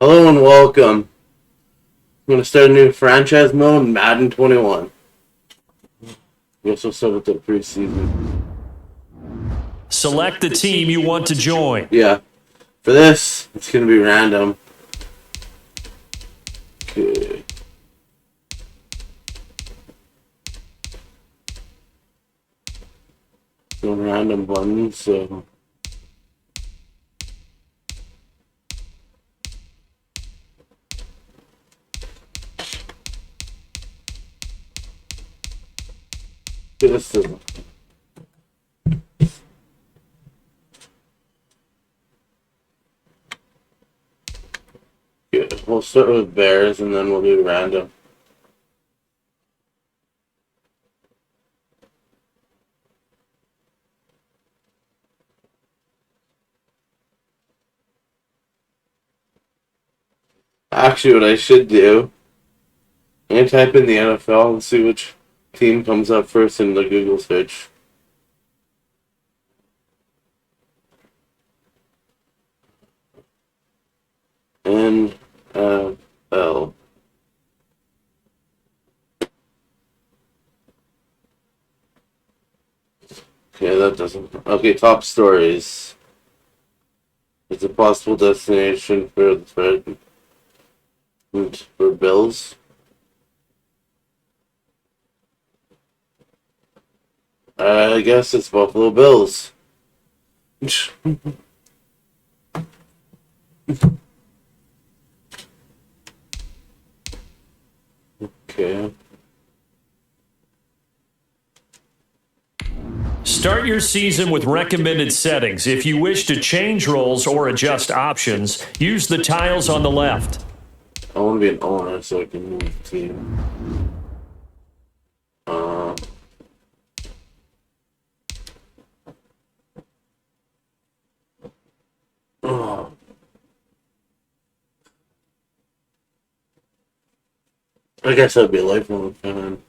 Hello and welcome. I'm going to start a new franchise mode, Madden 21. Guess we'll start with the preseason. Select the team you want to join. Yeah. For this, it's going to be random. Okay. No random buttons, so... This is... Yeah, we'll start with Bears and then we'll do random. Actually, what I should do, I'm going to type in the NFL and see which team comes up first in the Google search. NFL. Okay, that doesn't... Okay, top stories. It's a possible destination for the thread. For Bills. I guess it's Buffalo Bills. Okay. Start your season with recommended settings. If you wish to change roles or adjust options, use the tiles on the left. I want to be an owner so I can move the team. Oh. I guess I'd be a lifelong fan.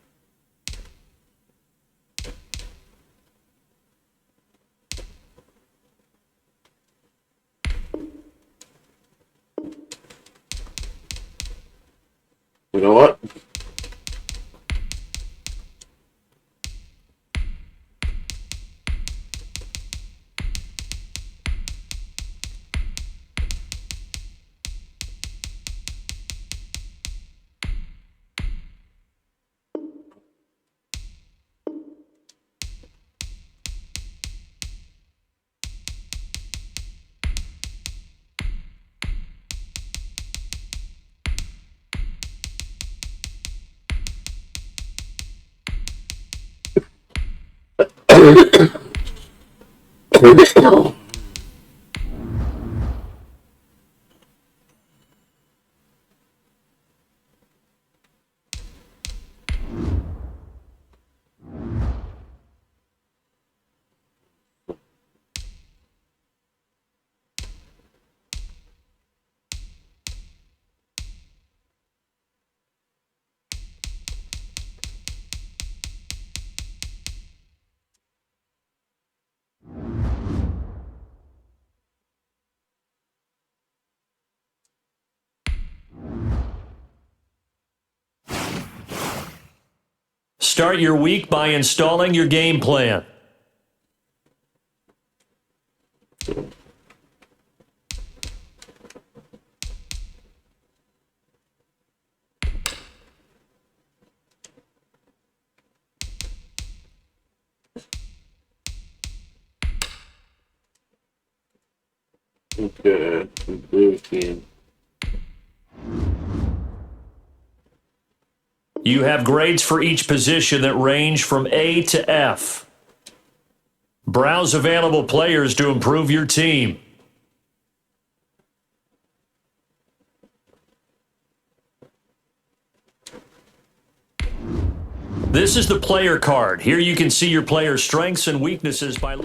You know what? Start your week by installing your game plan. Okay, blue team. You have grades for each position that range from A to F. Browse available players to improve your team. This is the player card. Here you can see your player's strengths and weaknesses by...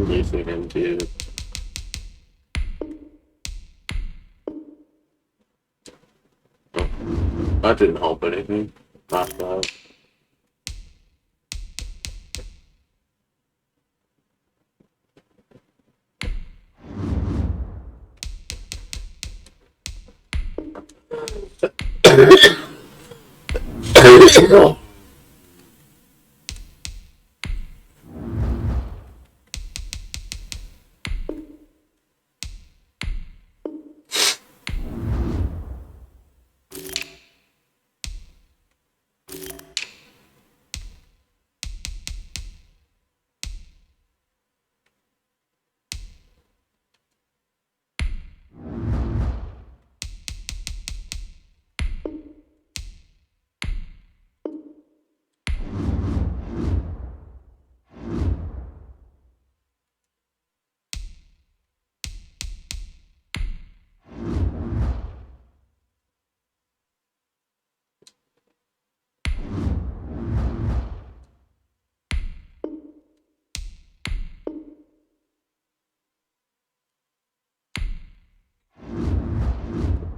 racing him too. Oh, that didn't help anything. Not bad.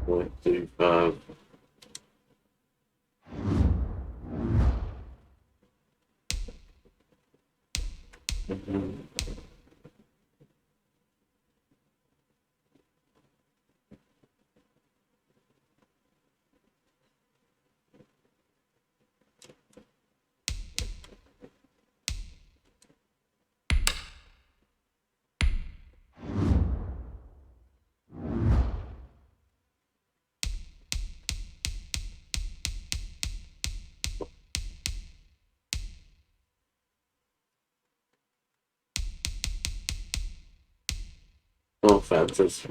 Point 35. No offenses.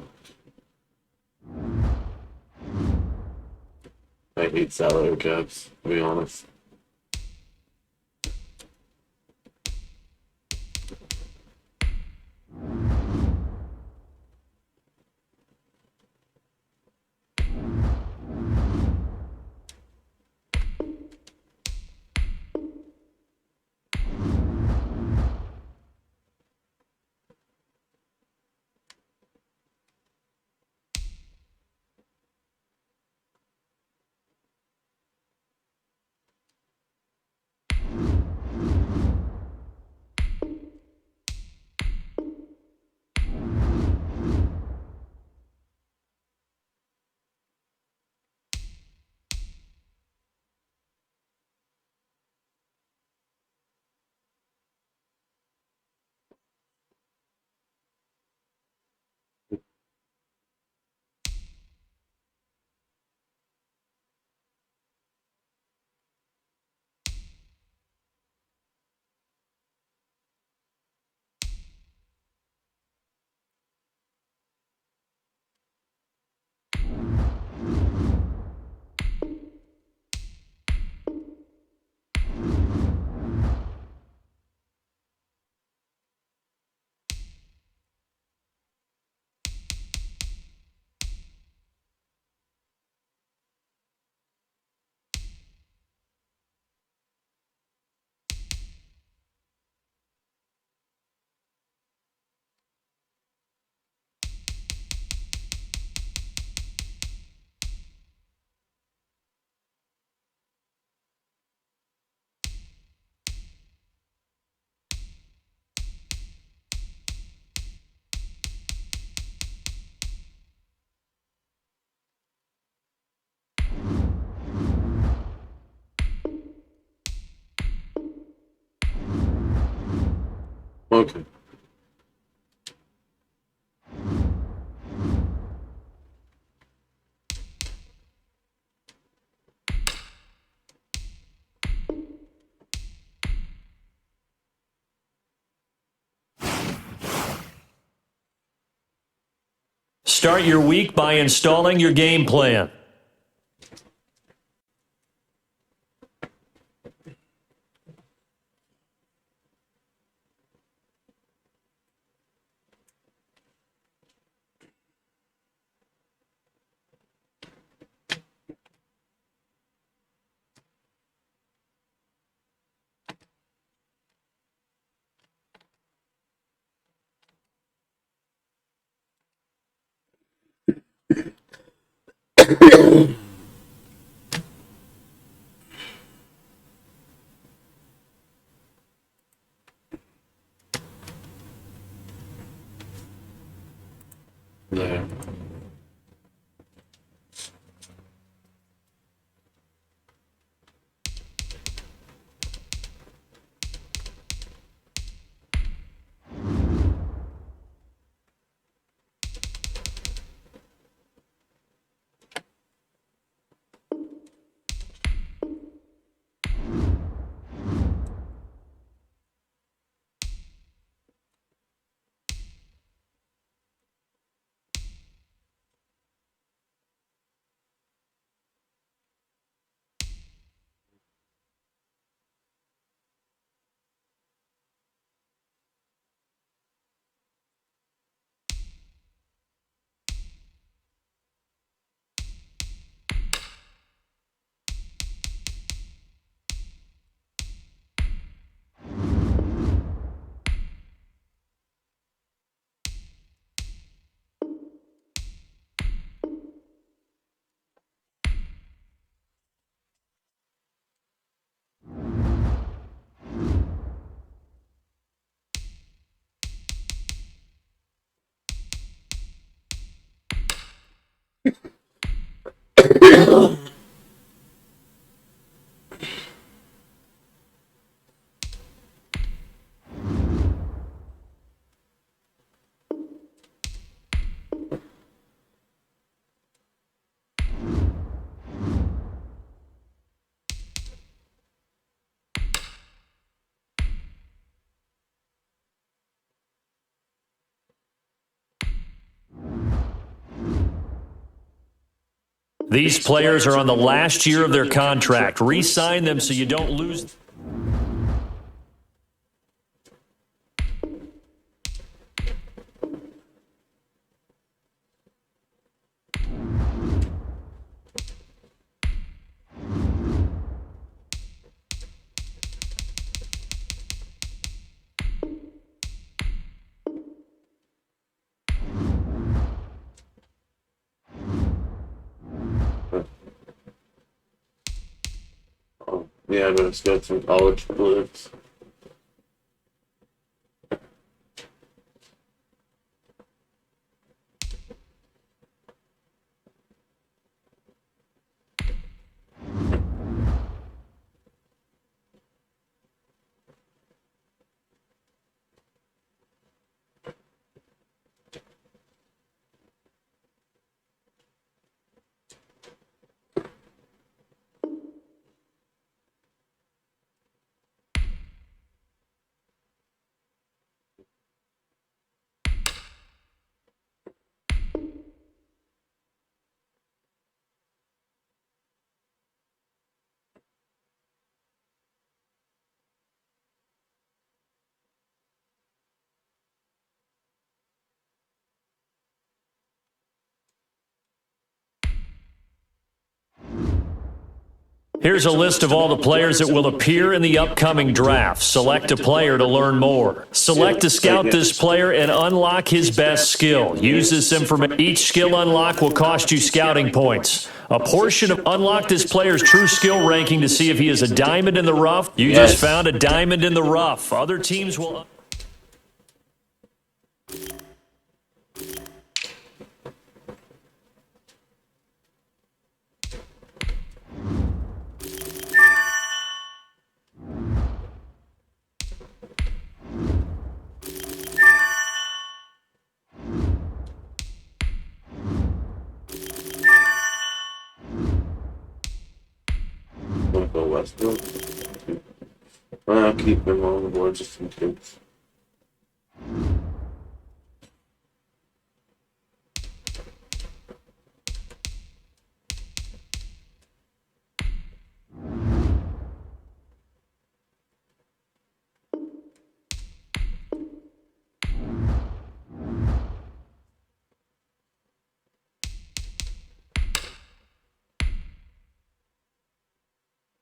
I hate salary caps, to be honest. Okay. Start your week by installing your game plan. Yeah. These players are on the last year of their contract. Re-sign them so you don't lose. Yeah, but it's got some college blitz. Here's a list of all the players that will appear in the upcoming draft. Select a player to learn more. Select to scout this player and unlock his best skill. Use this information. Each skill unlock will cost you scouting points. A portion of unlock this player's true skill ranking to see if he is a diamond in the rough. You just found a diamond in the rough. Other teams will... Go Westbrook. I'll keep him on the board just in case.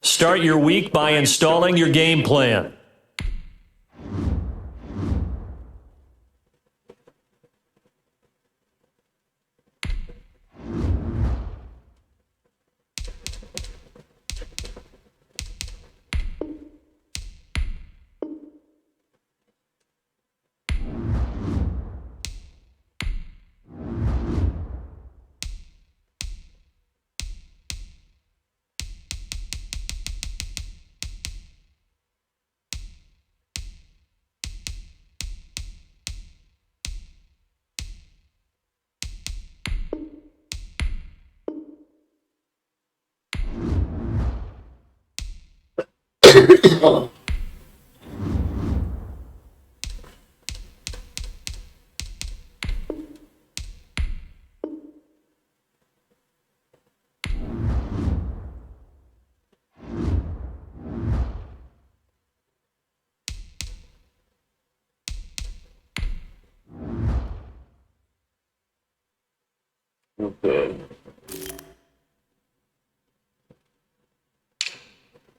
Start your week by installing your game plan. Okay.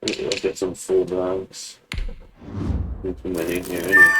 I'll get some full bags. Too many here.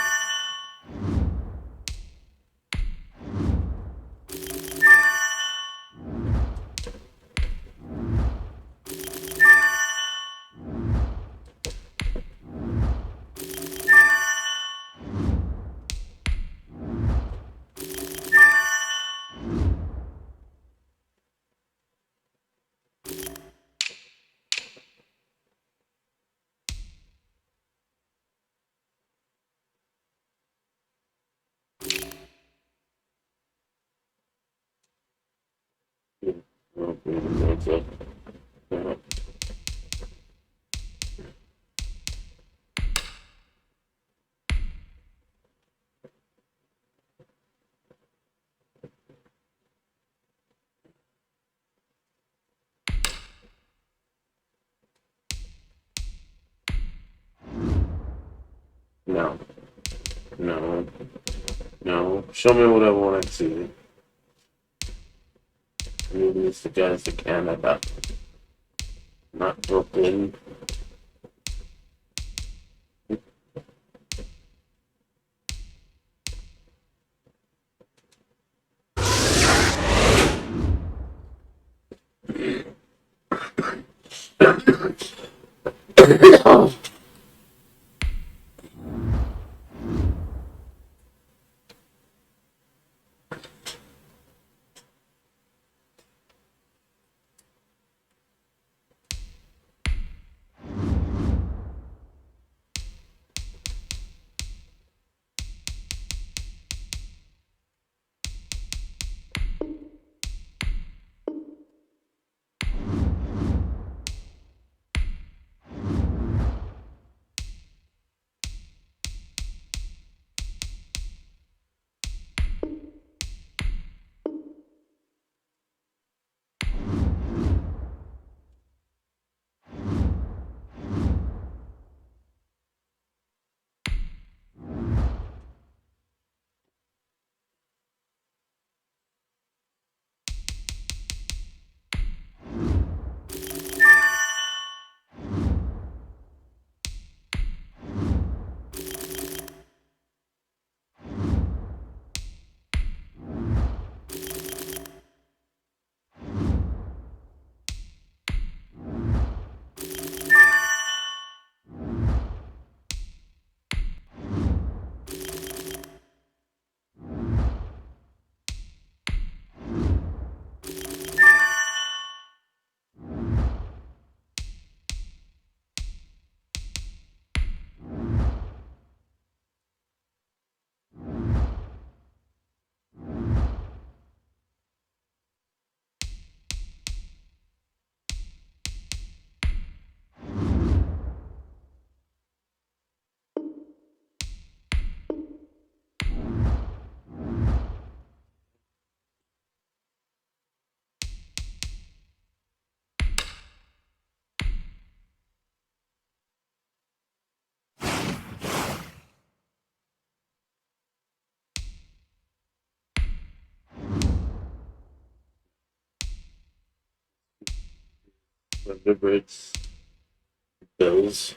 No, no, no. Show me what I want to see. Maybe it's the guys to Canada, not Brooklyn. Thunderbirds, Bills.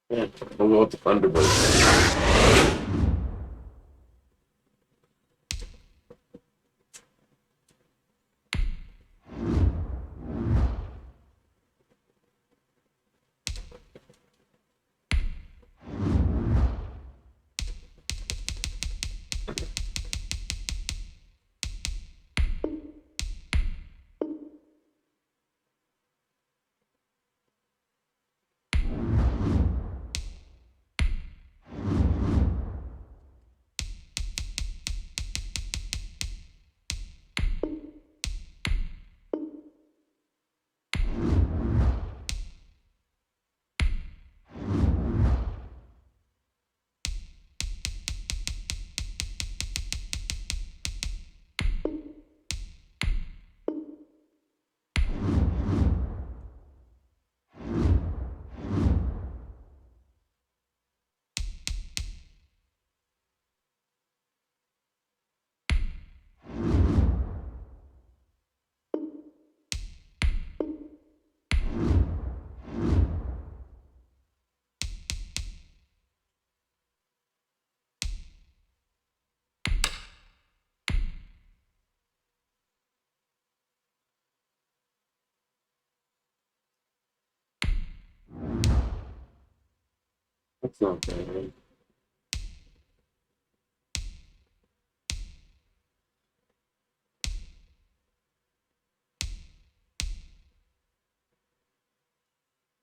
Yeah, we'll go with the Thunderbirds. That's not bad.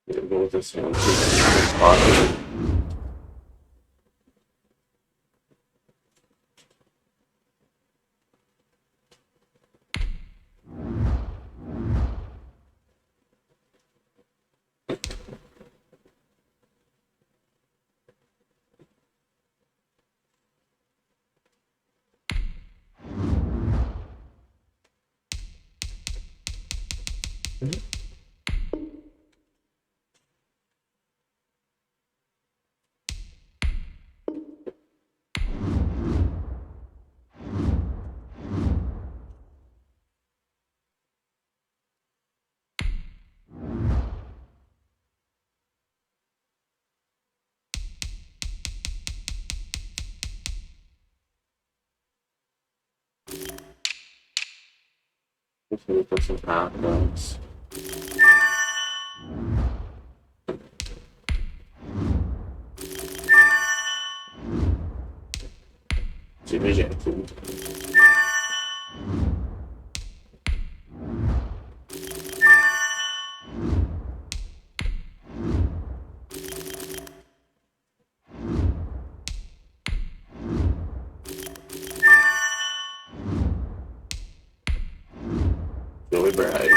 Yeah, go with this one. Pocket. Just gonna put some half notes. Jimmy Jackson. Joey Bride.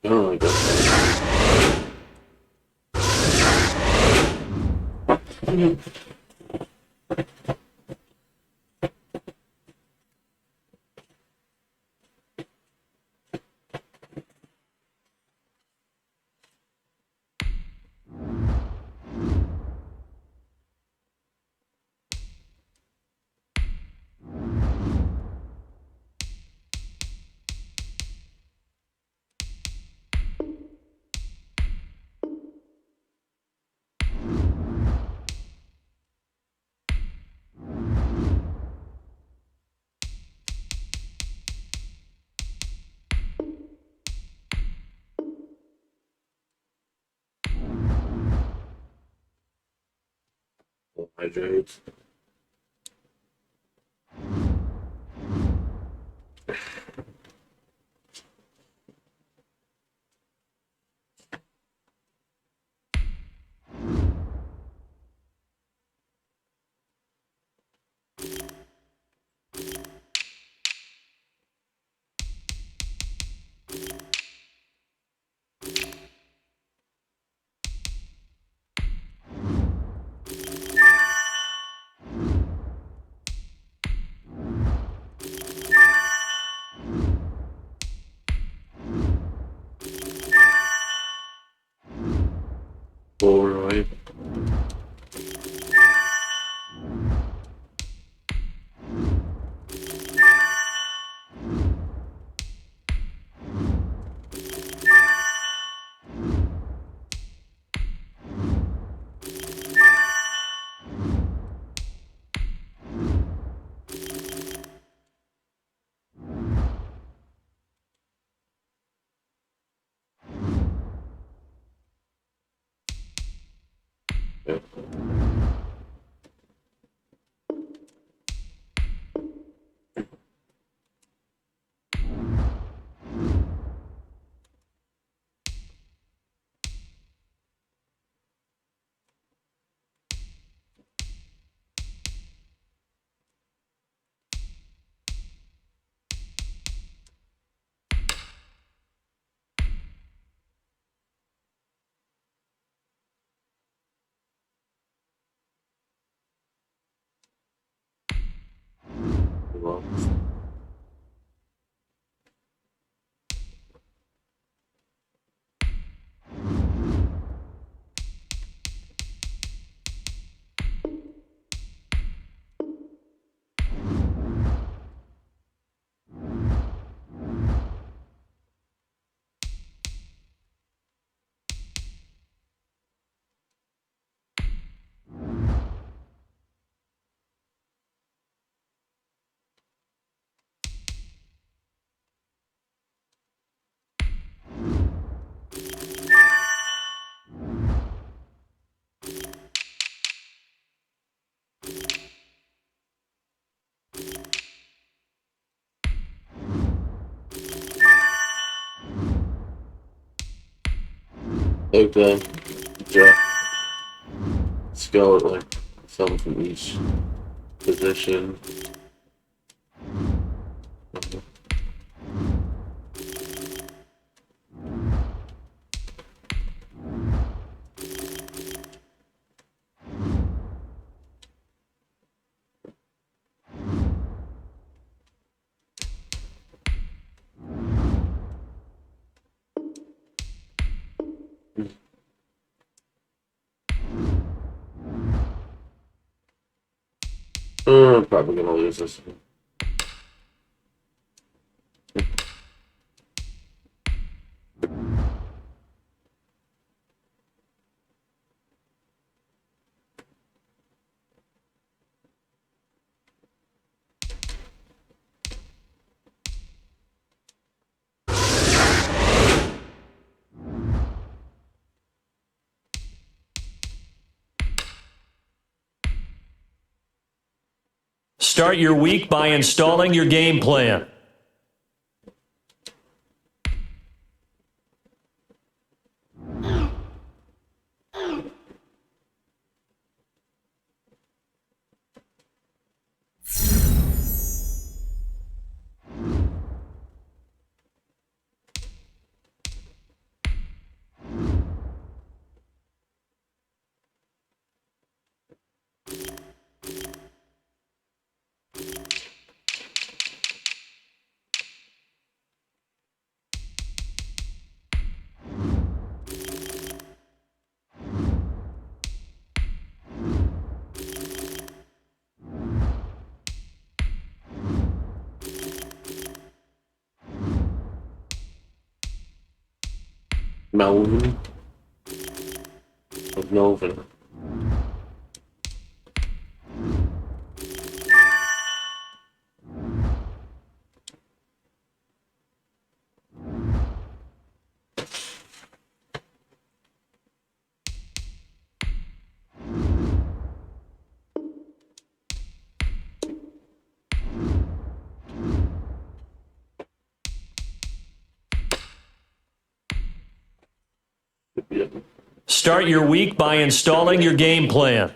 Oh my god. Hydrate. Polaroid. Okay. Yeah. Let's go with like some from each position. I'm probably gonna lose this one. Start your week by installing your game plan. McLovin. McLovin. Start your week by installing your game plan.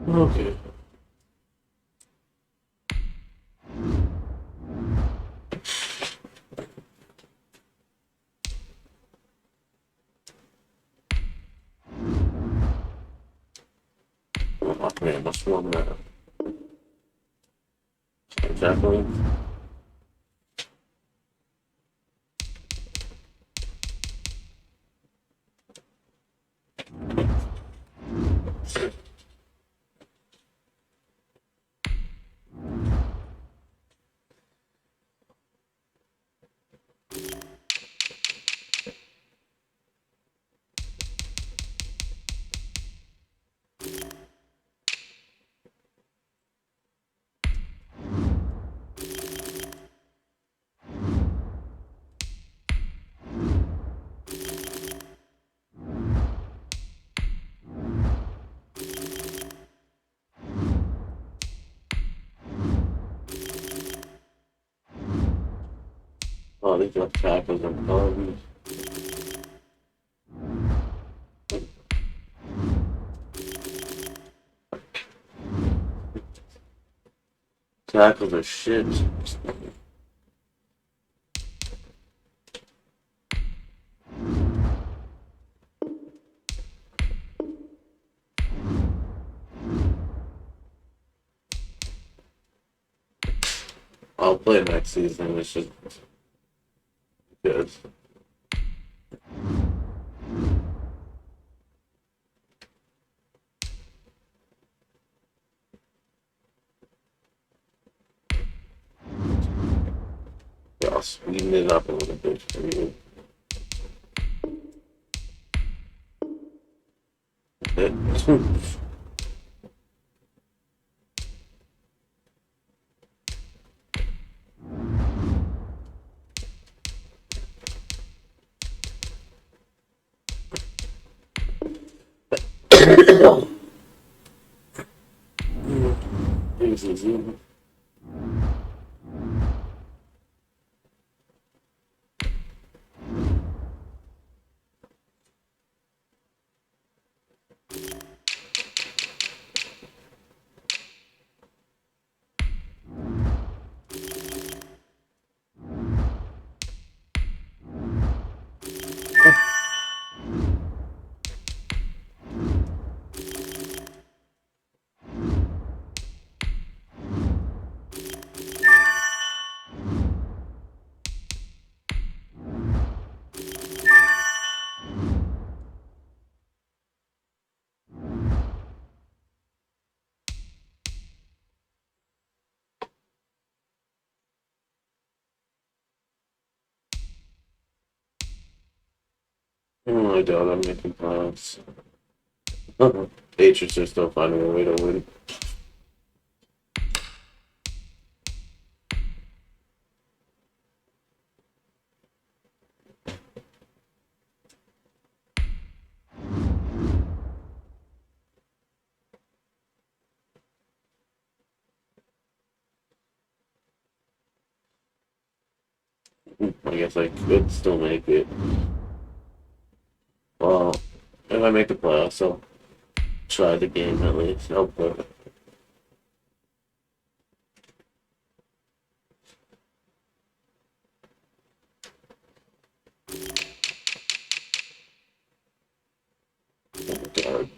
Okay. Oh man, what's wrong with that? Exactly. Oh, these left tackles are buns. Tackles are shit. I'll play next season. It's just good. Y'all speeding it up a little bit for you. Oh, I doubt I'm making plans. Patriots are still finding a way to win. I guess I could still make it. Well, if I make the playoffs, I'll try the game at least. I'll put. God.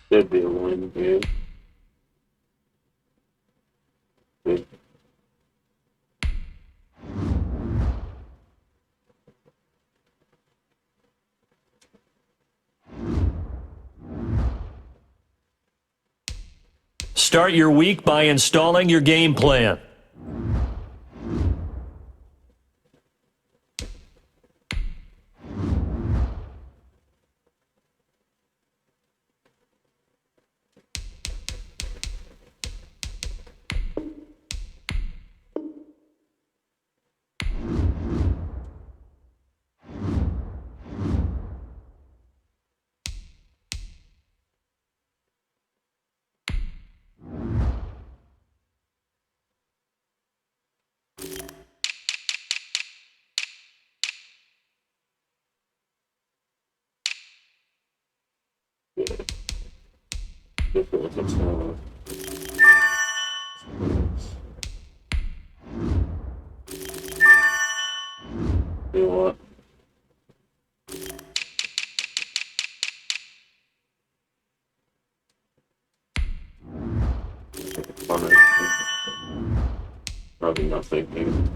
There'd be a win here. Good. Start your week by installing your game plan. Good for what's going on. You know what? Funny. Probably not thinking.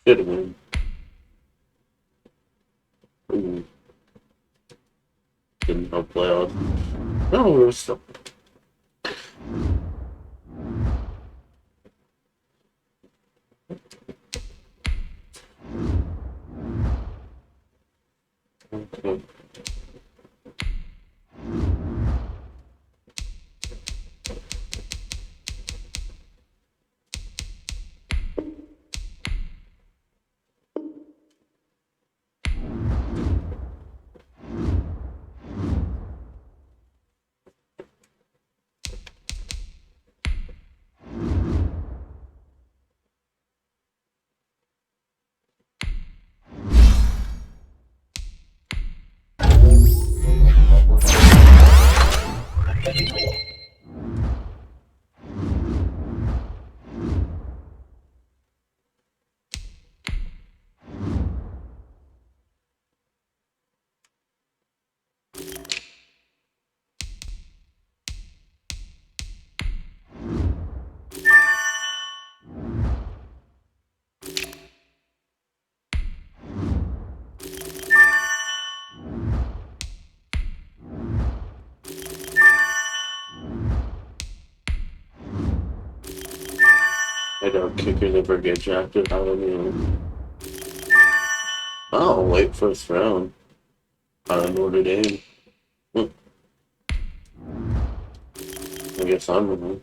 Should have been. Ooh. Didn't help playoffs. No, we're still. Okay. wideout kicker never get drafted. I don't know. Oh, late first round. Out of Notre Dame. Hmm. I guess I'm wrong.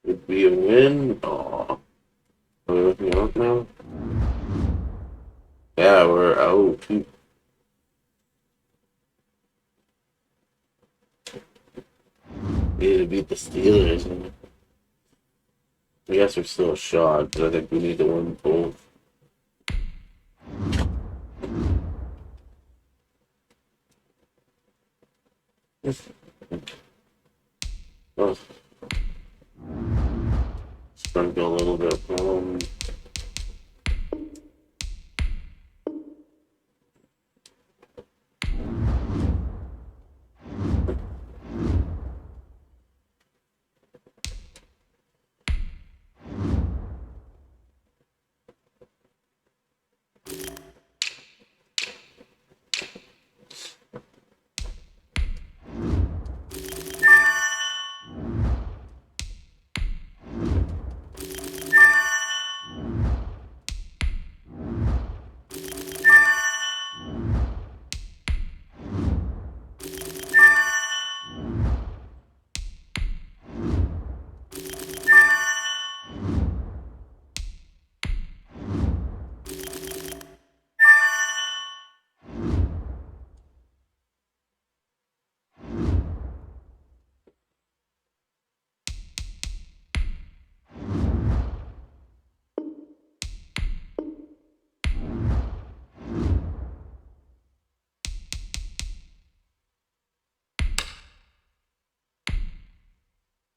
Would be a win. Aw. Are we looking out now? Yeah, we're out. Need to beat the Steelers. I guess we're still a shot, but I think we need to win both. Oh, sprinkle a little bit.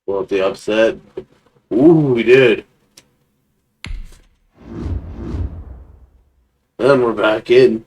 Well, if they upset. Ooh, we did. And we're back in.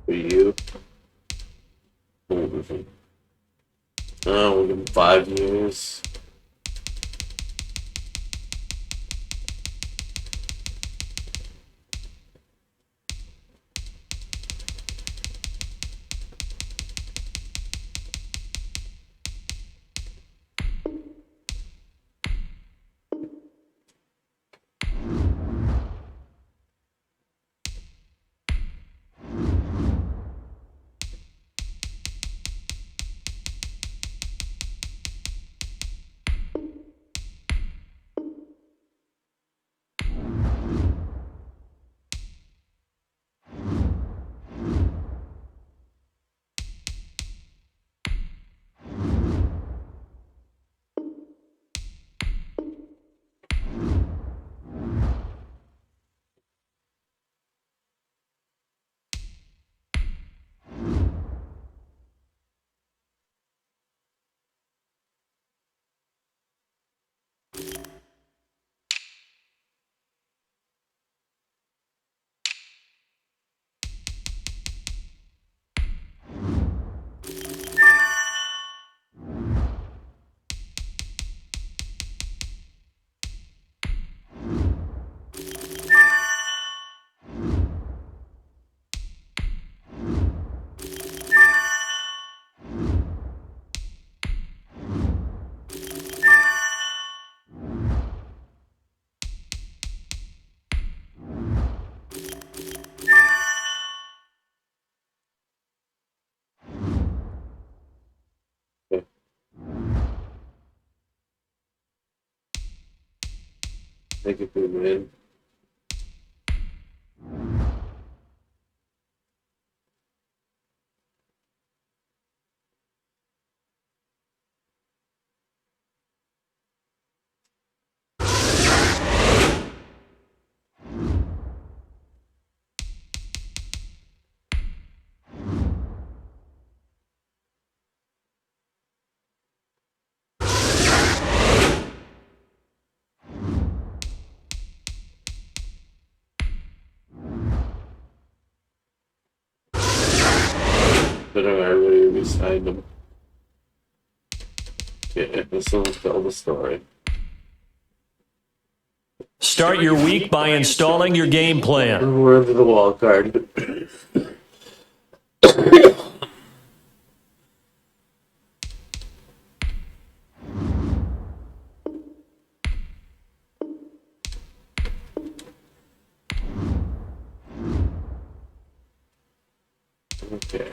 For you. Oh, we're giving 5 years. Okay. Thank you for the win. But I already re-signed him. Yeah, this will tell the story. Start your week by installing your game plan. We're into the wild card. Okay.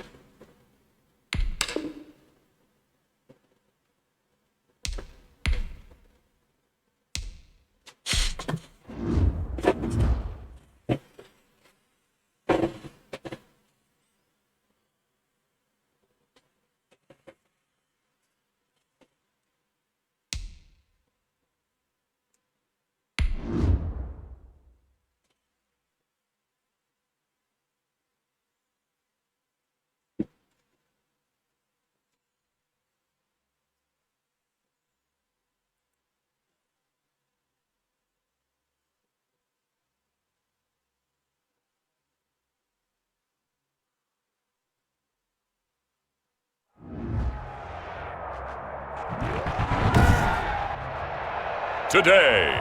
Today,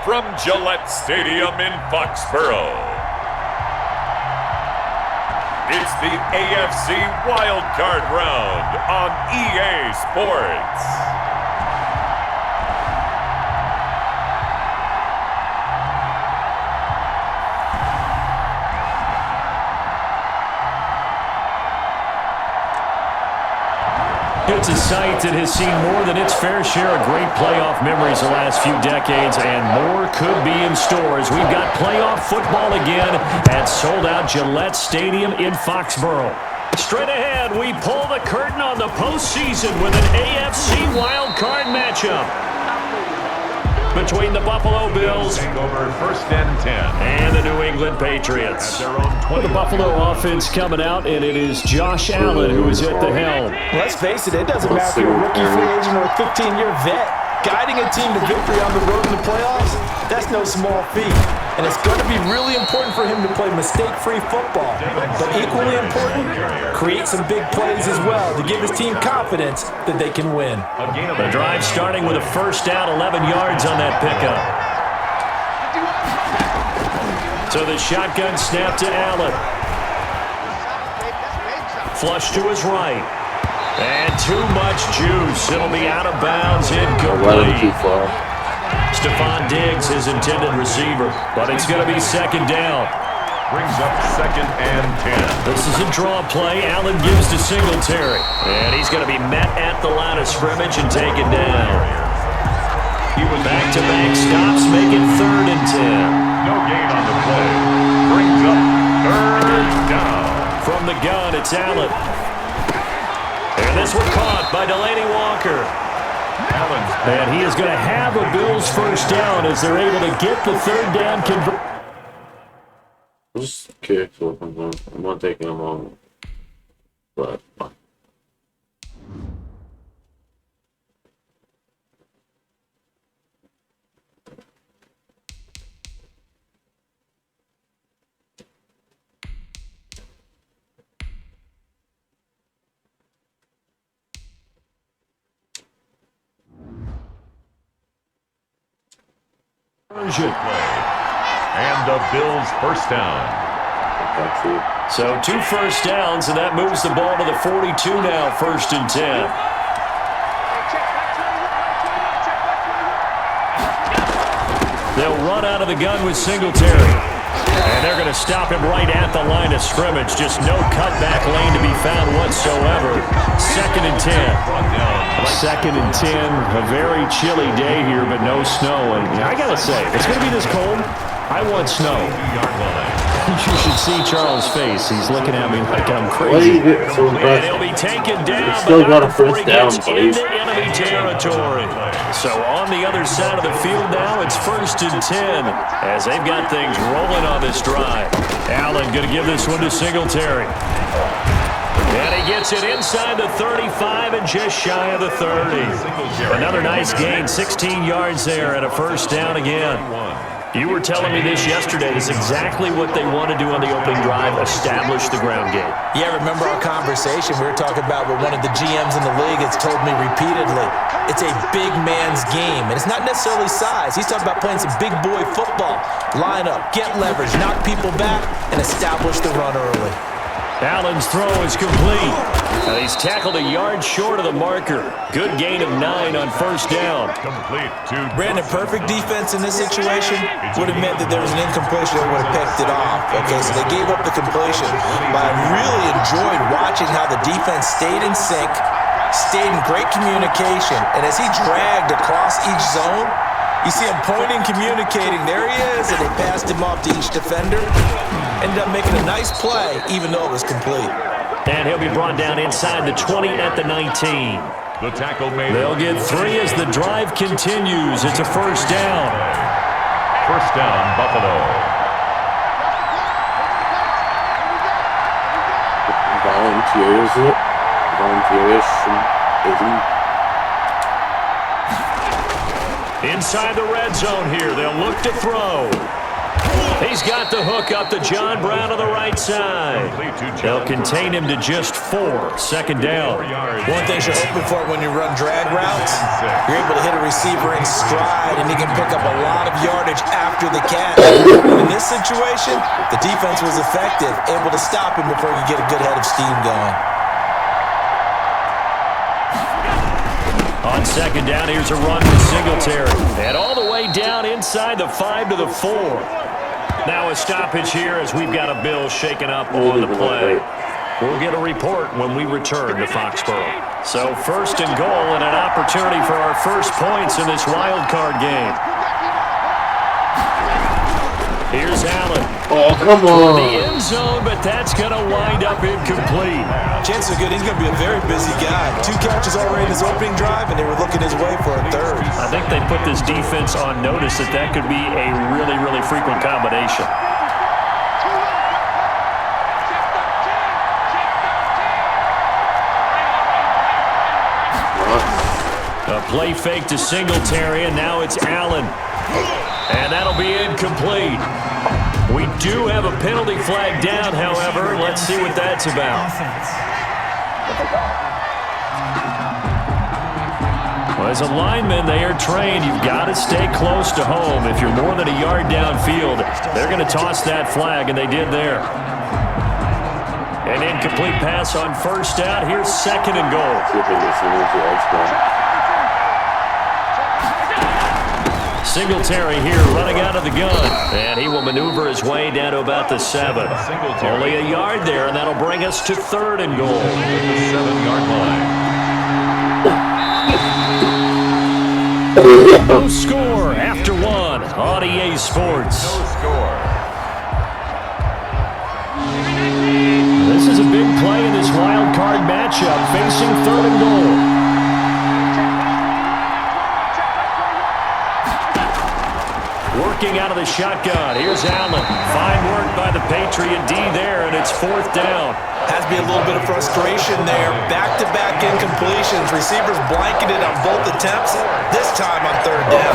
from Gillette Stadium in Foxborough, it's the AFC Wild Card Round on EA Sports. It's a site that has seen more than its fair share of great playoff memories the last few decades, and more could be in store as we've got playoff football again at sold-out Gillette Stadium in Foxborough. Straight ahead, we pull the curtain on the postseason with an AFC wild card matchup between the Buffalo Bills Over 1st and 10. and the New England Patriots. With the Buffalo offense coming out, and it is Josh Allen who is at the helm. Let's face it, it doesn't matter if you're a rookie free agent or a 15-year vet. Guiding a team to victory on the road in the playoffs, that's no small feat. And it's going to be really important for him to play mistake-free football. But equally important, create some big plays as well to give his team confidence that they can win. The drive starting with a first down, 11 yards on that pickup. So the shotgun snap to Allen. Flush to his right. And too much juice. It'll be out of bounds, incomplete. Too far. Stephon Diggs, his intended receiver. But it's going to be second down. Brings up 2nd and 10. This is a draw play. Allen gives to Singletary. And he's going to be met at the line of scrimmage and taken down. He was Back-to-back stops make it 3rd and 10. no gain on the play. Brings up 3rd down. From the gun, it's Allen. And this one caught by Delaney Walker. And he is going to have a Bills first down as they're able to get the 3rd down conversion. Just careful. I'm not taking him long. But And the Bills first down. that's it. So 2 first downs, and that moves the ball to the 42 now, 1st and 10. They'll run out of the gun with Singletary. And they're going to stop him right at the line of scrimmage. Just no cutback lane to be found whatsoever. 2nd and 10. 2nd and 10. A very chilly day here, but no snow. And I got to say, if it's going to be this cold, I want snow. You should see Charles' face. He's looking at me like I'm Why do you crazy. get so And aggressive? he'll be taken down, still but got not a first before he down, gets please. into enemy territory. So on the other side of the field now, it's 1st and 10 as they've got things rolling on this drive. Allen going to give this one to Singletary. And he gets it inside the 35 and just shy of the 30. Another nice gain, 16 yards there and a first down again. You were telling me this yesterday. This is exactly what they want to do on the opening drive, establish the ground game. Yeah, remember our conversation? We were talking about what one of the GMs in the league has told me repeatedly. It's a big man's game, and it's not necessarily size. He's talking about playing some big boy football. Line up, get leverage, knock people back, and establish the run early. Allen's throw is complete. He's tackled a yard short of the marker. Good gain of 9 on first down. Complete to Brandon, perfect defense in this situation would have meant that there was an incompletion. They would have picked it off. Okay, so they gave up the completion. But I really enjoyed watching how the defense stayed in sync, stayed in great communication, and as he dragged across each zone, you see him pointing, communicating. There he is, and they passed him off to each defender. Ended up making a nice play, even though it was complete. And he'll be brought down inside the 20 at the 19. the tackle made. They'll get 3 as the drive continues. It's a first down. First down, Buffalo. Volunteerish, isn't. Inside the red zone here. They'll look to throw. He's got the hook up to John Brown on the right side. They'll contain him to just 4. Second down. One thing you're hoping for when you run drag routes, you're able to hit a receiver in stride, and he can pick up a lot of yardage after the catch. In this situation, the defense was effective, able to stop him before he could get a good head of steam going. On second down, here's a run with Singletary. And all the way down inside the 5 to the 4. Now a stoppage here as we've got a bill shaken up on the play. We'll get a report when we return to Foxborough. So first and goal and an opportunity for our first points in this wild card game. Here's Allen. Oh, come on. The end zone, but that's going to wind up incomplete. Chances are good he's going to be a very busy guy. 2 catches already in his opening drive, and they were looking his way for a third. I think they put this defense on notice that that could be a really, really frequent combination. A play fake to Singletary, and now it's Allen. And that'll be incomplete. We do have a penalty flag down, however. Let's see what that's about. Well, as a lineman, they are trained. You've got to stay close to home. If you're more than a yard downfield, they're going to toss that flag, and they did there. An incomplete pass on first down. Here's second and goal. Singletary here running out of the gun. And he will maneuver his way down to about the 7. Only a yard there, and that'll bring us to third and goal. At the 7-yard line. No score after 1 on EA Sports. No score. This is a big play in this wild card matchup, facing third and goal. Working out of the shotgun. Here's Allen. Fine work by the Patriot D there, and it's 4th down. Has to be a little bit of frustration there. Back-to-back incompletions. Receivers blanketed on both attempts, this time on third down.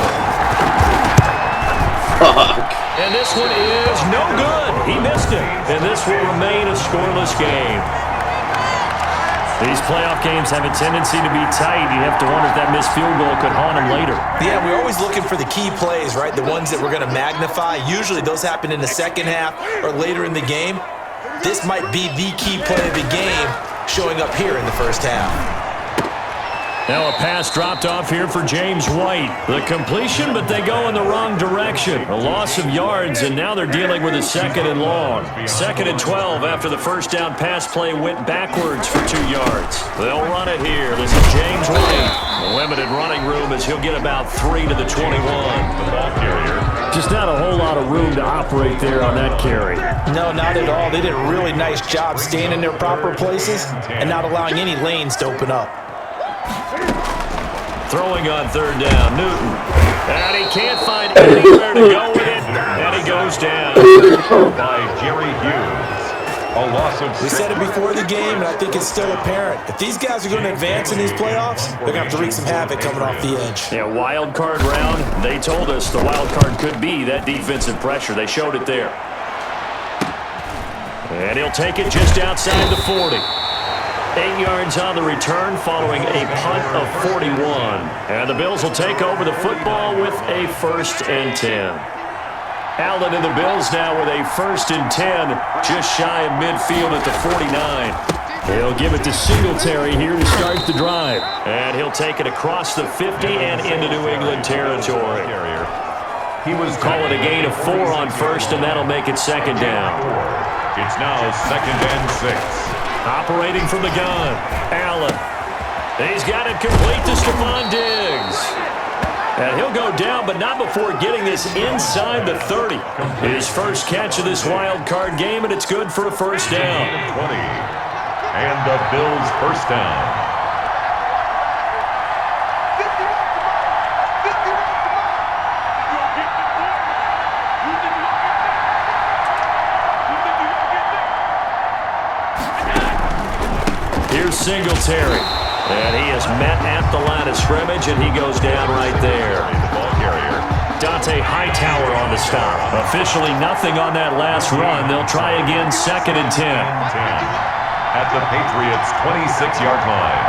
And this one is no good. He missed it. And this will remain a scoreless game. These playoff games have a tendency to be tight. You have to wonder if that missed field goal could haunt him later. Yeah, we're always looking for the key plays, right? The ones that we're going to magnify. Usually those happen in the second half or later in the game. This might be the key play of the game showing up here in the first half. Now a pass dropped off here for James White. The completion, but they go in the wrong direction. A loss of yards, and now they're dealing with a 2nd and long. 2nd and 12 after the first down pass play went backwards for 2 yards. They'll run it here. This is James White. Limited running room as he'll get about 3 to the 21. The ball carrier. Just not a whole lot of room to operate there on that carry. No, not at all. They did a really nice job staying in their proper places and not allowing any lanes to open up. Throwing on third down, Newton. And he can't find anywhere to go with it. And he goes down. By Jerry Hughes. A loss of 6. We said it before the game, and I think it's still apparent. If these guys are going to advance in these playoffs, they're going to have to wreak some havoc coming off the edge. Yeah, wild card round. They told us the wild card could be that defensive pressure. They showed it there. And he'll take it just outside the 40. 8 yards on the return following a punt of 41. And the Bills will take over the football with a 1st and 10. Allen and the Bills now with a 1st and 10, just shy of midfield at the 49. He'll give it to Singletary here to start the drive. And he'll take it across the 50 and into New England territory. He was calling a gain of 4 on 1st, and that'll make it 2nd down. It's now 2nd and 6. Operating from the gun, Allen. He's got it complete to Stephon Diggs. And he'll go down, but not before getting this inside the 30. His first catch of this wild card game, and it's good for a 1st down. 20. And the Bills' 1st down. Here's Singletary. And he is met at the line of scrimmage, and he goes down right there. Dante Hightower on the stop. Officially nothing on that last run. They'll try again 2nd and 10. At the Patriots' 26-yard line.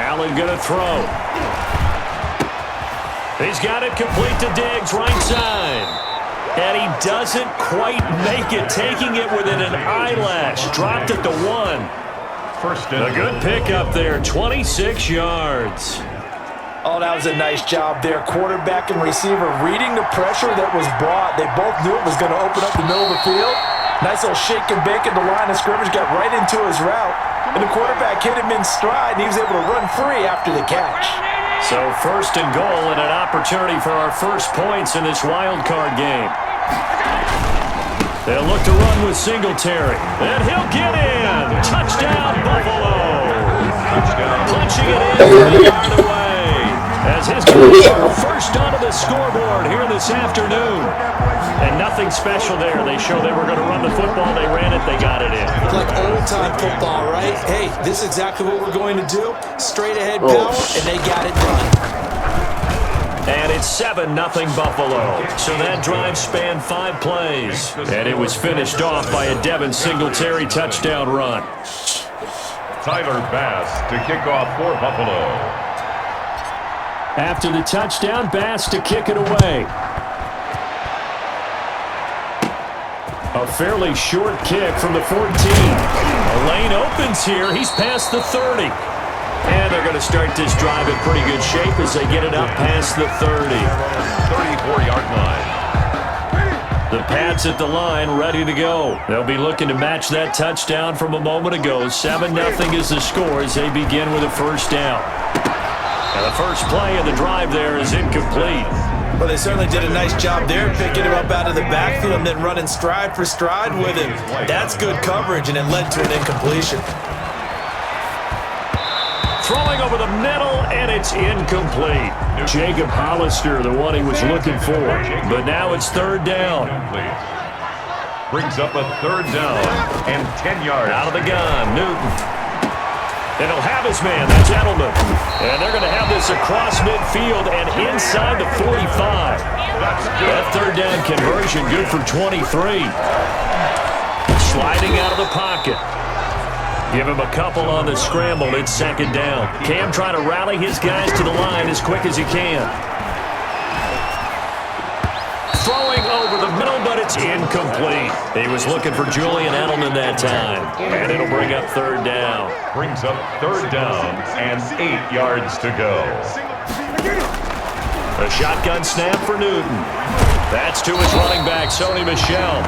Allen going to throw. He's got it complete to Diggs, right side. And he doesn't quite make it, taking it within an eyelash. Dropped it to 1. A good pickup there, 26 yards. Oh, that was a nice job there. Quarterback and receiver reading the pressure that was brought. They both knew it was going to open up the middle of the field. Nice little shake and bake at the line of scrimmage, got right into his route. And the quarterback hit him in stride, and he was able to run free after the catch. So 1st and goal and an opportunity for our first points in this wild card game. They'll look to run with Singletary. And he'll get in. Touchdown, Buffalo. Punching it in, yard away. As his guys are first onto the scoreboard here this afternoon. And nothing special there. They showed they were going to run the football. They ran it. They got it in. Like old-time football, right? Hey, this is exactly what we're going to do. Straight ahead power, and they got it done. And it's 7-0 Buffalo. So that drive spanned 5 plays. And it was finished off by a Devin Singletary touchdown run. Tyler Bass to kick off for Buffalo. After the touchdown, Bass to kick it away. A fairly short kick from the 14. A lane opens here. He's past the 30. And they're going to start this drive in pretty good shape as they get it up past the 30. 34-yard line. The Pats at the line, ready to go. They'll be looking to match that touchdown from a moment ago. 7-0 is the score as they begin with a 1st down. And the first play of the drive there is incomplete. Well, they certainly did a nice job there, picking him up out of the backfield and then running stride for stride with him. That's good coverage, and it led to an incompletion. Throwing over the middle, and it's incomplete. Jacob Hollister, the one he was looking for. But now it's 3rd down. Brings up a 3rd down and 10 yards. Out of the gun, Newton. And he'll have his man, that's Edelman. And they're going to have this across midfield and inside the 45. That 3rd down conversion good for 23. Sliding out of the pocket. Give him a couple on the scramble. It's 2nd down. Cam trying to rally his guys to the line as quick as he can. Throwing over the middle, but it's incomplete. He was looking for Julian Edelman that time. And it'll bring up 3rd down. Brings up 3rd down and 8 yards to go. A shotgun snap for Newton. That's to his running back, Sony Michel.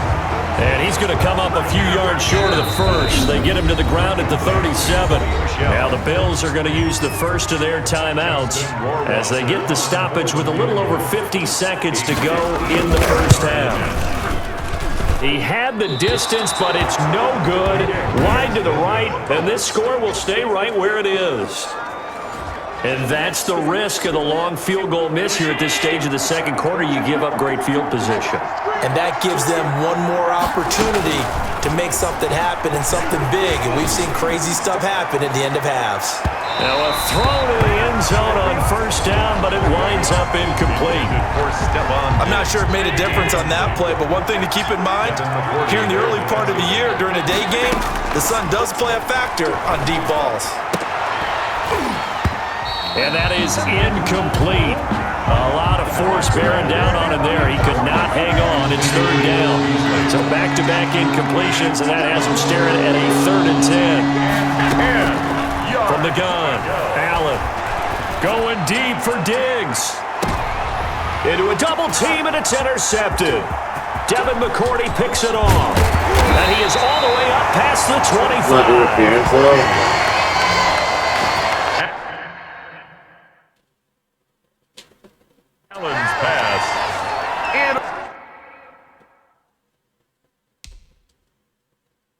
And he's going to come up a few yards short of the first. They get him to the ground at the 37. Now the Bills are going to use the first of their timeouts as they get the stoppage with a little over 50 seconds to go in the first half. He had the distance, but it's no good. Wide to the right, and this score will stay right where it is. And that's the risk of the long field goal miss here at this stage of the second quarter. You give up great field position. And that gives them one more opportunity to make something happen and something big. And we've seen crazy stuff happen at the end of halves. Now a throw to the end zone on first down, but it winds up incomplete. I'm not sure it made a difference on that play, but one thing to keep in mind, here in the early part of the year during a day game, the sun does play a factor on deep balls. And that is incomplete. A lot of force bearing down on him there. He could not hang on. It's third down. So back-to-back incompletions, and that has him staring at a 3rd and 10. From the gun, Allen going deep for Diggs. Into a double team, and it's intercepted. Devin McCourty picks it off. And he is all the way up past the 25. Allen's pass. And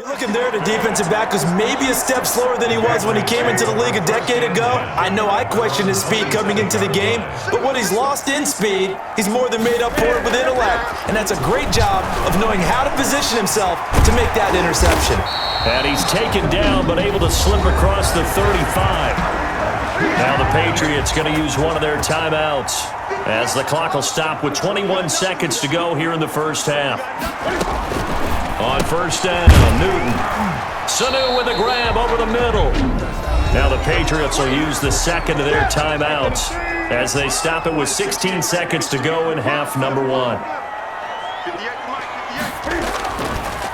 looking there, the defensive back was maybe a step slower than he was when he came into the league a decade ago. I know I questioned his speed coming into the game, but what he's lost in speed, he's more than made up for it with intellect. And that's a great job of knowing how to position himself to make that interception. And he's taken down, but able to slip across the 35. Now the Patriots going to use one of their timeouts as the clock will stop with 21 seconds to go here in the first half. On first down, Newton. Sanu with a grab over the middle. Now the Patriots will use the second of their timeouts as they stop it with 16 seconds to go in half number 1.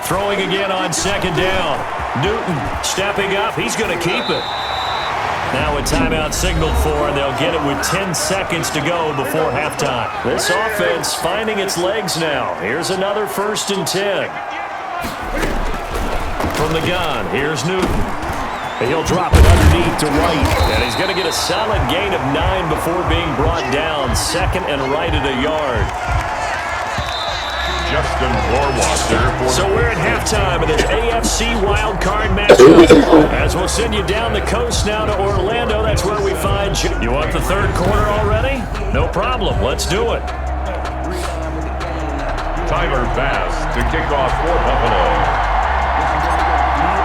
Throwing again on second down. Newton stepping up. He's going to keep it. Now a timeout signaled for, and they'll get it with 10 seconds to go before halftime. This offense finding its legs now. Here's another 1st and 10. From the gun, here's Newton. And he'll drop it underneath to right. And he's going to get a solid gain of 9 before being brought down. Second and right at a yard. Justin Borwasser. So we're at halftime of this AFC wildcard matchup. As we'll send you down the coast now to Orlando. That's where we find you. You want the third quarter already? No problem. Let's do it. Tyler Bass to kick off for Buffalo.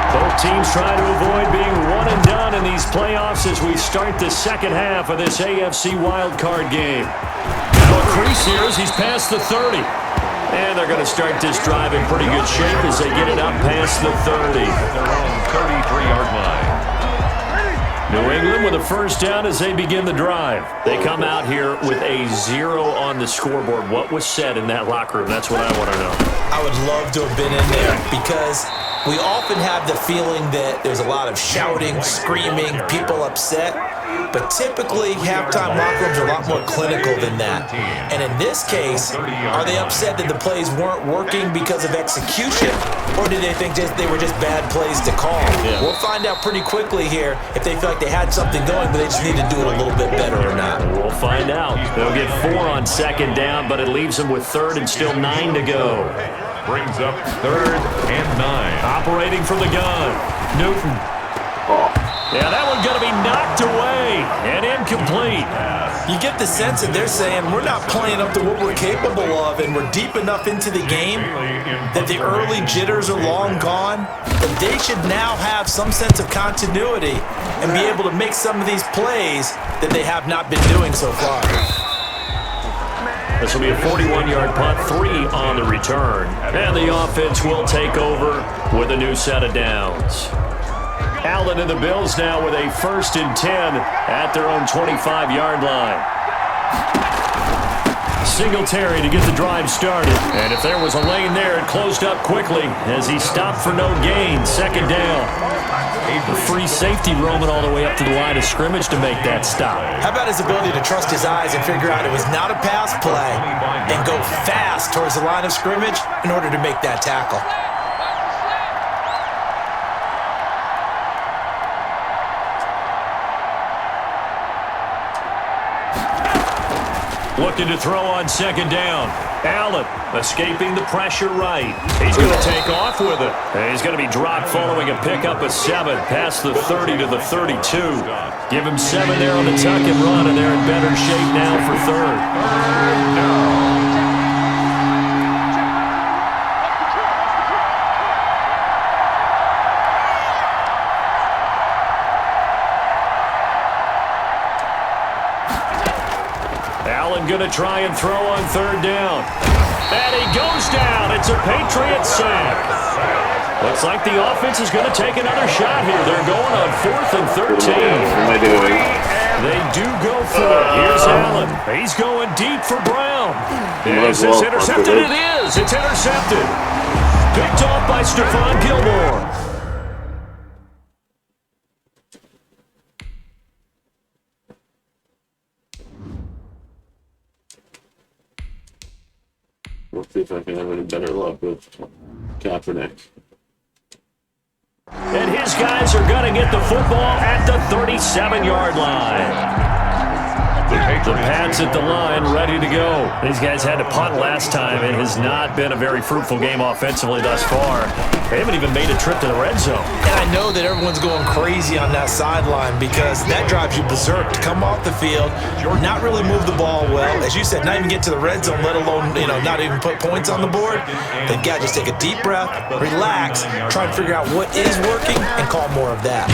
Both teams trying to avoid being one and done in these playoffs as we start the second half of this AFC wildcard game. Now a crease here as he's past the 30. And they're going to start this drive in pretty good shape as they get it up past the 30. Their own 33-yard line. New England with a first down as they begin the drive. They come out here with a 0 on the scoreboard. What was said in that locker room? That's what I want to know. I would love to have been in there because we often have the feeling that there's a lot of shouting, screaming, people upset. But typically, halftime locker rooms are a lot more clinical than that. And in this case, are they upset that the plays weren't working because of execution? Or do they think they were just bad plays to call? Yeah. We'll find out pretty quickly here if they feel like they had something going, but they just need to do it a little bit better or not. We'll find out. They'll get 4 on second down, but it leaves them with 3rd and still 9 to go. Brings up 3rd and 9. Operating from the gun. Newton. Yeah, that one's going to be knocked away and incomplete. You get the sense that they're saying we're not playing up to what we're capable of, and we're deep enough into the game that the early jitters are long gone, but they should now have some sense of continuity and be able to make some of these plays that they have not been doing so far. This will be a 41-yard punt, 3 on the return. And the offense will take over with a new set of downs. Allen and the Bills now with a 1st and 10 at their own 25-yard line. Singletary to get the drive started. And if there was a lane there, it closed up quickly as he stopped for no gain. Second down. The free safety roaming all the way up to the line of scrimmage to make that stop. How about his ability to trust his eyes and figure out it was not a pass play and go fast towards the line of scrimmage in order to make that tackle? Looking to throw on second down. Allen escaping the pressure right. He's going to take off with it. And he's going to be dropped following a pickup of 7 past the 30 to the 32. Give him 7 there on the tuck and run, and they're in better shape now for third. Going to try and throw on third down. And he goes down. It's a Patriot sack. Looks like the offense is going to take another shot here. They're going on 4th and 13. What am I doing? They do go for it. Here's Allen. He's going deep for Brown. Is this intercepted? It is. It's intercepted. Picked off by Stephon Gilmore. We'll see if I can have any better luck with Kaepernick. And his guys are going to get the football at the 37-yard line. The Pats at the line, ready to go. These guys had to punt last time. It has not been a very fruitful game offensively thus far. They haven't even made a trip to the red zone. And I know that everyone's going crazy on that sideline because that drives you berserk to come off the field, not really move the ball well. As you said, not even get to the red zone, let alone, not even put points on the board. They've got to just take a deep breath, relax, try and figure out what is working, and call more of that.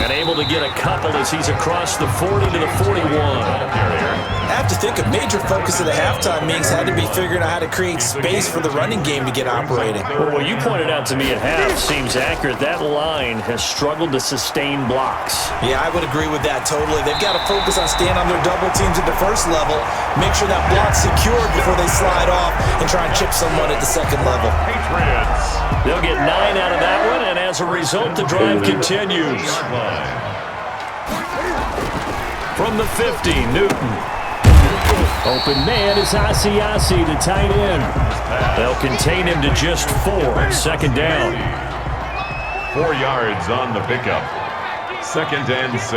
And able to get a couple as he's across the 40 to the 41. I have to think a major focus of the halftime meetings had to be figuring out how to create space for the running game to get operating. Well, what you pointed out to me at half seems accurate. That line has struggled to sustain blocks. Yeah, I would agree with that totally. They've got to focus on staying on their double teams at the first level, make sure that block's secured before they slide off and try and chip someone at the second level. They'll get 9 out of that one, and as a result, the drive continues. From the 50, Newton. Open man is Asiasi to tight end. They'll contain him to just 4. Second down. 4 yards on the pickup. 2nd and 6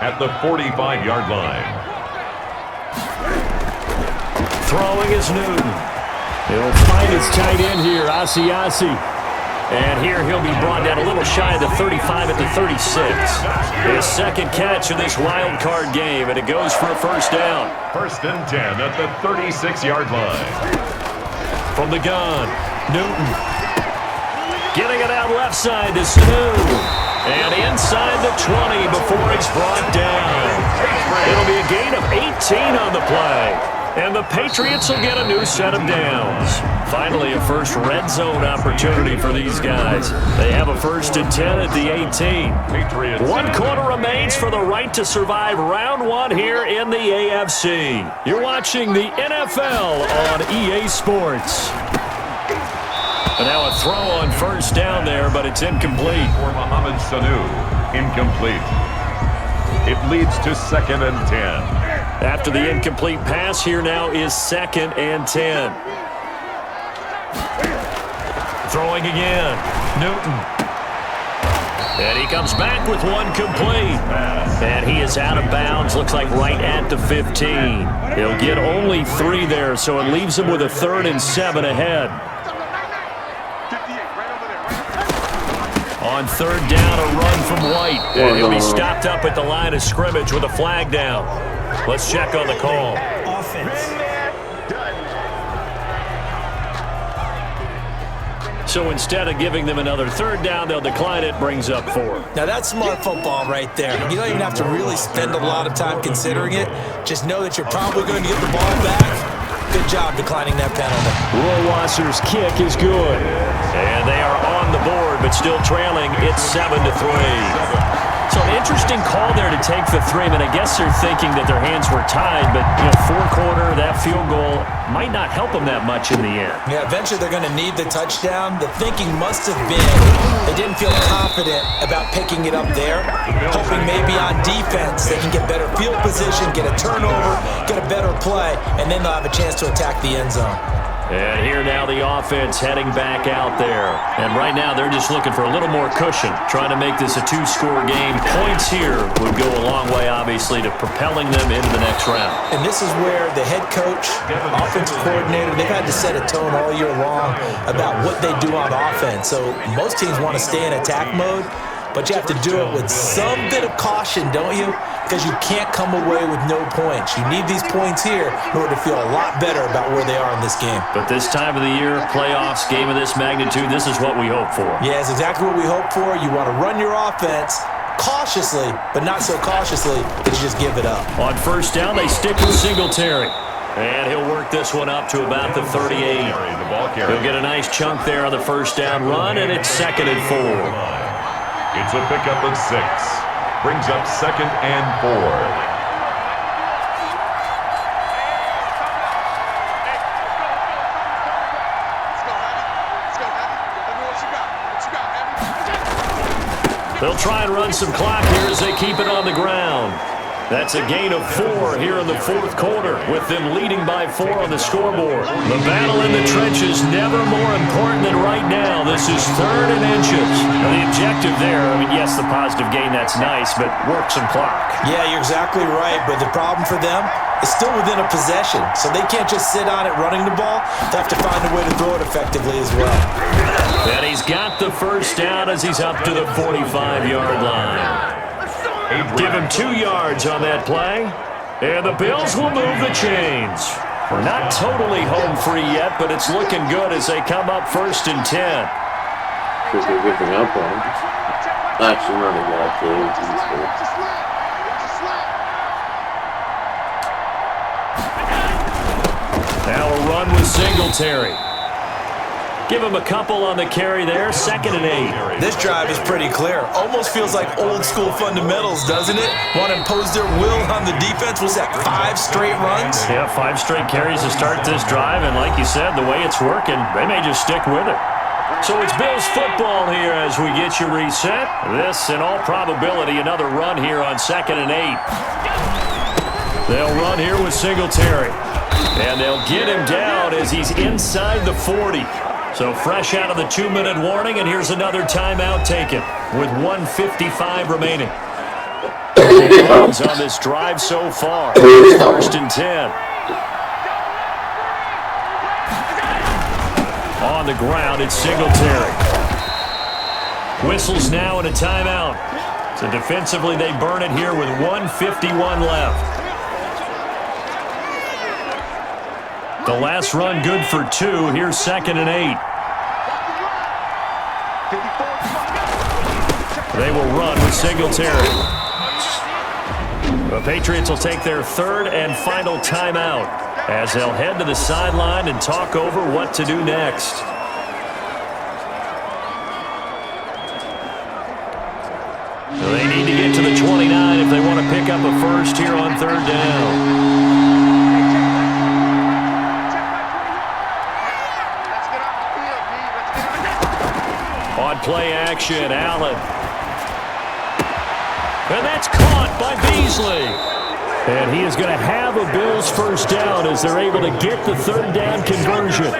at the 45-yard line. Throwing is Newton. He'll find his tight end here, Asiasi. And here he'll be brought down a little shy of the 35 at the 36. His second catch of this wild card game, and it goes for a first down. 1st and 10 at the 36-yard line. From the gun, Newton. Getting it out left side to Sanu. And inside the 20 before he's brought down. It'll be a gain of 18 on the play. And the Patriots will get a new set of downs. Finally, a first red zone opportunity for these guys. They have a 1st and 10 at the 18. 1 quarter remains for the right to survive round 1 here in the AFC. You're watching the NFL on EA Sports. And now a throw on first down there, but it's incomplete. For Mohamed Sanu, incomplete. It leads to 2nd and 10. After the incomplete pass, here now is 2nd and 10. Throwing again, Newton. And he comes back with 1 complete. And he is out of bounds, looks like right at the 15. He'll get only 3 there, so it leaves him with a 3rd and 7 ahead. On 3rd down, a run from White. And he'll be stopped up at the line of scrimmage with a flag down. Let's check on the call. Offense. So instead of giving them another 3rd down, they'll decline it, brings up 4. Now that's smart football right there. You don't even have to really spend a lot of time considering it. Just know that you're probably going to get the ball back. Good job declining that penalty. Rohrwasser's kick is good. And they are on the board, but still trailing. It's 7-3. So an interesting call there to take the 3. I mean, I guess they're thinking that their hands were tied, but 4th quarter, that field goal might not help them that much in the end. Yeah, eventually they're going to need the touchdown. The thinking must have been they didn't feel confident about picking it up there, hoping maybe on defense they can get better field position, get a turnover, get a better play, and then they'll have a chance to attack the end zone. And here now the offense heading back out there. And right now they're just looking for a little more cushion, trying to make this a 2-score game. Points here would go a long way, obviously, to propelling them into the next round. And this is where the head coach, offensive coordinator, they've had to set a tone all year long about what they do on offense. So most teams want to stay in attack mode, but you have to do it with some bit of caution, don't you? Because you can't come away with no points. You need these points here in order to feel a lot better about where they are in this game. But this time of the year, playoffs, game of this magnitude, this is what we hope for. Yeah, it's exactly what we hope for. You want to run your offense cautiously, but not so cautiously that you just give it up. On first down, they stick with Singletary. And he'll work this one up to about the 38. He'll get a nice chunk there on the first down run, and it's 2nd and 4. It's a pickup of 6. Brings up 2nd and 4. They'll try and run some clock here as they keep it on the ground. That's a gain of 4 here in the 4th quarter, with them leading by 4 on the scoreboard. The battle in the trenches never more important than right now. This is 3rd and inches. Now the objective there, I mean, yes, the positive gain, that's nice, but work some clock. Yeah, you're exactly right, but the problem for them is still within a possession, so they can't just sit on it running the ball. They have to find a way to throw it effectively as well. And he's got the first down as he's up to the 45-yard line. Give him 2 yards on that play. And the Bills will move the chains. We're not totally home free yet, but it's looking good as they come up 1st and 10. Because they're giving up on him. Actually, not exactly. Now a run with Singletary. Give him a couple on the carry there, 2nd and 8. This drive is pretty clear. Almost feels like old school fundamentals, doesn't it? Want to impose their will on the defense. Was that 5 straight runs? Yeah, 5 straight carries to start this drive, and like you said, the way it's working, they may just stick with it. So it's Bills football here as we get you reset. This, in all probability, another run here on 2nd and 8. They'll run here with Singletary. And they'll get him down as he's inside the 40. So fresh out of the 2-minute warning, and here's another timeout taken with 1:55 remaining. Runs on this drive so far. 1st and 10. On the ground, it's Singletary. Whistles now in a timeout. So defensively, they burn it here with 1:51 left. The last run good for 2. Here's 2nd and 8. They will run with Singletary. The Patriots will take their 3rd and final timeout as they'll head to the sideline and talk over what to do next. They need to get to the 29 if they want to pick up a first here on 3rd down. On play action, Allen. And that's caught by Beasley. And he is going to have a Bills first down as they're able to get the 3rd down conversion.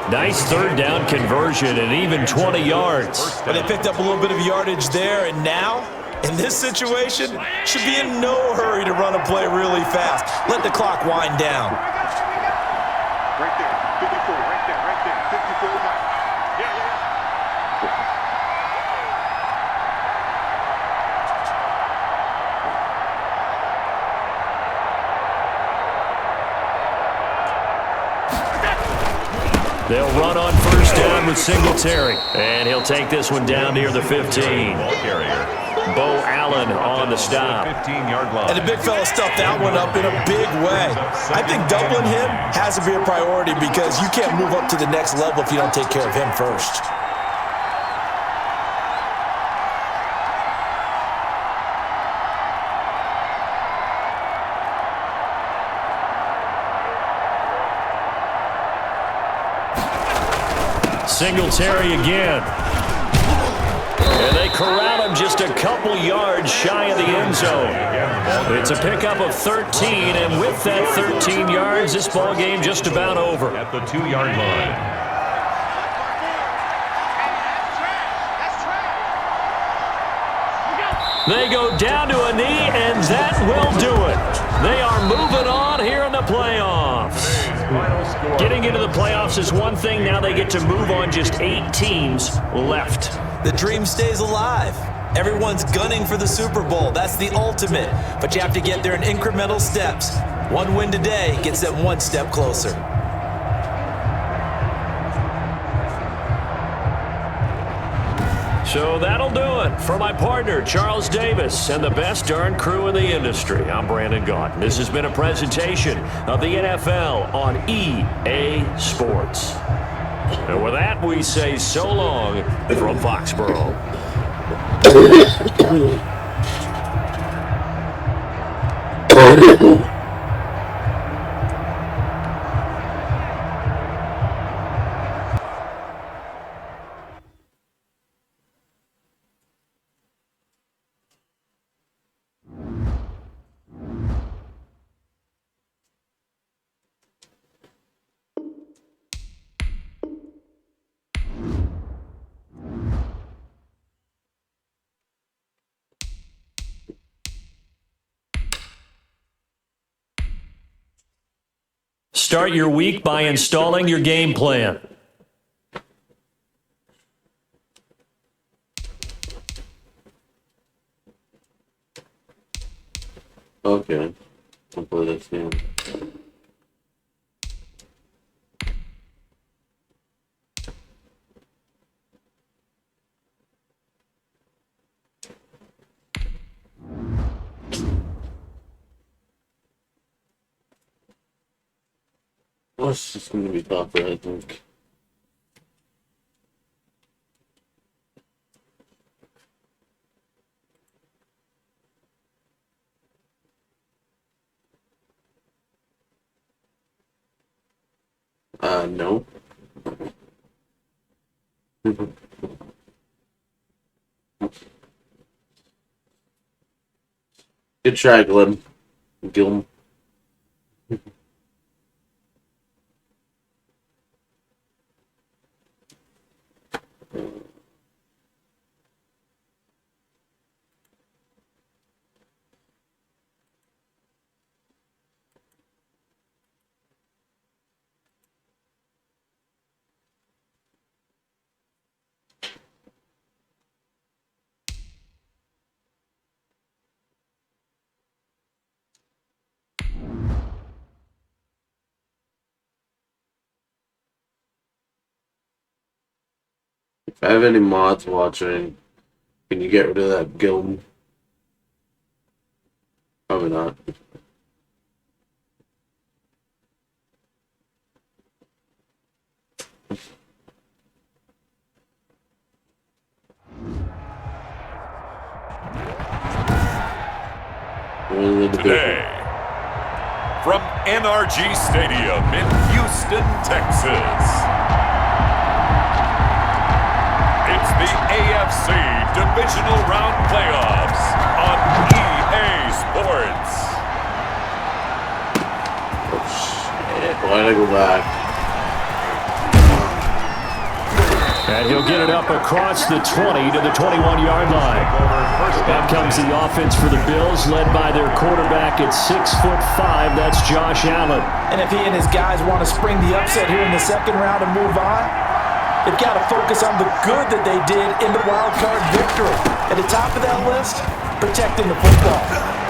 Nice 3rd down conversion and even 20 yards. But they picked up a little bit of yardage there, and now, in this situation, should be in no hurry to run a play really fast. Let the clock wind down. Right there, 54, right there, 54. Yeah. They'll run on first down with Singletary. And he'll take this one down near the 15. Bo Allen on the stop. 15-yard line. And the big fella stuffed that one up in a big way. I think doubling him has to be a priority because you can't move up to the next level if you don't take care of him first. Singletary again. And they corral him just a couple yards shy of the end zone. It's a pickup of 13, and with that 13 yards, this ball game just about over. At the 2-yard line. They go down to a knee, and that will do it. They are moving on here in the playoffs. Getting into the playoffs is one thing. Now they get to move on. Just 8 teams left. The dream stays alive. Everyone's gunning for the Super Bowl. That's the ultimate. But you have to get there in incremental steps. One win today gets them one step closer. So that'll do it for my partner, Charles Davis, and the best darn crew in the industry. I'm Brandon Gaunt. This has been a presentation of the NFL on EA Sports. And with that, we say so long from Foxborough. Start your week by installing your game plan. Okay. I'll play this game. Well, it's just going to be tougher, I think. No. Good try, Glenn. Gilm. If I have any mods watching, can you get rid of that Gilm? Probably not. Today, from NRG Stadium in Houston, Texas, it's the AFC Divisional Round Playoffs on EA Sports. Oh, shit. Why did I go back? And he'll get it up across the 20 to the 21-yard line. Up comes the offense for the Bills, led by their quarterback at 6'5". That's Josh Allen. And if he and his guys want to spring the upset here in the second round and move on, they've got to focus on the good that they did in the wild card victory. At the top of that list, protecting the football.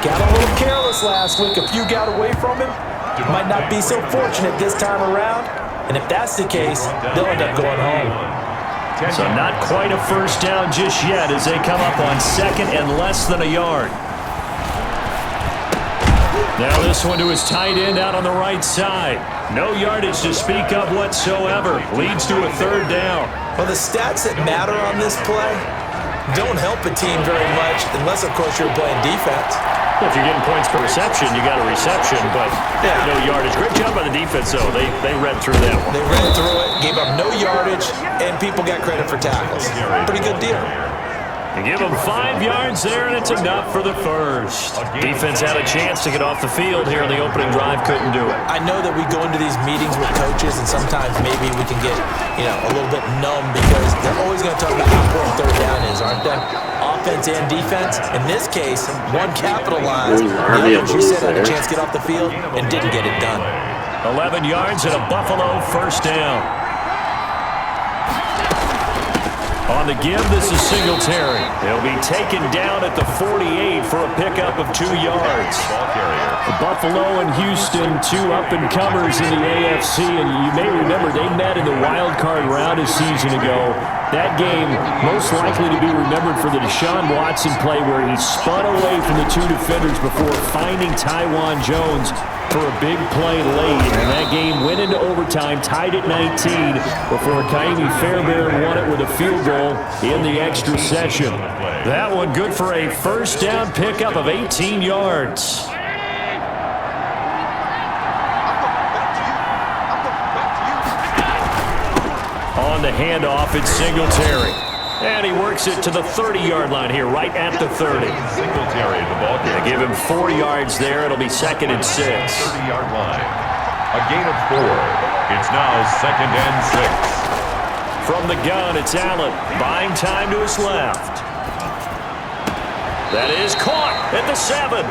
Got a little careless last week. A few got away from him. Might not be so fortunate this time around. And if that's the case, they'll end up going home. So not quite a first down just yet as they come up on second and less than a yard. Now this one to his tight end out on the right side. No yardage to speak of whatsoever. Leads to a third down. Well, the stats that matter on this play don't help a team very much unless, of course, you're playing defense. Well, if you're getting points per reception, you got a reception, but no yardage. Great job by the defense, though. They read through that one. They read through it, gave up no yardage, and people got credit for tackles. Pretty good deal. They give him 5 yards there, and it's enough for the first. Defense had a chance to get off the field here on the opening drive, couldn't do it. I know that we go into these meetings with coaches, and sometimes maybe we can get, a little bit numb because they're always going to talk about how important third down is, aren't they? Offense and defense. In this case, one capitalized. The others, you said, had a chance to get off the field and didn't get it done. 11 yards and a Buffalo first down. On the give, this is Singletary. He'll be taken down at the 48 for a pickup of 2 yards. Buffalo and Houston, 2 up-and-comers in the AFC, and you may remember they met in the wild card round a season ago. That game most likely to be remembered for the Deshaun Watson play where he spun away from the 2 defenders before finding Tywan Jones for a big play late. And that game went into overtime, tied at 19, before Kaimi Fairbairn won it with a field goal in the extra session. That one good for a first down pickup of 18 yards. On the handoff, it's Singletary. And he works it to the 30-yard line here, right at the 30. Singletary, the ball game. They give him 4 yards there. It'll be 2nd and 6. 30-yard line. A gain of 4. It's now 2nd and 6. From the gun, it's Allen. Buying time to his left. That is caught at the 7.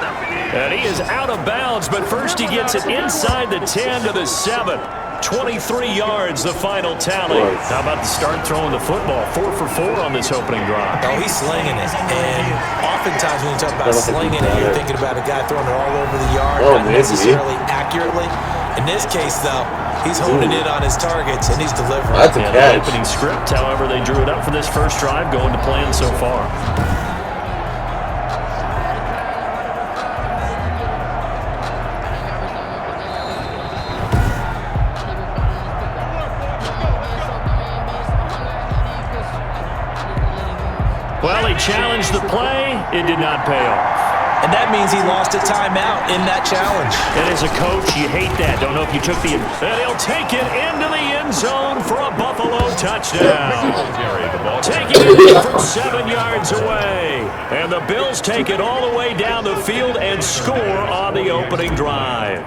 And he is out of bounds, but first he gets it inside the 10 to the 7. 23 yards, the final tally. How about the start throwing the football? 4 for 4 on this opening drive. Oh, he's slinging it. And oftentimes when you talk about slinging it, you're thinking about a guy throwing it all over the yard, not necessarily accurately. In this case, though, he's honing in on his targets, and he's delivering. That's a catch. The opening script, however, they drew it up for this first drive, going to plan so far. Well, he challenged the play. It did not pay off. And that means he lost a timeout in that challenge. And as a coach, you hate that. Don't know if you took the... And he'll take it into the end zone for a Buffalo touchdown. Taking it from 7 yards away. And the Bills take it all the way down the field and score on the opening drive.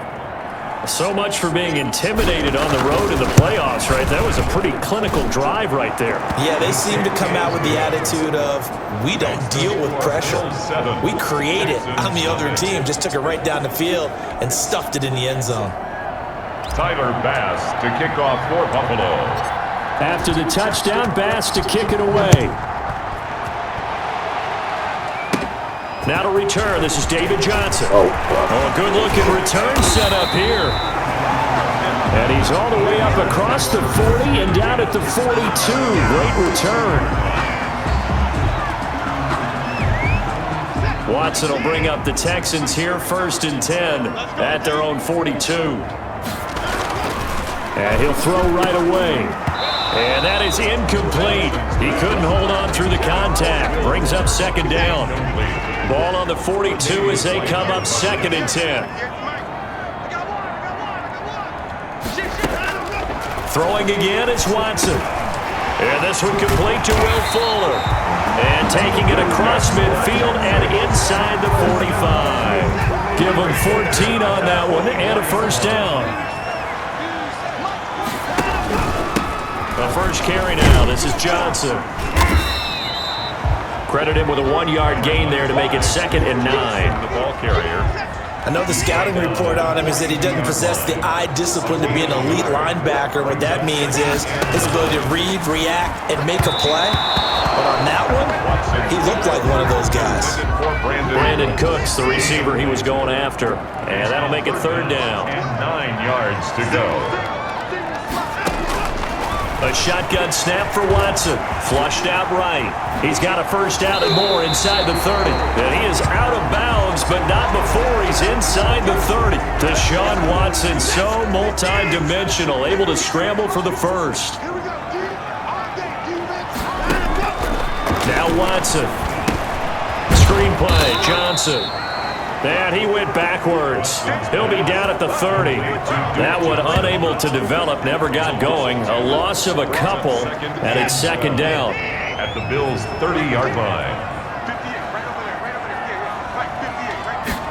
So much for being intimidated on the road in the playoffs, right? That was a pretty clinical drive right there. Yeah, they seem to come out with the attitude of, we don't deal with pressure. We create it on the other team. Just took it right down the field and stuffed it in the end zone. Tyler Bass to kick off for Buffalo. After the touchdown, Bass to kick it away. Now to return, this is David Johnson. Oh, a good-looking return set up here. And he's all the way up across the 40 and down at the 42. Great return. Watson will bring up the Texans here, 1st and 10 at their own 42. And he'll throw right away. And that is incomplete. He couldn't hold on through the contact. Brings up 2nd down. Ball on the 42 as they come up 2nd and 10. Throwing again is Watson. And this one complete to Will Fuller. And taking it across midfield and inside the 45. Give him 14 on that one and a first down. The first carry now. This is Johnson. Credit him with a 1-yard gain there to make it 2nd and 9. The ball carrier. I know the scouting report on him is that he doesn't possess the eye discipline to be an elite linebacker. What that means is his ability to read, react, and make a play. But on that one, he looked like one of those guys. Brandon Cooks, the receiver he was going after. And that'll make it 3rd down. And 9 yards to go. A shotgun snap for Watson. Flushed out right. He's got a first down and more inside the 30. And he is out of bounds, but not before he's inside the 30. Deshaun Watson, so multi-dimensional, able to scramble for the first. Now Watson. Screenplay, Johnson. And he went backwards. He'll be down at the 30. That one unable to develop, never got going. A loss of a couple, and it's 2nd down. at the Bills' 30-yard line. 58, right over there, right over there. Yeah, right, 58, right there.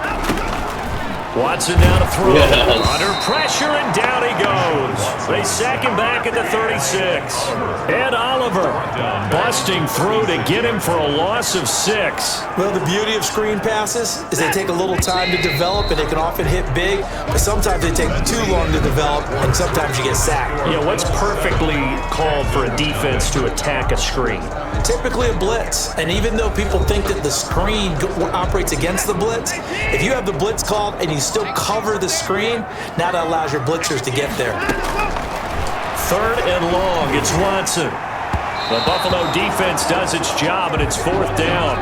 Watson now to throw. Yes. Under pressure, and down he goes. They sack him back at the 36. Ed Oliver busting through to get him for a loss of 6. Well, the beauty of screen passes is they take a little time to develop, and they can often hit big, but sometimes they take too long to develop, and sometimes you get sacked. Yeah, what's perfectly called for a defense to attack a screen? Typically a blitz, and even though people think that the screen operates against the blitz, if you have the blitz called and you still cover the screen, now that allows your blitzers to get there. 3rd and long, it's Watson. The Buffalo defense does its job, and it's 4th down.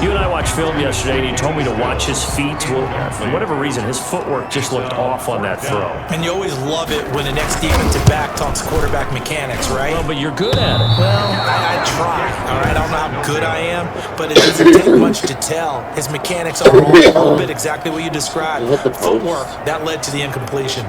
You and I watched film yesterday, and you told me to watch his feet. Well, for whatever reason, his footwork just looked off on that throw. And you always love it when the next defensive back talks quarterback mechanics, right? Well, but you're good at it. Well, I try, all right? I don't know how good I am, but it doesn't take much to tell. His mechanics are all a little bit exactly what you described. Footwork, that led to the incompletion.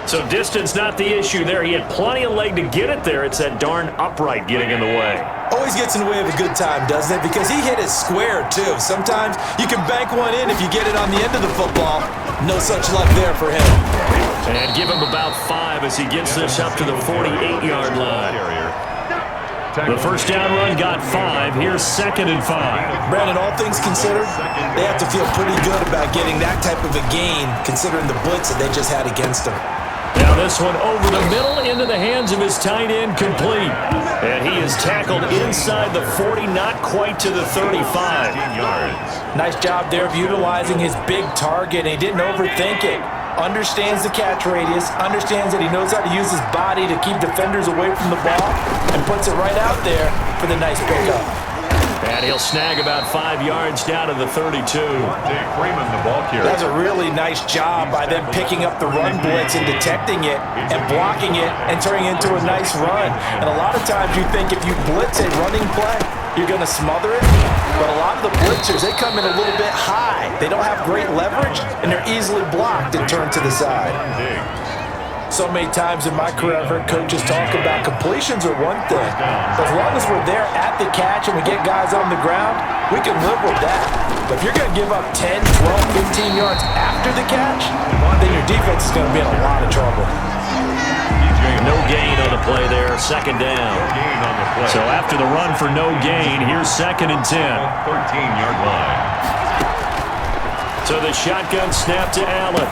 So distance not the issue there. He had plenty of leg to get it there. It's that darn upright getting in the way. Always gets in the way of a good time, doesn't it? Because he hit it square, too. Sometimes you can bank one in if you get it on the end of the football. No such luck there for him. And give him about 5 as he gets this up to the 48-yard line. The first down run got 5. Here's 2nd and 5. Brandon, all things considered, they have to feel pretty good about getting that type of a gain, considering the blitz that they just had against them. Now this one over the middle into the hands of his tight end, complete. And he is tackled inside the 40, not quite to the 35. Nice job there of utilizing his big target, and he didn't overthink it. Understands the catch radius, understands that he knows how to use his body to keep defenders away from the ball, and puts it right out there for the nice pickup. And he'll snag about 5 yards down to the 32. Freeman, the ball carrier. That's a really nice job by them picking up the run blitz and detecting it and blocking it and turning it into a nice run. And a lot of times you think if you blitz a running play, you're going to smother it. But a lot of the blitzers, they come in a little bit high. They don't have great leverage, and they're easily blocked and turned to the side. So many times in my career, I've heard coaches talk about completions are one thing. But as long as we're there at the catch and we get guys on the ground, we can live with that. But if you're going to give up 10, 12, 15 yards after the catch, then your defense is going to be in a lot of trouble. No gain on the play there, 2nd down. So after the run for no gain, here's 2nd and 10. 13-yard line. So the shotgun snap to Allen.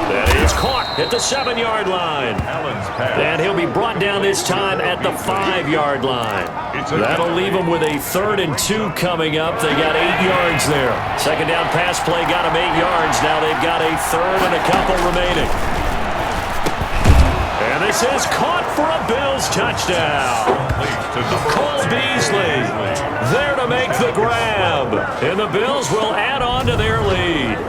That is caught at the 7-yard line. And he'll be brought down this time at the 5-yard line. That'll leave them with a 3rd and 2 coming up. They got 8 yards there. 2nd down pass play got them 8 yards. Now they've got a 3rd and a couple remaining. And this is caught for a Bills touchdown. Cole Beasley there to make the grab. And the Bills will add on to their lead.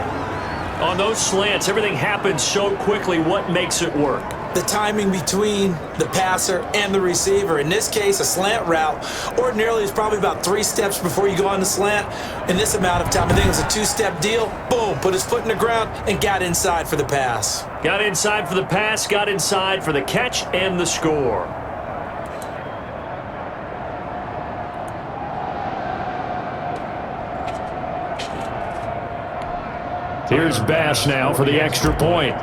On those slants, everything happens so quickly. What makes it work? The timing between the passer and the receiver. In this case, a slant route ordinarily is probably about 3 steps before you go on the slant. In this amount of time, I think it was a 2-step deal. Boom, put his foot in the ground and got inside for the pass. Got inside for the pass, got inside for the catch and the score. Here's Bass now for the extra point.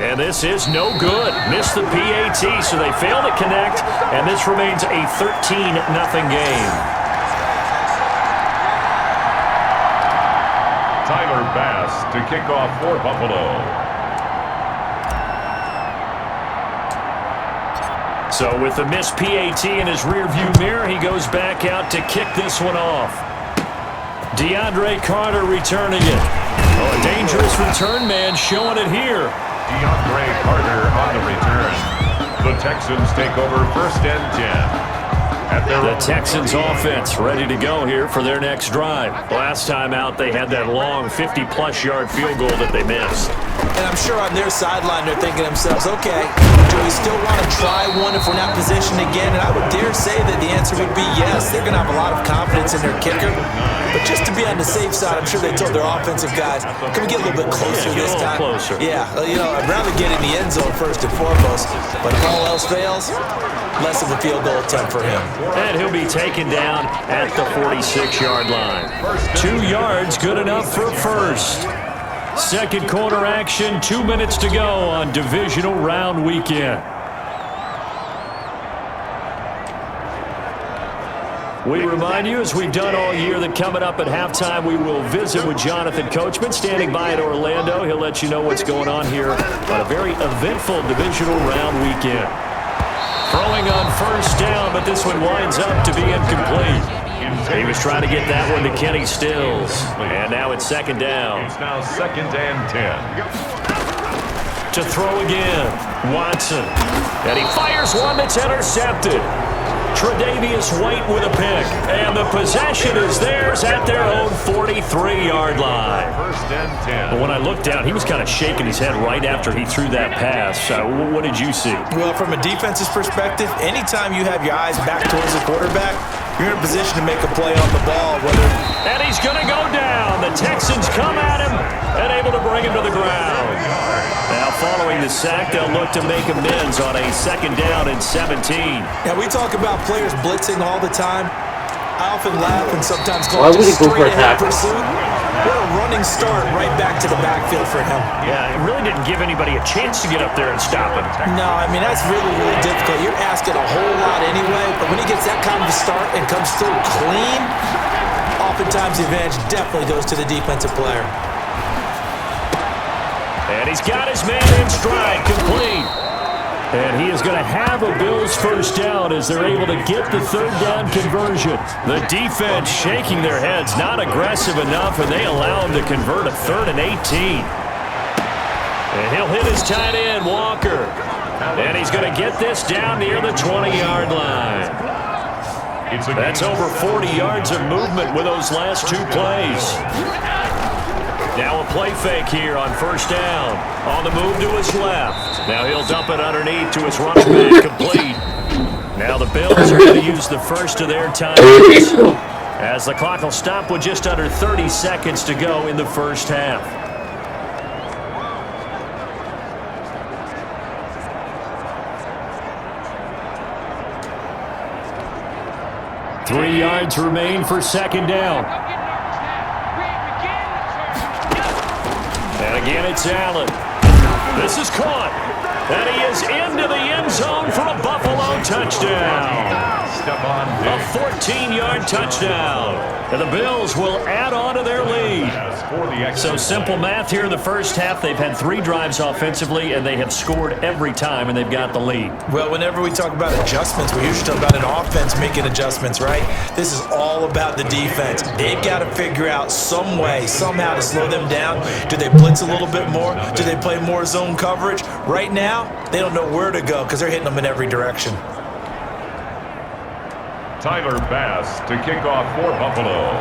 And this is no good. Missed the PAT, so they fail to connect, and this remains a 13-0 game. Tyler Bass to kick off for Buffalo. So with the missed PAT in his rearview mirror, he goes back out to kick this one off. DeAndre Carter returning it. Oh, a dangerous return man showing it here. DeAndre Carter on the return. The Texans take over 1st and 10. The Texans offense ready to go here for their next drive. Last time out, they had that long 50-plus yard field goal that they missed. And I'm sure on their sideline they're thinking to themselves, okay, do we still want to try one if we're not positioned again? And I would dare say that the answer would be yes. They're going to have a lot of confidence in their kicker. But just to be on the safe side, I'm sure they told their offensive guys, can we get a little bit closer this time? Closer. Yeah, I'd rather get in the end zone first and foremost. But if all else fails, less of a field goal attempt for him. And he'll be taken down at the 46-yard line. 2 yards, good enough for first. Second quarter action, 2 minutes to go on divisional round weekend. We remind you, as we've done all year, that coming up at halftime, we will visit with Jonathan Coachman, standing by in Orlando. He'll let you know what's going on here on a very eventful divisional round weekend. Throwing on first down, but this one winds up to be incomplete. He was trying to get that one to Kenny Stills. And now it's second down. It's now 2nd and 10. To throw again, Watson. And he fires one that's intercepted. Tre'Davious White with a pick. And the possession is theirs at their own 43-yard line. 1st and 10. But when I looked down, he was kind of shaking his head right after he threw that pass. What did you see? Well, from a defense's perspective, anytime you have your eyes back towards the quarterback, you're in a position to make a play on the ball. And he's going to go down. The Texans come at him and able to bring him to the ground. Now, following the sack, they'll look to make amends on a 2nd down and 17. Now, we talk about players blitzing all the time. I often laugh and sometimes call it just straight-ahead pursuit. What a running start right back to the backfield for him. Yeah, it really didn't give anybody a chance to get up there and stop him. No, I mean, that's really, really difficult. You're asking a whole lot anyway, but when he gets that kind of a start and comes through clean, oftentimes the advantage definitely goes to the defensive player. And he's got his man in stride, complete. And he is going to have a Bills first down as they're able to get the 3rd down conversion. The defense shaking their heads, not aggressive enough, and they allow him to convert a 3rd and 18. And he'll hit his tight end, Walker. And he's going to get this down near the 20-yard line. That's over 40 yards of movement with those last 2 plays. Now a play fake here on first down. On the move to his left. Now he'll dump it underneath to his running back, complete. Now the Bills are going to use the first of their timeouts, as the clock will stop with just under 30 seconds to go in the first half. Three yards remain for second down. And again, it's Allen. This is caught. And he is into the end zone for a Buffalo touchdown. A 14-yard touchdown. And the Bills will add on to their lead. So simple math here in the first half. They've had 3 drives offensively, and they have scored every time, and they've got the lead. Well, whenever we talk about adjustments, we usually talk about an offense making adjustments, right? This is all about the defense. They've got to figure out some way, somehow to slow them down. Do they blitz a little bit more? Do they play more zone coverage? Right now, they don't know where to go because they're hitting them in every direction. Tyler Bass to kick off for Buffalo.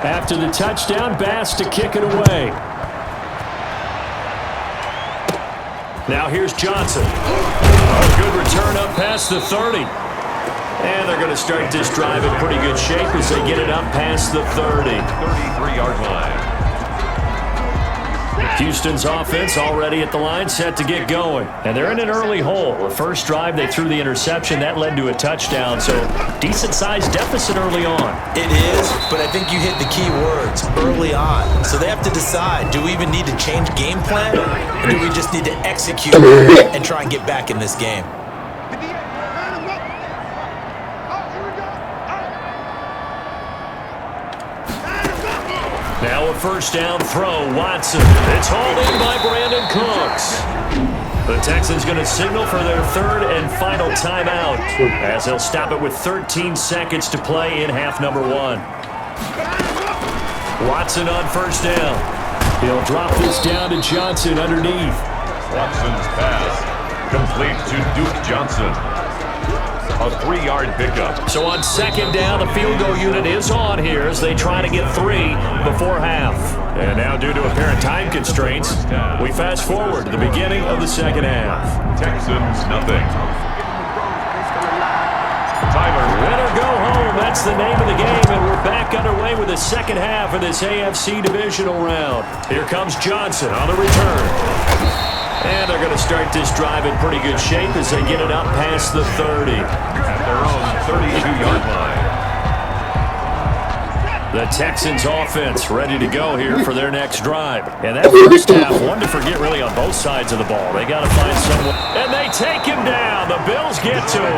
After the touchdown, Bass to kick it away. Now here's Johnson. A good return up past the 30. And they're going to start this drive in pretty good shape as they get it up past the 30. 33-yard line. Houston's offense already at the line, set to get going. And they're in an early hole. The first drive, they threw the interception. That led to a touchdown, so decent-sized deficit early on. It is, but I think you hit the key words, early on. So they have to decide, do we even need to change game plan, or do we just need to execute and try and get back in this game? Now a first down throw, Watson. It's hauled in by Brandon Cooks. The Texans going to signal for their 3rd and final timeout, as they'll stop it with 13 seconds to play in half number 1. Watson on first down. He'll drop this down to Johnson underneath. Watson's pass complete to Duke Johnson. A 3-yard pickup. So on second down, the field goal unit is on here as they try to get 3 before half. And now, due to apparent time constraints, we fast forward to the beginning of the second half. Texans nothing. Tyler. Win or go home, that's the name of the game, and we're back underway with the second half of this AFC divisional round. Here comes Johnson on the return. And they're going to start this drive in pretty good shape as they get it up past the 30. At their own 32-yard line. The Texans offense ready to go here for their next drive. And that first half, one to forget really on both sides of the ball. They got to find someone. And they take him down. The Bills get to him.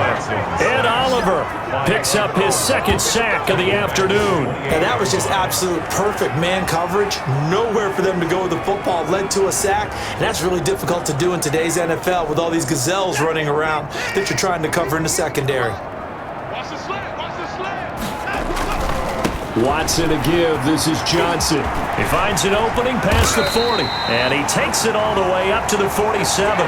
Ed Oliver picks up his second sack of the afternoon. And that was just absolute perfect man coverage. Nowhere for them to go with the football. Led to a sack. And that's really difficult to do in today's NFL with all these gazelles running around that you're trying to cover in the secondary. Watson to give. This is Johnson. He finds an opening past the 40. And he takes it all the way up to the 47.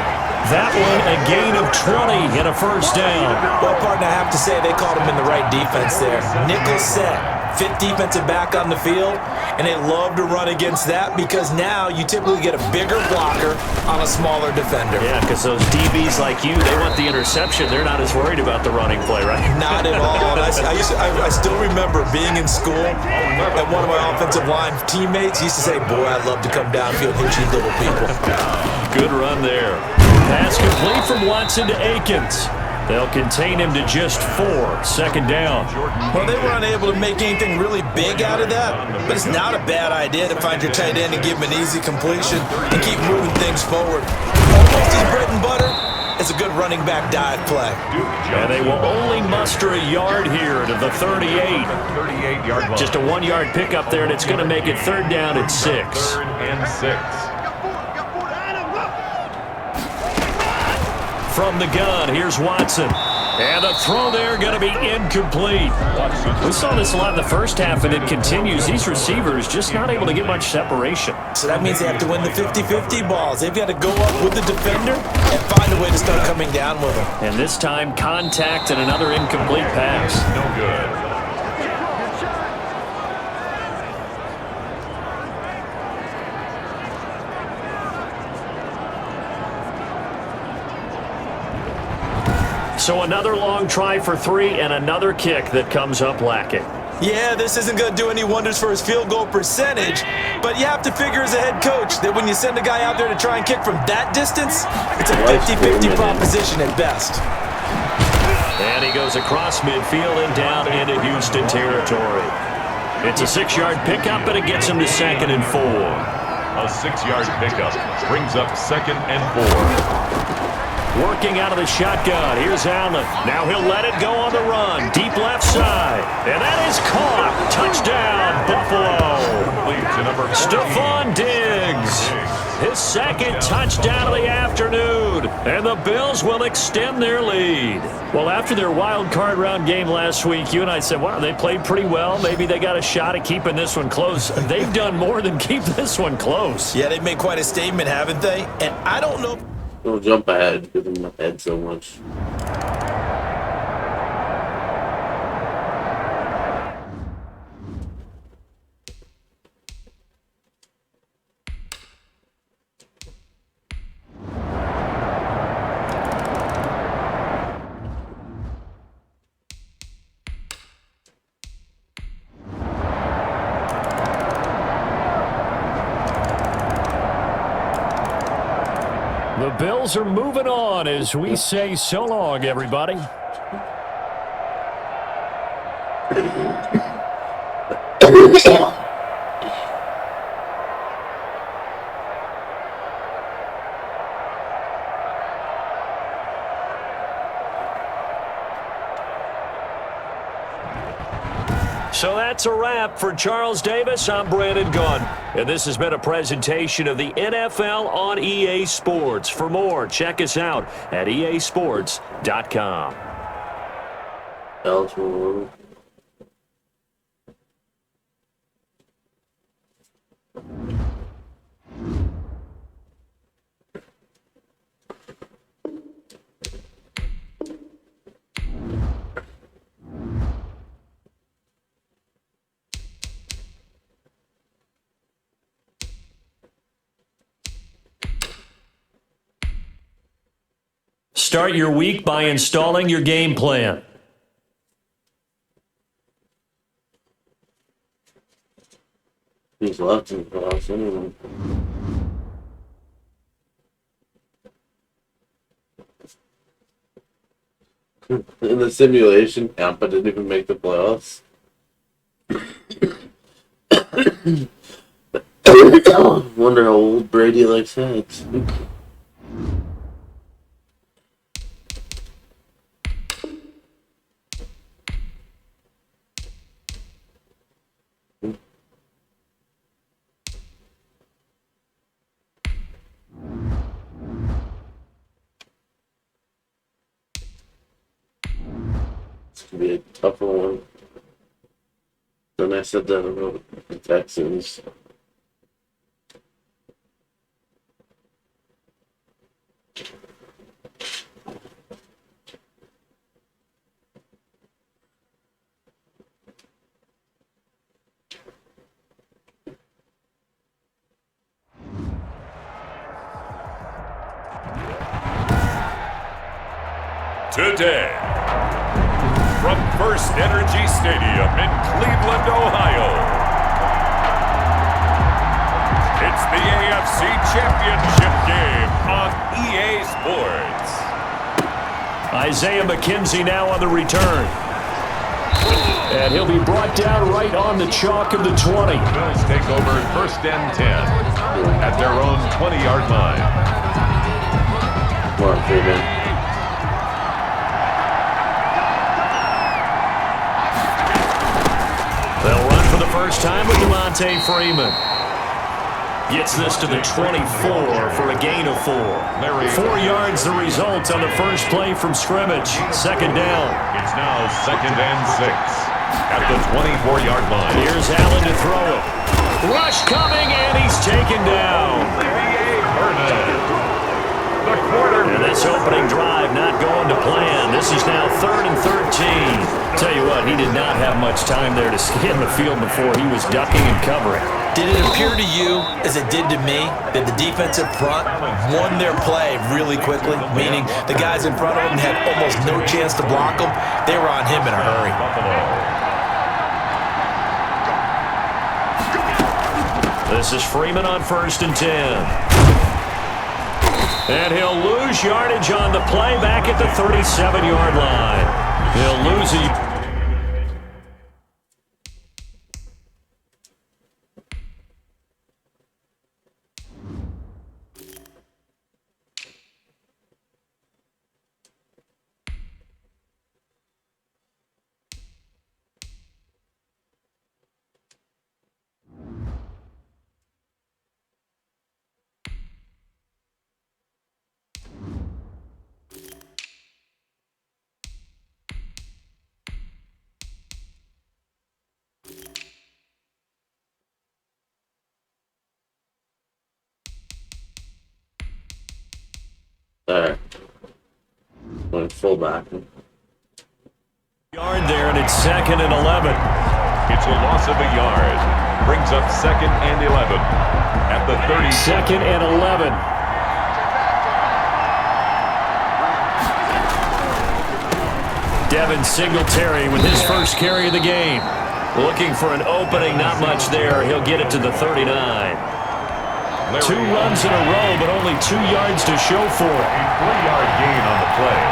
That one a gain of 20 and a first down. Well, partner, I have to say they called him in the right defense there. Nickel set. Fifth defensive back on the field. And they love to run against that because now you typically get a bigger blocker on a smaller defender. Yeah, because those DBs like you, they want the interception. They're not as worried about the running play, right? Not at all. I still remember being in school, and one of my offensive line teammates used to say, boy, I'd love to come downfield and hit you little people. Good run there. Pass complete from Watson to Akins. They'll contain him to just 4. Second down. Well, they were unable to make anything really big out of that, but it's not a bad idea to find your tight end and give him an easy completion and keep moving things forward. Almost his bread and butter is a good running back dive play. And they will only muster a yard here to the 38. 38-yard line. Just a 1-yard pickup there, and it's going to make it third down at 6. Third and 6. From the gun, here's Watson. And the throw there going to be incomplete. We saw this a lot in the first half, and it continues. These receivers just not able to get much separation. So that means they have to win the 50-50 balls. They've got to go up with the defender and find a way to start coming down with them. And this time, contact and another incomplete pass. No good. So another long try for 3 and another kick that comes up lacking. Yeah, this isn't going to do any wonders for his field goal percentage, but you have to figure as a head coach that when you send a guy out there to try and kick from that distance, it's a 50-50 proposition at best. And he goes across midfield and down into Houston territory. It's a 6-yard pickup, and it gets him to 2nd and 4. A 6-yard pickup brings up 2nd and 4. Working out of the shotgun. Here's Allen. Now he'll let it go on the run. Deep left side. And that is caught. Touchdown, Buffalo. Stephon Diggs. His second touchdown of the afternoon. And the Bills will extend their lead. Well, after their wild card round game last week, you and I said, wow, they played pretty well. Maybe they got a shot at keeping this one close. They've done more than keep this one close. Yeah, they've made quite a statement, haven't they? And I don't know. Don't jump ahead. Give him ahead so much. The Bills are moving on as we say so long, everybody. So that's a wrap for Charles Davis. I'm Brandon Gunn. And this has been a presentation of the NFL on EA Sports. For more, check us out at easports.com. Eligible. Start your week by installing your game plan. He's left in the playoffs anyway. In the simulation, Tampa didn't even make the playoffs. Wonder how old Brady likes that. It's gonna be a tougher one. Then I said that about the Texans. Today, from First Energy Stadium in Cleveland, Ohio, it's the AFC Championship game on EA Sports. Isaiah McKenzie now on the return. And he'll be brought down right on the chalk of the 20. Bills take over first and 10 at their own 20-yard line. Come on, Freeman. They'll run for the first time with Devontae Freeman. Gets this to the 24 for a gain of 4. 4 yards the result on the first play from scrimmage. Second down. It's now second and 6 at the 24-yard line. Here's Allen to throw it. Rush coming, and he's taken down. The quarter. And this opening drive not going to plan. This is now 3rd and 13. Tell you what, he did not have much time there to scan the field before he was ducking and covering. Did it appear to you, as it did to me, that the defensive front won their play really quickly? Meaning the guys in front of him had almost no chance to block him. They were on him in a hurry. This is Freeman on 1st and 10. And he'll lose yardage on the play back at the 37-yard line. He'll lose a... There. Going fullback. Yard there, and it's 2nd and 11. It's a loss of a yard. Brings up 2nd and 11 at the 30. 2nd and 11. Devin Singletary with his first carry of the game. Looking for an opening, not much there. He'll get it to the 39. 2 runs in a row, but only 2 yards to show for it. A 3-yard gain on the play.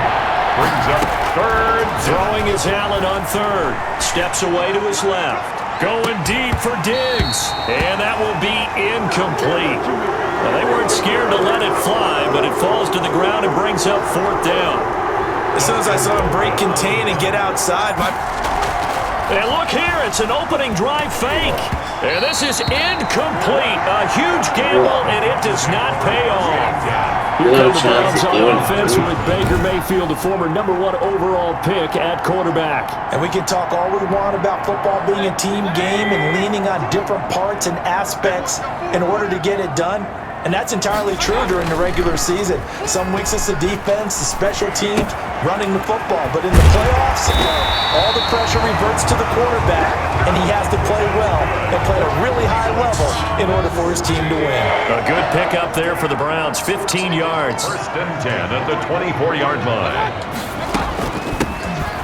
Brings up 3rd. Throwing is Allen on 3rd. Steps away to his left. Going deep for Diggs. And that will be incomplete. Well, they weren't scared to let it fly, but it falls to the ground and brings up 4th down. As soon as I saw him break contain and get outside, And look here, it's an opening drive fake. And this is incomplete. A huge gamble, and it does not pay off. Here come the Browns on offense with Baker Mayfield, the former #1 overall pick at quarterback. And we can talk all we want about football being a team game and leaning on different parts and aspects in order to get it done. And that's entirely true during the regular season. Some weeks it's the defense, the special teams, running the football. But in the playoffs, all the pressure reverts to the quarterback, and he has to play well and play at a really high level in order for his team to win. A good pickup there for the Browns, 15 yards. First and 10 at the 24-yard line.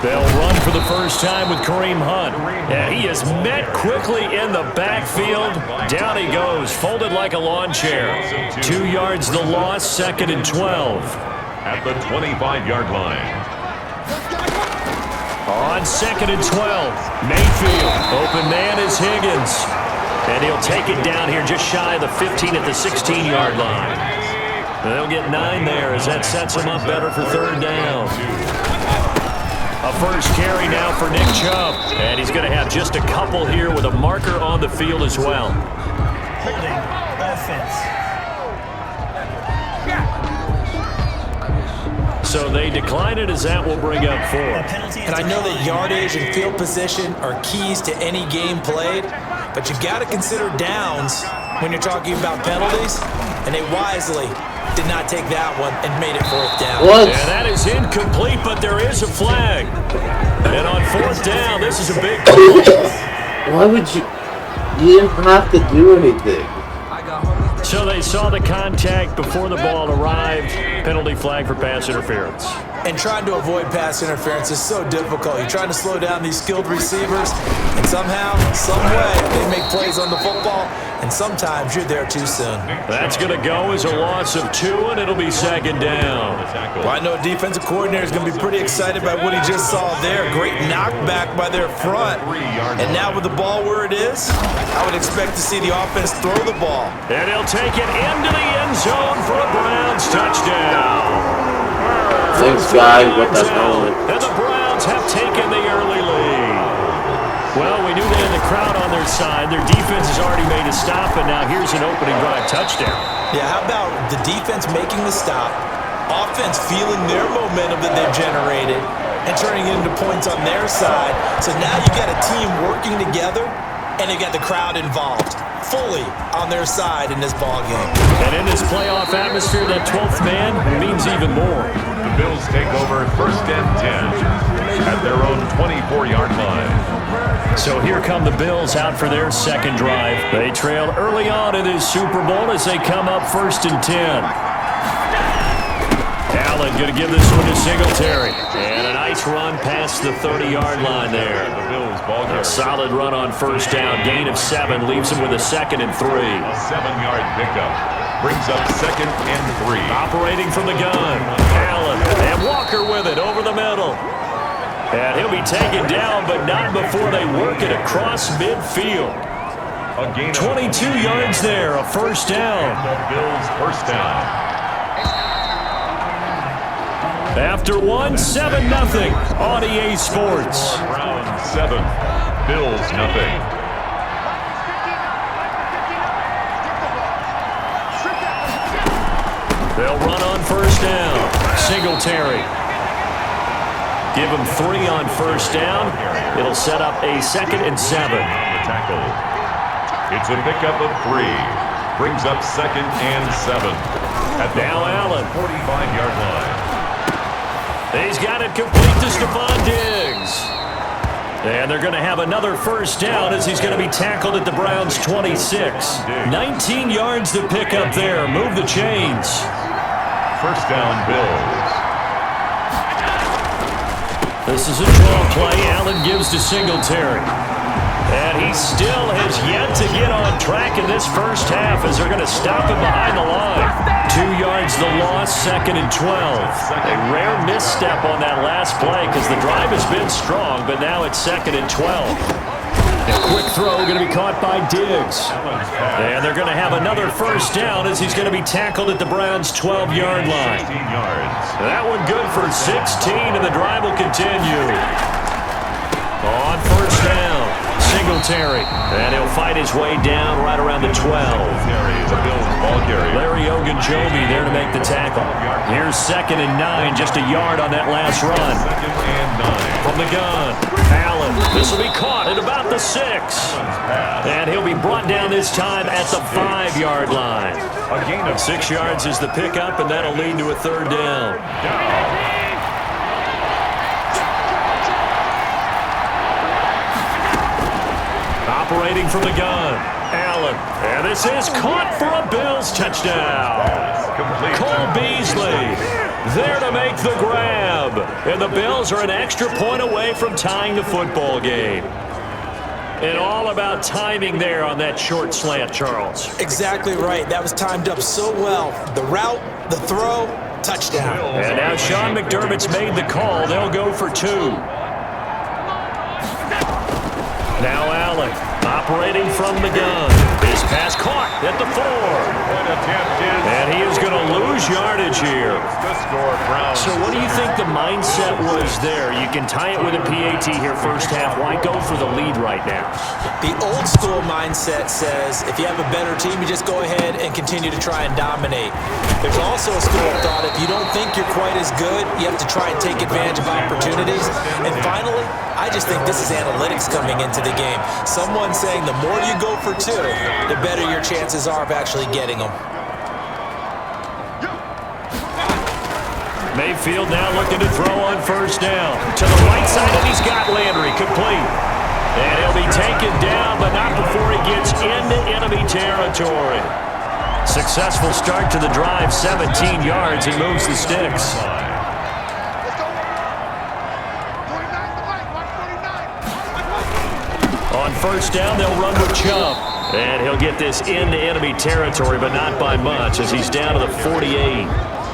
They'll run for the first time with Kareem Hunt. And he is met quickly in the backfield. Down he goes, folded like a lawn chair. 2 yards the loss, second and 12. At the 25-yard line. On second and 12, Mayfield. Open man is Higgins. And he'll take it down here just shy of the 15 at the 16-yard line. They'll get 9 there as that sets him up better for third down. A first carry now for Nick Chubb. And he's going to have just a couple here with a marker on the field as well. Holding offense. So they decline it as that will bring up 4. And I know that yardage and field position are keys to any game played, but you got to consider downs when you're talking about penalties, and they wisely did not take that one and made it fourth down. What? And that is incomplete, but there is a flag. And on fourth down, this is a big call. Why would you? You didn't have to do anything. So they saw the contact before the ball arrived. Penalty flag for pass interference. And trying to avoid pass interference is so difficult. You're trying to slow down these skilled receivers, and somehow, some way, they make plays on the football, and sometimes you're there too soon. That's going to go as a loss of 2, and it'll be second down. Well, I know a defensive coordinator is going to be pretty excited by what he just saw there. Great knockback by their front. And now with the ball where it is, I would expect to see the offense throw the ball. And he'll take it into the end zone for a Browns touchdown. Thanks, guy. What the hell? And the Browns have taken the early lead. Well, we knew they had the crowd on their side. Their defense has already made a stop, and now here's an opening drive touchdown. Yeah, how about the defense making the stop, offense feeling their momentum that they've generated, and turning it into points on their side. So now you got a team working together, and you got the crowd involved fully on their side in this ball game. And in this playoff atmosphere, that 12th man means even more. The Bills take over first and 10 at their own 24-yard line. So here come the Bills out for their second drive. They trailed early on in this Super Bowl as they come up first and 10. Allen going to give this one to Singletary. And a nice run past the 30-yard line there. The Bills ball A solid run on first down. Gain of 7 leaves him with a second and 3. A 7-yard pickup brings up second and 3. Operating from the gun. Allen and Walker with it over the middle. And he'll be taken down, but not before they work it across midfield. A gain of 22 yards there, a first down. The Bills first down. After 1, 7-0 on EA Sports. Browns 7, Bills nothing. They'll run on first down. Singletary. Give him 3 on first down. It'll set up a second and 7. The tackle. It's a pickup of 3. Brings up second and 7. At the Now Allen. 45-yard line. He's got it complete to Stephon Diggs. And they're going to have another first down as he's going to be tackled at the Browns' 26. 19 yards to pick up there. Move the chains. First down, Bills. This is a draw play. Allen gives to Singletary. And he still has yet to get on track in this first half as they're going to stop him behind the line. 2 yards the loss, second and 12. A rare misstep on that last play because the drive has been strong, but now it's second and 12. A quick throw going to be caught by Diggs. And they're going to have another first down as he's going to be tackled at the Browns' 12-yard line. 16 yards. That one good for 16, and the drive will continue. On first down, Singletary. And he'll fight his way down right around the 12. Larry Ogunjobi there to make the tackle. Here's 2nd and 9, just a yard on that last run. From the gun, Allen. This will be caught at about the 6. And he'll be brought down this time at the 5-yard line. A gain of 6 yards is the pickup, and that'll lead to a 3rd down. Operating from the gun, Allen. And this is caught for a Bills touchdown. Cole Beasley there to make the grab. And the Bills are an extra point away from tying the football game. And all about timing there on that short slant, Charles. Exactly right. That was timed up so well. The route, the throw, touchdown. And now Sean McDermott's made the call. They'll go for 2. Now Allen operating from the gun. His pass caught at the 4. And he is going to lose yardage here. So what do you think the mindset was there? You can tie it with a PAT here first half. Why go for the lead right now? The old school mindset says if you have a better team, you just go ahead and continue to try and dominate. There's also a school of thought, if you don't think you're quite as good, you have to try and take advantage of opportunities. And finally, I just think this is analytics coming into the game. Someone saying the more you go for 2, the better your chances are of actually getting them. Mayfield now looking to throw on first down. To the right side, and he's got Landry complete. And he'll be taken down, but not before he gets into enemy territory. Successful start to the drive, 17 yards. He moves the sticks. On first down, they'll run with Chubb. And he'll get this into enemy territory, but not by much as he's down to the 48.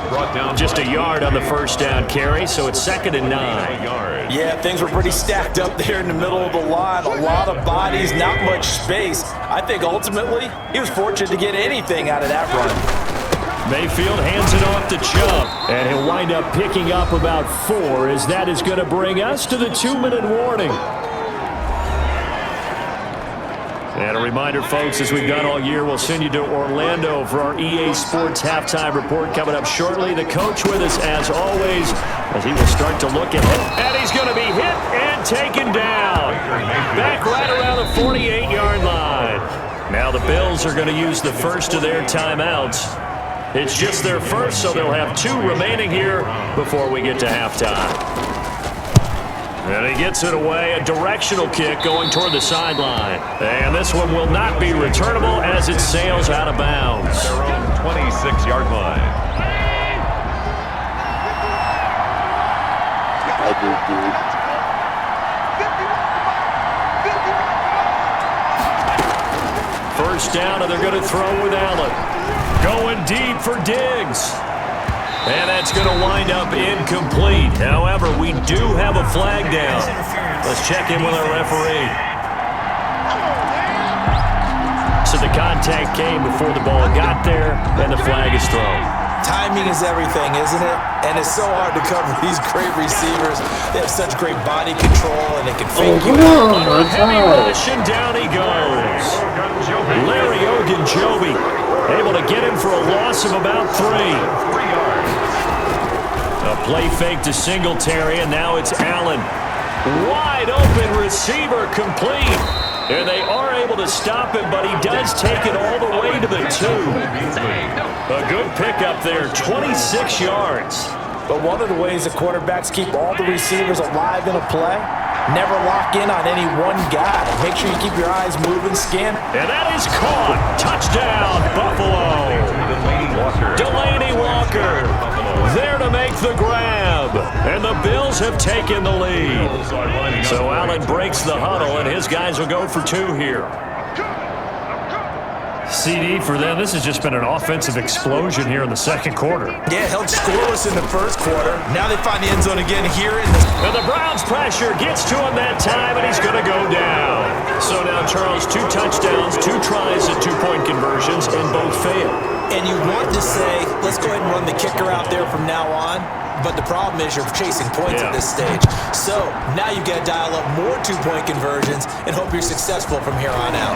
Brought down just a yard on the first down carry, so it's 2nd and 9. Yeah, things were pretty stacked up there in the middle of the line. A lot of bodies, not much space. I think ultimately he was fortunate to get anything out of that run. Mayfield hands it off to Chubb, and he'll wind up picking up about 4 as that is going to bring us to the 2-minute warning. And a reminder, folks, as we've done all year, we'll send you to Orlando for our EA Sports Halftime Report coming up shortly. The coach with us, as always, as he will start to look at it. And he's going to be hit and taken down. Back right around the 48-yard line. Now the Bills are going to use the first of their timeouts. It's just their first, so they'll have 2 remaining here before we get to halftime. And he gets it away, a directional kick going toward the sideline. And this one will not be returnable as it sails out of bounds. Their own 26-yard line. First down, and they're going to throw with Allen. Going deep for Diggs. And that's going to wind up incomplete. However, we do have a flag down. Let's check in with our referee. So the contact came before the ball got there, and the flag is thrown. Timing is everything, isn't it? And it's so hard to cover these great receivers. They have such great body control, and they can fake you out. Heavy rush, and down he goes. Larry Ogunjobi able to get him for a loss of about 3. A play fake to Singletary, and now it's Allen. Wide open receiver complete. And they are able to stop him, but he does take it all the way to the 2. A good pickup there, 26 yards. But one of the ways the quarterbacks keep all the receivers alive in a play, never lock in on any one guy. Make sure you keep your eyes moving, scan. And that is caught. Touchdown, Buffalo. Delaney Walker there to make the grab. And the Bills have taken the lead. So Allen breaks the huddle, and his guys will go for 2 here. CD for them, this has just been an offensive explosion here in the second quarter. Yeah, held scoreless in the first quarter. Now they find the end zone again here in the... And the Browns pressure gets to him that time, and he's going to go down. So now, Charles, 2 touchdowns, 2 tries at 2-point conversions, and both failed. And you want to say, let's go ahead and run the kicker out there from now on. But the problem is you're chasing points at this stage. So now you got to dial up more two-point conversions and hope you're successful from here on out.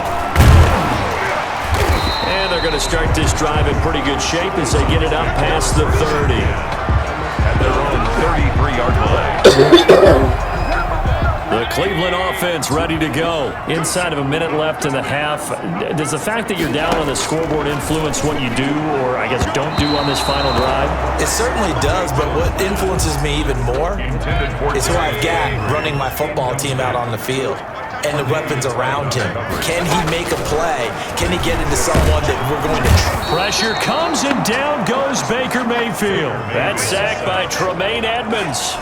And they're going to start this drive in pretty good shape as they get it up past the 30. At their own 33-yard line. The Cleveland offense ready to go. Inside of a minute left in the half. Does the fact that you're down on the scoreboard influence what you do, or I guess don't do on this final drive? It certainly does, but what influences me even more is who I've got running my football team out on the field and the weapons around him. Can he make a play? Can he get into someone that we're going to Pressure comes and down goes Baker Mayfield. That's sacked by Tremaine Edmonds.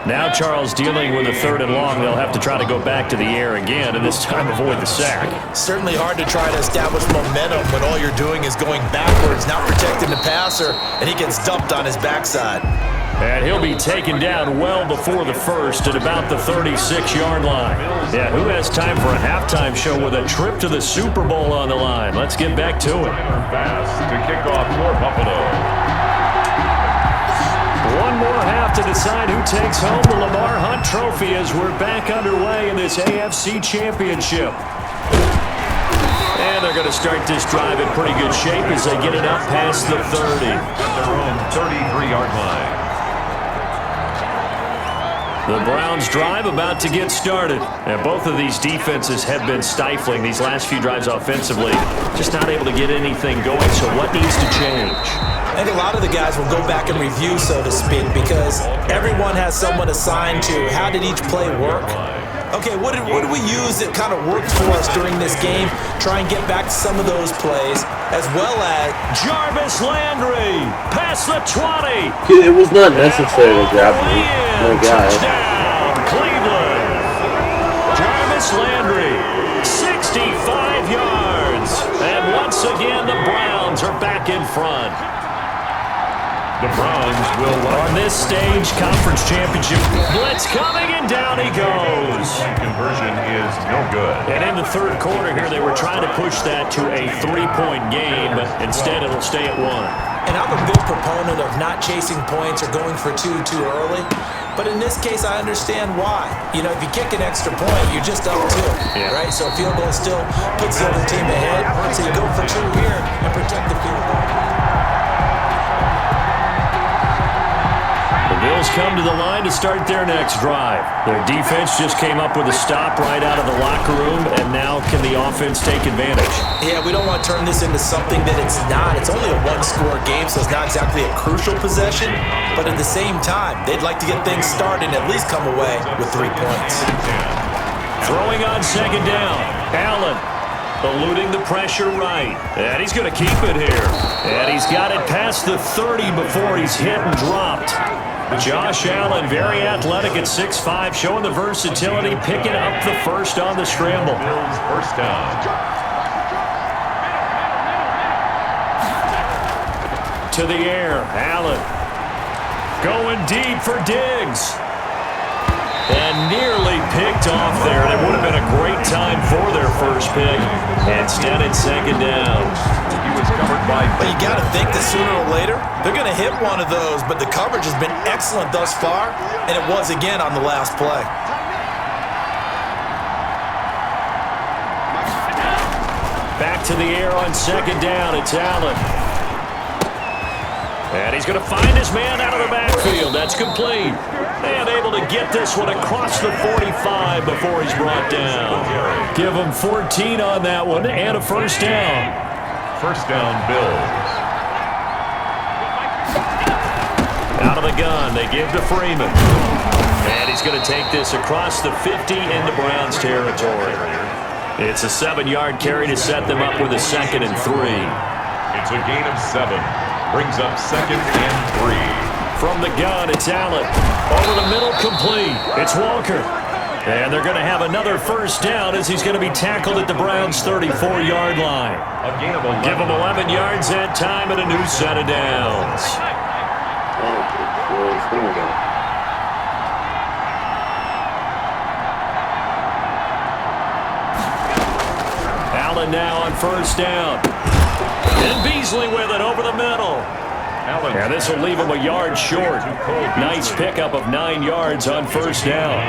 Now Charles dealing with a 3rd and long. They'll have to try to go back to the air again and this time avoid the sack. Certainly hard to try to establish momentum when all you're doing is going backwards, not protecting the passer, and he gets dumped on his backside. And he'll be taken down well before the first at about the 36-yard line. Yeah, who has time for a halftime show with a trip to the Super Bowl on the line? Let's get back to it. Pass to kick off for Buffalo. One more half to decide who takes home the Lamar Hunt Trophy as we're back underway in this AFC Championship. And they're going to start this drive in pretty good shape as they get it up past the 30. At their own 33-yard line. The Browns drive about to get started. And both of these defenses have been stifling these last few drives offensively. Just not able to get anything going, so what needs to change? I think a lot of the guys will go back and review, so to speak, because everyone has someone assigned to how did each play work. Okay, what did we use that kind of worked for us during this game? Try and get back to some of those plays, as well as Jarvis Landry past the 20. It was not necessary to grab me. My God. Touchdown, Cleveland. Jarvis Landry, 65 yards. And once again, the Browns are back in front. The Browns will On this stage, conference championship blitz coming, and down he goes. Conversion is no good. And in the third quarter here, they were trying to push that to a 3-point game, but instead it'll stay at 1. And I'm a big proponent of not chasing points or going for two too early. But in this case, I understand why. You know, if you kick an extra point, you're just up 2, right? So a field goal still puts the other team ahead. So you go for 2 here and protect the field goal. The Bills come to the line to start their next drive. Their defense just came up with a stop right out of the locker room, and now can the offense take advantage? Yeah, we don't want to turn this into something that it's not. It's only a 1-score game, so it's not exactly a crucial possession. But at the same time, they'd like to get things started and at least come away with 3 points. Throwing on second down, Allen eluding the pressure right. And he's going to keep it here. And he's got it past the 30 before he's hit and dropped. Josh Allen, very athletic at 6'5", showing the versatility, picking up the first on the scramble. Bills first down. To the air, Allen going deep for Diggs. And nearly picked off there. It would have been a great time for their first pick. Instead, it's second down. He was covered by... But you got to think that sooner or later, they're going to hit one of those. But the coverage has been excellent thus far, and it was again on the last play. Back to the air on second down. It's Allen. And he's going to find his man out of the backfield. That's complete. And able to get this one across the 45 before he's brought down. Give him 14 on that one and a first down. First down, Bills. Out of the gun, they give to Freeman. And he's going to take this across the 50 into Browns territory. It's a 7-yard carry to set them up with a 2nd and 3. It's a gain of 7. Brings up 2nd and 3. From the gun, it's Allen. Over the middle, complete. It's Walker. And they're going to have another first down as he's going to be tackled at the Browns' 34-yard line. A gain of 11. Give him 11 yards that time and a new set of downs. Allen now on first down. And Beasley with it over the middle. And this will leave him a yard short. Nice pickup of 9 yards on first down.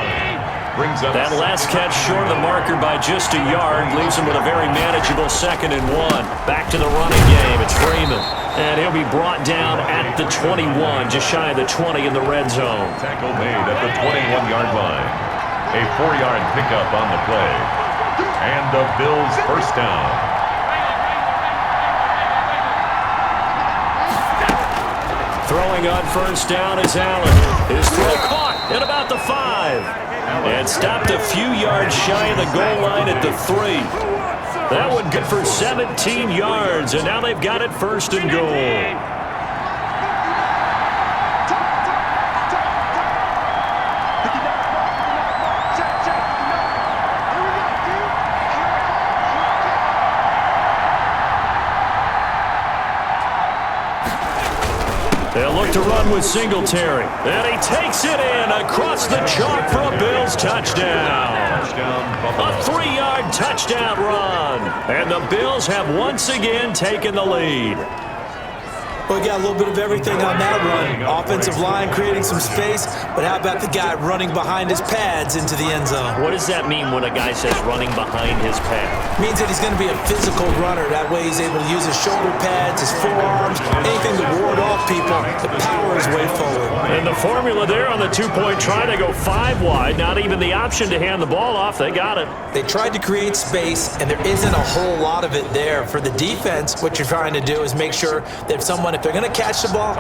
That last catch short of the marker by just a yard leaves him with a very manageable 2nd and 1. Back to the running game. It's Freeman. And he'll be brought down at the 21, just shy of the 20 in the red zone. Tackle made at the 21-yard line. A 4-yard pickup on the play. And the Bills first down. Throwing on first down is Allen. His throw caught at about the 5. And stopped a few yards shy of the goal line at the 3. That one good for 17 yards, and now they've got it 1st and goal. They'll look to run with Singletary. And he takes it in across the chalk for a Bills touchdown. A 3-yard touchdown run. And the Bills have once again taken the lead. Well, we got a little bit of everything on that run. Offensive line creating some space, but how about the guy running behind his pads into the end zone? What does that mean when a guy says running behind his pad? Means that he's going to be a physical runner. That way he's able to use his shoulder pads, his forearms, anything to ward off people. The power is way forward. And the formula there on the 2-point try to go 5 wide. Not even the option to hand the ball off. They got it. They tried to create space, and there isn't a whole lot of it there. For the defense, what you're trying to do is make sure that if they're going to catch the ball,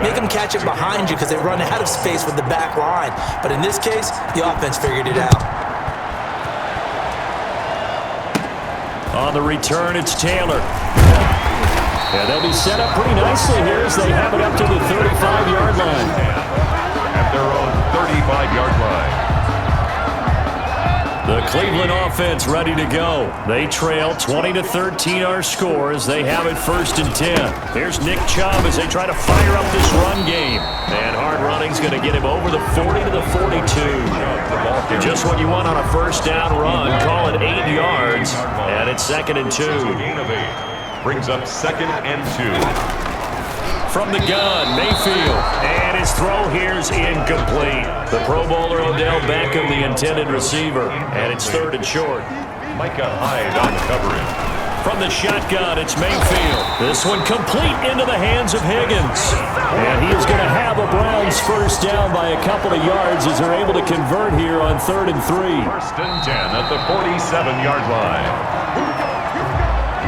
make them catch it behind you because they run out of space with the back line. But in this case, the offense figured it out. On the return, it's Taylor. Yeah, they'll be set up pretty nicely here as they have it up to the 35-yard line. At their own 35-yard line. The Cleveland offense ready to go. They trail 20-13 our score as they have it 1st and 10. Here's Nick Chubb as they try to fire up this run game. And hard running's going to get him over the 40 to the 42. Just what you want on a first down run. Call it 8 yards. And it's 2nd and 2. Brings up 2nd and 2. From the gun, Mayfield. And his throw here's incomplete. The Pro Bowler Odell Beckham, the intended receiver. And it's 3rd and short. Micah Hyde on the coverage. From the shotgun, it's Mayfield. This one complete into the hands of Higgins. And he is going to have a Browns first down by a couple of yards as they're able to convert here on 3rd and 3. 1st and 10 at the 47-yard line.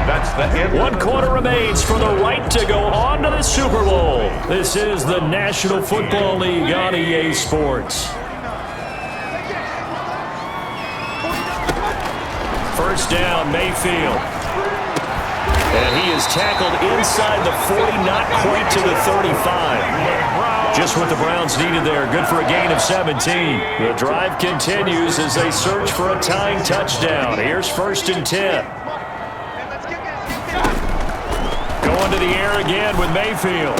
That's the end. 1 quarter remains for the right to go on to the Super Bowl. This is the National Football League on EA Sports. First down, Mayfield. And he is tackled inside the 40, not quite to the 35. Just what the Browns needed there. Good for a gain of 17. The drive continues as they search for a tying touchdown. Here's 1st and 10. Going to the air again with Mayfield.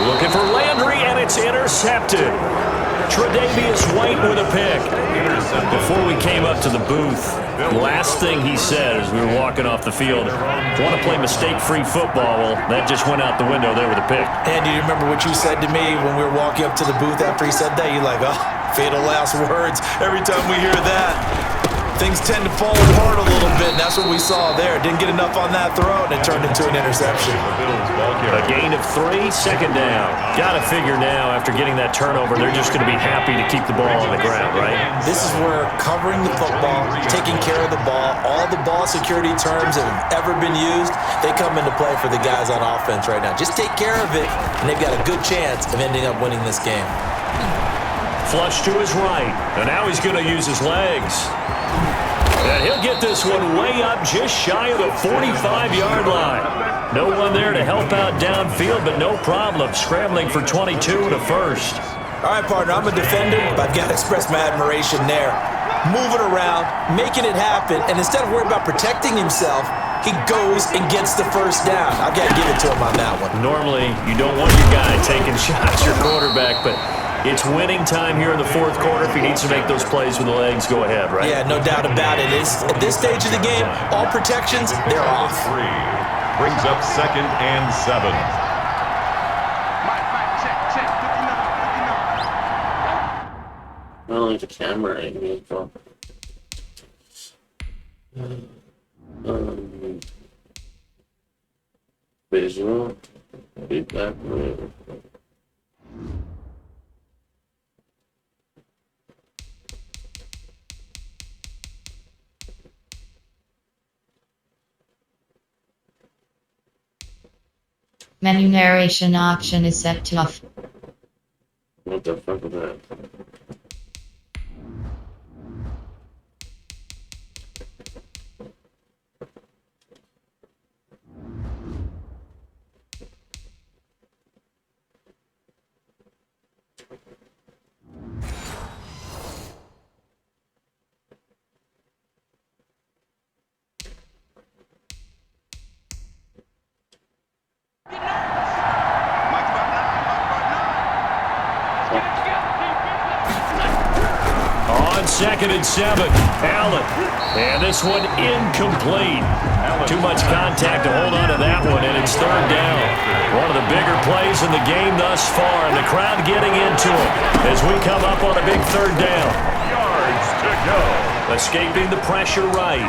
Looking for Landry, and it's intercepted. Tre'Davious White with a pick. Before we came up to the booth, the last thing he said as we were walking off the field, want to play mistake-free football. Well, that just went out the window there with a pick. And do you remember what you said to me when we were walking up to the booth after he said that? You're like, oh, fatal last words. Every time we hear that, things tend to fall apart a little bit, and that's what we saw there. Didn't get enough on that throw, and it turned into an interception. A gain of 3, 2nd down. Got to figure now, after getting that turnover, they're just going to be happy to keep the ball on the ground, right? This is where covering the football, taking care of the ball, all the ball security terms that have ever been used, they come into play for the guys on offense right now. Just take care of it, and they've got a good chance of ending up winning this game. Flush to his right, and now he's going to use his legs. And he'll get this one way up just shy of the 45-yard line. No one there to help out downfield, but no problem. Scrambling for 22 and a first. All right, partner, I'm a defender, but I've got to express my admiration there. Moving around, making it happen, and instead of worrying about protecting himself, he goes and gets the first down. I've got to give it to him on that one. Normally, you don't want your guy taking shots, your quarterback, but it's winning time here in the 4th quarter. If he needs to make those plays with the legs, go ahead, right? Yeah, no doubt about it. At this stage of the game, all protections, they're off. Brings up 2nd and 7. Mike, check. 59. I don't like the camera angle, so. Visual feedback. Menu narration option is set to off. What the fuck is that? On 2nd and 7, Allen. And this one incomplete. Too much contact to hold on to that one, and it's 3rd down. One of the bigger plays in the game thus far, and the crowd getting into it as we come up on a big 3rd down. Yards to go. Escaping the pressure right.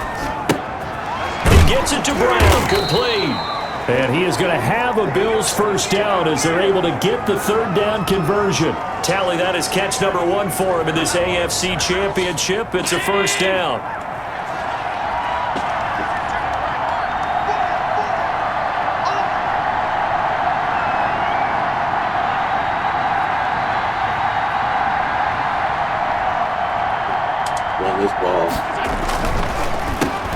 He gets it to Brown, complete. And he is going to have a Bills first down as they're able to get the 3rd down conversion. Tally, that is catch number 1 for him in this AFC Championship. It's a first down. Run this ball.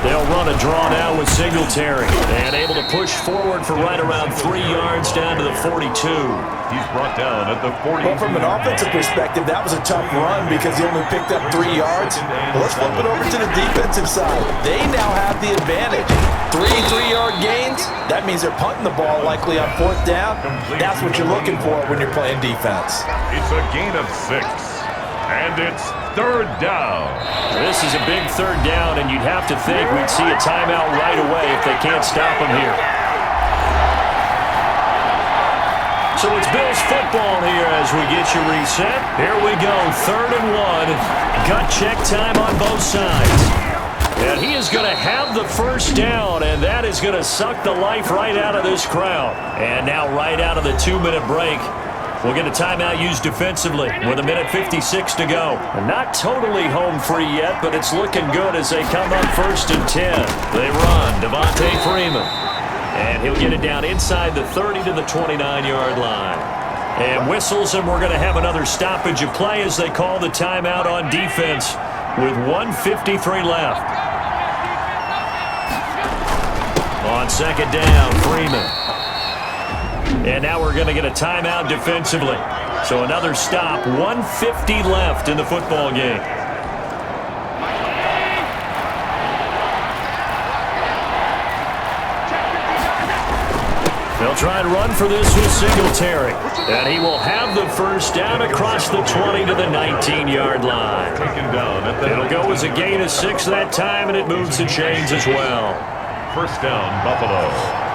They'll run a draw now with Singletary. And able to push forward for right around 3 yards down to the 42. He's brought down at the 40. Well, from an offensive perspective, that was a tough run because he only picked up 3 yards. But let's flip it over to the defensive side. They now have the advantage. 3 3-yard gains, that means they're punting the ball likely on 4th down. That's what you're looking for when you're playing defense. It's a gain of 6. And it's 3rd down. This is a big 3rd down, and you'd have to think we'd see a timeout right away if they can't stop him here. So it's Bills football here as we get you reset. Here we go, 3rd and 1. Gut check time on both sides. And he is going to have the first down, and that is going to suck the life right out of this crowd. And now right out of the 2-minute break, we'll get a timeout used defensively with 1:56 to go. And not totally home free yet, but it's looking good as they come up 1st and 10. They run, Devontae Freeman. And he'll get it down inside the 30 to the 29-yard line. And whistles, and we're going to have another stoppage of play as they call the timeout on defense with 1:53 left. On 2nd down, Freeman. And now we're going to get a timeout defensively. So another stop, 1:50 left in the football game. They'll try and run for this with Singletary. And he will have the first down across the 20 to the 19-yard line. Taken down at the It'll go as a gain of 6 that time, and it moves the chains as well. First down, Buffalo.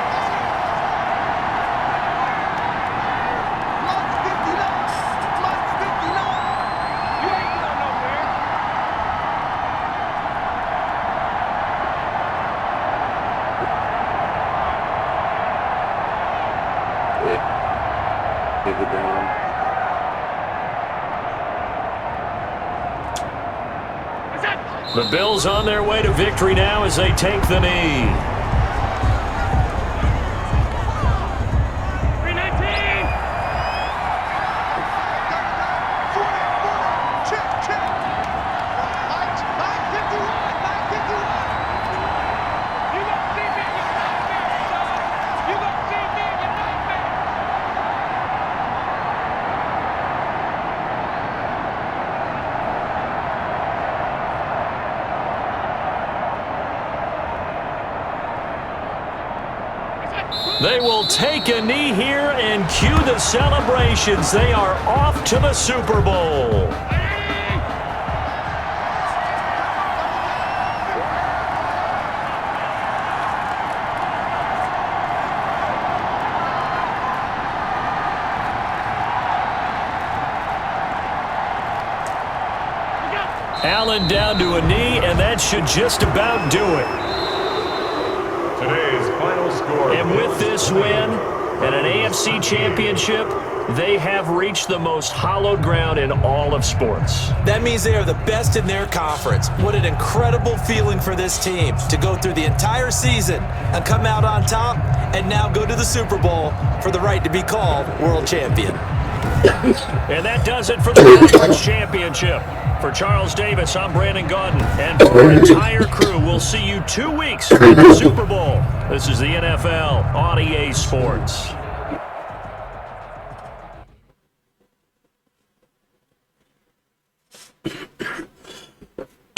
Take it down. The Bills on their way to victory now as they take the knee. They will take a knee here and cue the celebrations. They are off to the Super Bowl. Allen down to a knee, and that should just about do it. Today's final score. And with this win and an AFC championship, they have reached the most hallowed ground in all of sports. That means they are the best in their conference. What an incredible feeling for this team to go through the entire season and come out on top and now go to the Super Bowl for the right to be called world champion. And that does it for the conference championship. For Charles Davis, I'm Brandon Gaudin. And for our entire crew, we'll see you 2 weeks from the Super Bowl. This is the NFL on EA Sports.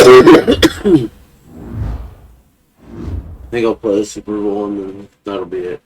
I think I'll play the Super Bowl and then that'll be it.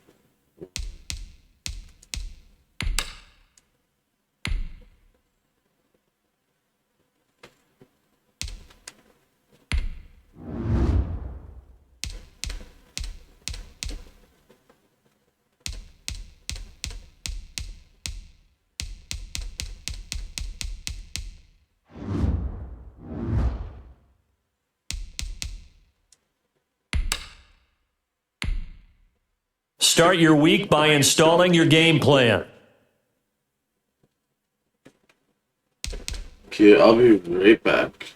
Start your week by installing your game plan. Okay, I'll be right back.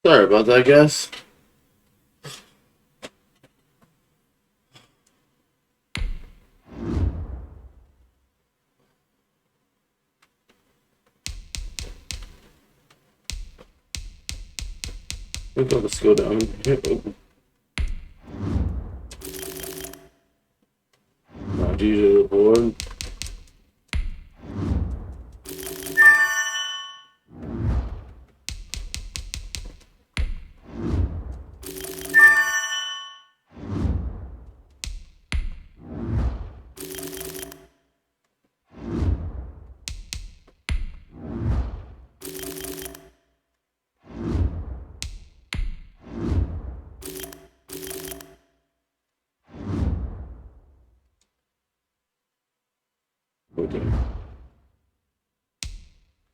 Sorry about that, guys. Let's go down here. Not usually the board.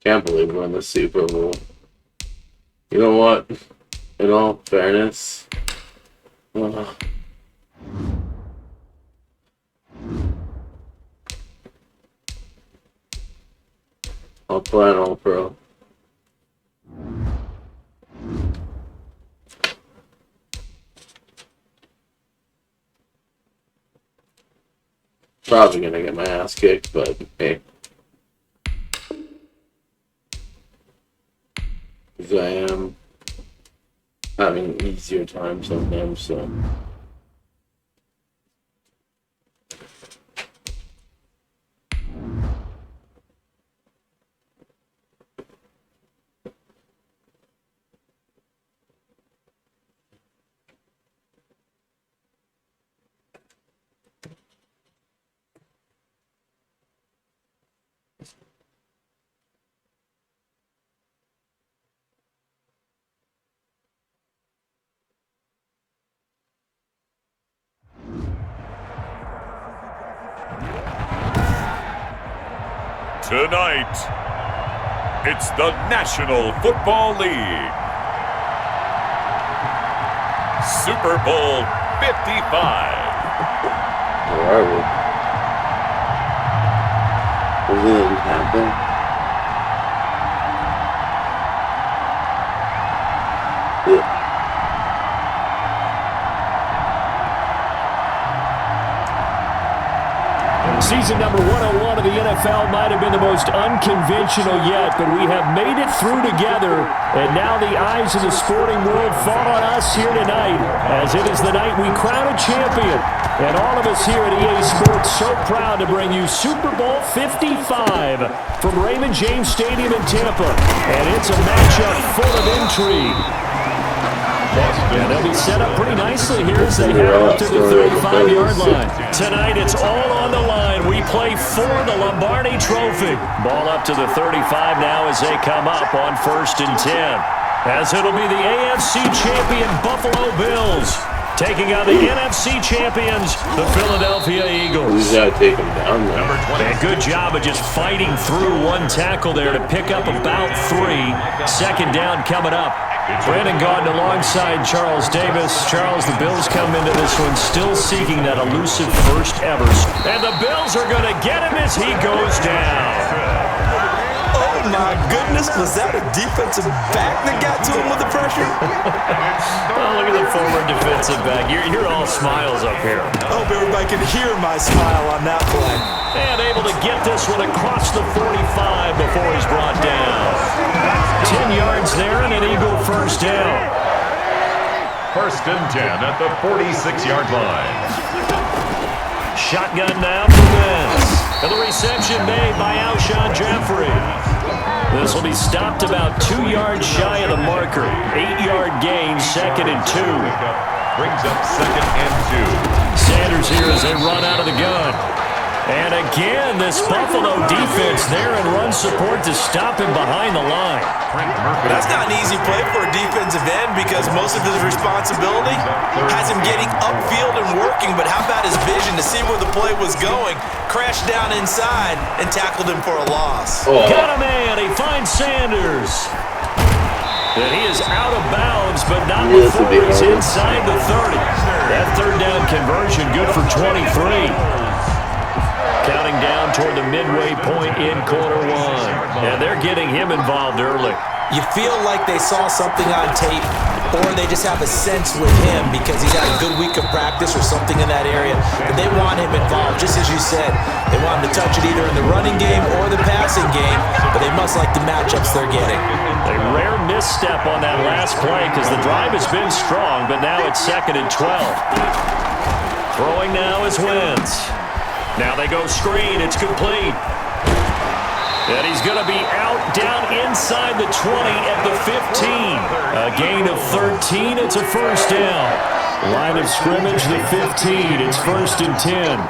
Can't believe we're in the Super Bowl. You know what? In all fairness, I'll play an All-Pro. Probably gonna get my ass kicked, but hey. Because I am having an easier time sometimes, so. Tonight, it's the National Football League. Super Bowl 55. Where are we? Is it happening? Yeah. Season number 101 of the NFL might have been the most unconventional yet, but we have made it through together, and now the eyes of the sporting world fall on us here tonight, as it is the night we crown a champion. And all of us here at EA Sports so proud to bring you Super Bowl 55 from Raymond James Stadium in Tampa, and it's a matchup full of intrigue. And they'll be set up pretty nicely here as they head up to the 35-yard line. Tonight, it's all on the line. We play for the Lombardi Trophy. Ball up to the 35 now as they come up on 1st and 10. As it'll be the AFC champion Buffalo Bills taking on the NFC champions, the Philadelphia Eagles. We gotta take them down there. And good job of just fighting through one tackle there to pick up about 3. 2nd down coming up. Brandon Gaudin alongside Charles Davis. Charles, the Bills come into this one still seeking that elusive first ever. And the Bills are going to get him as he goes down. Oh, my goodness. Was that a defensive back that got to him with the pressure? Oh, look at the former defensive back. You're all smiles up here. I hope everybody can hear my smile on that play. And able to get this one across the 45 before he's brought down. 10 yards there and an Eagle first down. 1st and 10 at the 46-yard line. Shotgun now for Wentz. And the reception made by Alshon Jeffrey. This will be stopped about 2 yards shy of the marker. 8-yard gain, 2nd and 2. Brings up 2nd and 2. Sanders here as they run out of the gun. And again, this Buffalo defense there in run support to stop him behind the line. That's not an easy play for a defensive end because most of his responsibility has him getting upfield and working, but how about his vision to see where the play was going? Crashed down inside and tackled him for a loss. Oh. Got a man. He finds Sanders. And he is out of bounds, but not before he's inside the 30. That 3rd down conversion good for 23. Counting down toward the midway point in quarter 1. And they're getting him involved early. You feel like they saw something on tape, or they just have a sense with him because he's had a good week of practice or something in that area. But they want him involved, just as you said. They want him to touch it either in the running game or the passing game, but they must like the matchups they're getting. A rare misstep on that last play because the drive has been strong, but now it's 2nd and 12. Throwing now is Wentz. Now they go screen. It's complete. And he's going to be out down inside the 20 at the 15. A gain of 13. It's a first down. Line of scrimmage, the 15. It's 1st and 10.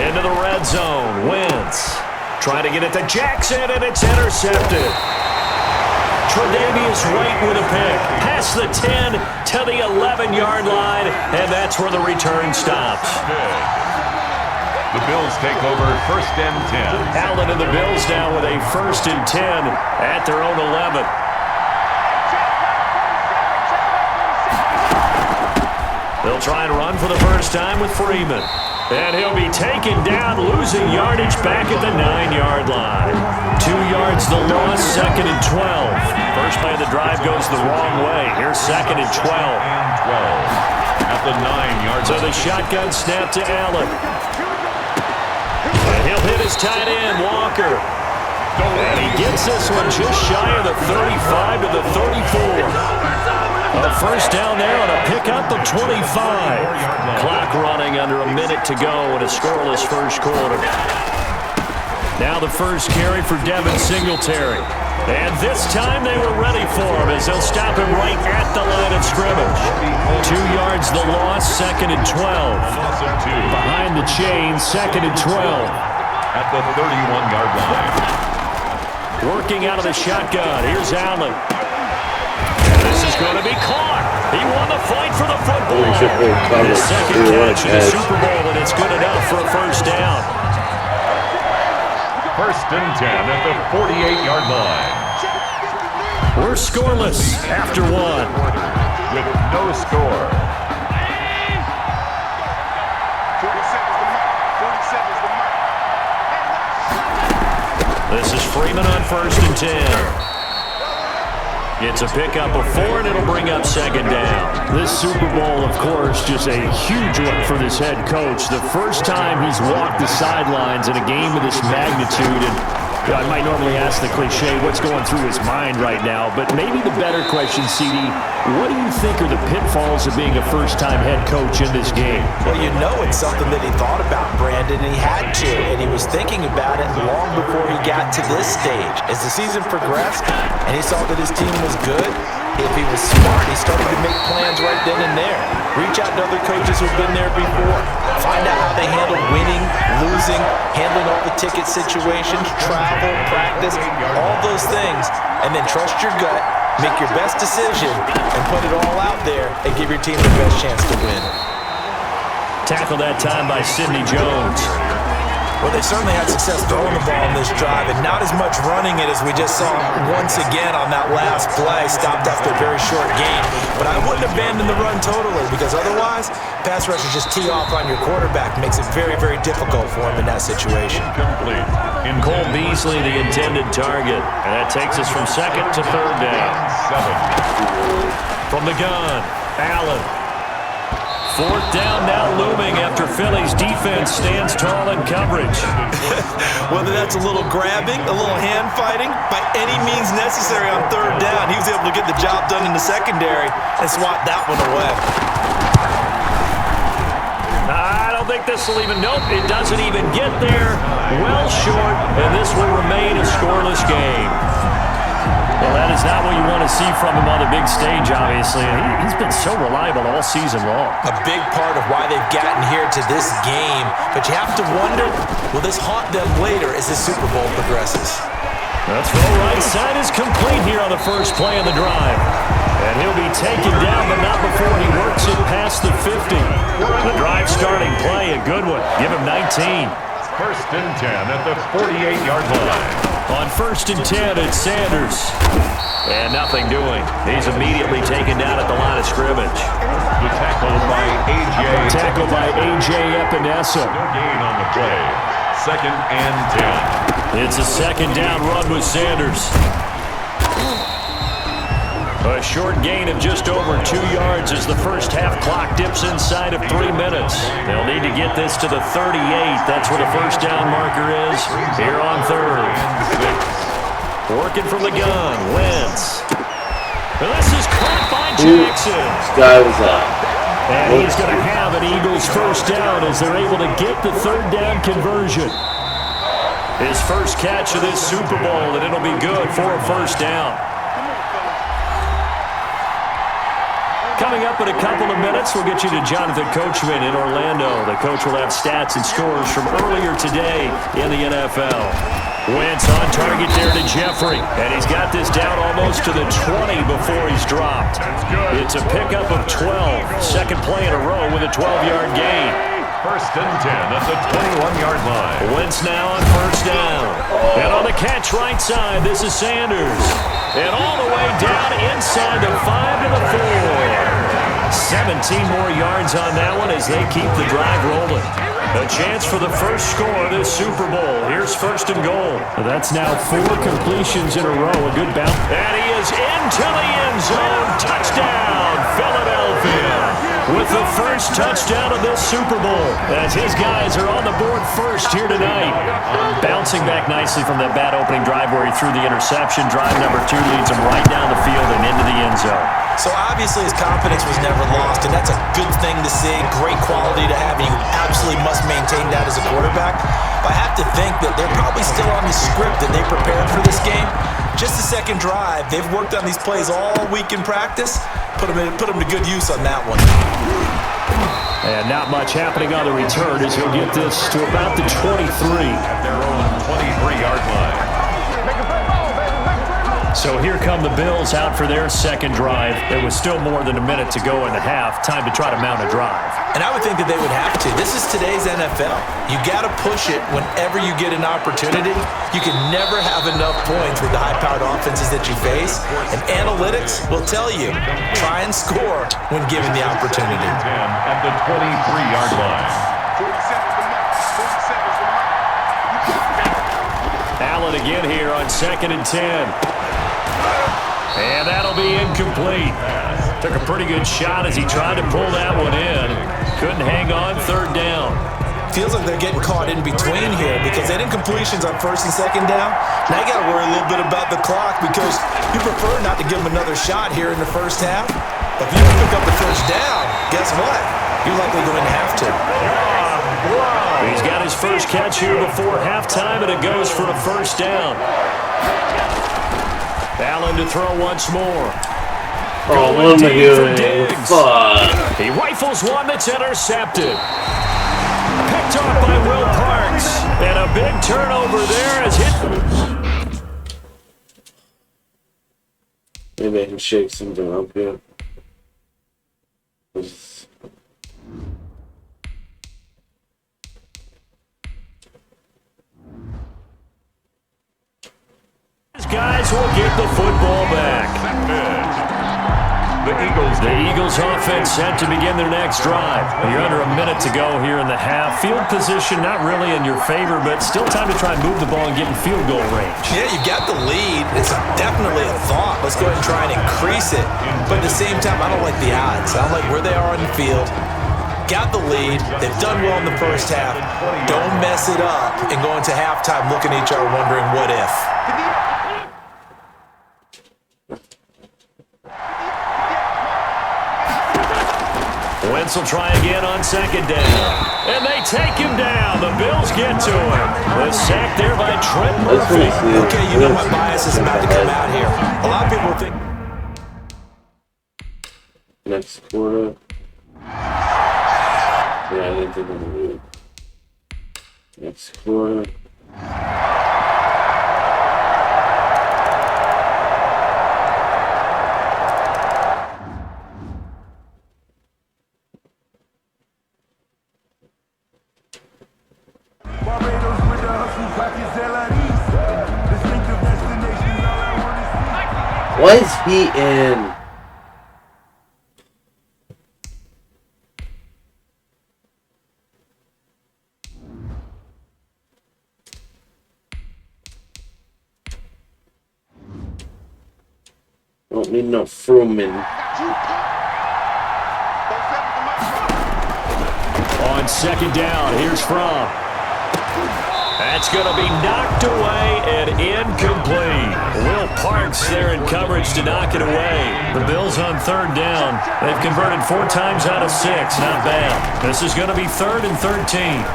Into the red zone. Wentz trying to get it to Jackson, and it's intercepted. Tre'Davious White with a pick. Past the 10 to the 11-yard line, and that's where the return stops. The Bills take over 1st and 10. Allen and the Bills now with a 1st and 10 at their own 11. They'll try and run for the first time with Freeman. And he'll be taken down, losing yardage back at the 9-yard line. 2 yards the loss, 2nd and 12. First play of the drive goes the wrong way. Here's 2nd and 12. At the 9-yard line. So the shotgun snap to Allen. And he'll hit his tight end, Walker. And he gets this one just shy of the 35 to the 34. A first down there on a pickup of 25. Clock running under a minute to go in a scoreless first quarter. Now the first carry for Devin Singletary. And this time they were ready for him as they'll stop him right at the line of scrimmage. 2 yards the loss, 2nd and 12. Behind the chain, 2nd and 12. At the 31-yard line. Working out of the shotgun. Here's Allen. This is going to be caught. He won the fight for the football. His second catch in the Super Bowl, and it's good enough for a first down. 1st and 10 at the 48-yard line. We're scoreless after one. With no score. 47 is the mark. 47 is the mark. This is Freeman on 1st and 10. It's a pickup of 4, and it'll bring up 2nd down. This Super Bowl, of course, just a huge one for this head coach. The first time he's walked the sidelines in a game of this magnitude. And I might normally ask the cliche, what's going through his mind right now? But maybe the better question, CD, what do you think are the pitfalls of being a first-time head coach in this game? Well, you know it's something that he thought about, Brandon, and he had to, and he was thinking about it long before he got to this stage. As the season progressed and he saw that his team was good, if he was smart, he started to make plans right then and there. Reach out to other coaches who've been there before. Find out how they handle winning, losing, handling all the ticket situations, travel, practice, all those things, and then trust your gut, make your best decision, and put it all out there and give your team the best chance to win. Tackle that time by Sidney Jones. Well, they certainly had success throwing the ball on this drive, and not as much running it as we just saw once again on that last play, stopped after a very short gain. But I wouldn't abandon the run totally, because otherwise, pass rushers just tee off on your quarterback. Makes it very, very difficult for him in that situation. Complete. In Cole Beasley, the intended target. And that takes us from 2nd to 3rd down. 7. From the gun, Allen. 4th down now looming after Philly's defense stands tall in coverage. Whether that's a little grabbing, a little hand fighting, by any means necessary on 3rd down, he was able to get the job done in the secondary and swat that one away. I don't think this will even, nope, it doesn't even get there. Well short, and this will remain a scoreless game. Well, that is not what you want to see from him on the big stage, obviously. He's been so reliable all season long. A big part of why they've gotten here to this game. But you have to wonder, will this haunt them later as the Super Bowl progresses? The throw right side is complete here on the first play of the drive. And he'll be taken down, but not before he works it past the 50. The drive starting play, a good one. Give him 19. 1st and 10 at the 48-yard line. On 1st and 10, it's Sanders. And nothing doing. He's immediately taken down at the line of scrimmage. The tackle by A.J. Tackle by A.J. Epinesa. No gain on the play. 2nd and 10. It's a 2nd down run with Sanders. A short gain of just over 2 yards as the first half clock dips inside of 3 minutes. They'll need to get this to the 38. That's where the first down marker is here on 3rd. Working from the gun, Wentz. And this is caught by Jackson. This guy was out. And he's going to have an Eagles first down as they're able to get the 3rd down conversion. His first catch of this Super Bowl, and it'll be good for a first down. Coming up in a couple of minutes, we'll get you to Jonathan Coachman in Orlando. The coach will have stats and scores from earlier today in the NFL. Wentz on target there to Jeffrey, and he's got this down almost to the 20 before he's dropped. It's a pickup of 12, second play in a row with a 12-yard gain. First and 10 at the 21-yard line. Wentz now on first down. And on the catch right side, this is Sanders. And all the way down inside the 5 to the 4. 17 more yards on that one as they keep the drive rolling. A chance for the first score of this Super Bowl. Here's first and goal. That's now 4 completions in a row. A good bounce. And he is into the end zone. Touchdown, Philadelphia. With the first touchdown of this Super Bowl, as his guys are on the board first here tonight. Bouncing back nicely from that bad opening drive where he threw the interception. Drive number 2 leads him right down the field and into the end zone. So obviously his confidence was never lost, and that's a good thing to see. Great quality to have, and you absolutely must maintain that as a quarterback. But I have to think that they're probably still on the script that they prepared for this game. Just the second drive. They've worked on these plays all week in practice. Put them to good use on that one. And not much happening on the return as he'll get this to about the 23. At their own 23-yard line. So here come the Bills out for their second drive. There was still more than a minute to go in the half. Time to try to mount a drive. And I would think that they would have to. This is today's NFL. You got to push it whenever you get an opportunity. You can never have enough points with the high-powered offenses that you face. And analytics will tell you, try and score when given the opportunity. At the 23-yard line. Allen again here on 2nd and 10. And that'll be incomplete. Took a pretty good shot as he tried to pull that one in. Couldn't hang on 3rd down. Feels like they're getting caught in between here because they didn't incompletions on 1st and 2nd down. Now you got to worry a little bit about the clock because you prefer not to give them another shot here in the first half. But if you don't pick up the first down, guess what? You're likely going to have to. He's got his first catch here before halftime, and it goes for a first down. Allen to throw once more. Oh, what am I doing? Fuck. He rifles one that's intercepted. Picked off by Will Parks. And a big turnover there as hit. Maybe I can shake something up here. These guys will get the football back. The Eagles offense set to begin their next drive. You're under a minute to go here in the half. Field position not really in your favor, but still time to try and move the ball and get in field goal range. Yeah, you got the lead. It's definitely a thought. Let's go ahead and try and increase it. But at the same time, I don't like the odds. I don't like where they are on the field. Got the lead. They've done well in the first half. Don't mess it up and go into halftime looking at each other wondering what if. Wentz will try again on 2nd down. And they take him down. The Bills get to him. The sack there by Trent Murphy. Okay, you know my bias is about to come out here. A lot of people think... Next quarter. Yeah, I didn't think I'm gonna do it. Next quarter. Why is he in? Don't need no Fruman. On 2nd down, here's Fromm. That's going to be knocked away and incomplete. Will Parks there in coverage to knock it away. The Bills on 3rd down. They've converted 4 times out of 6. Not bad. This is going to be 3rd and 13.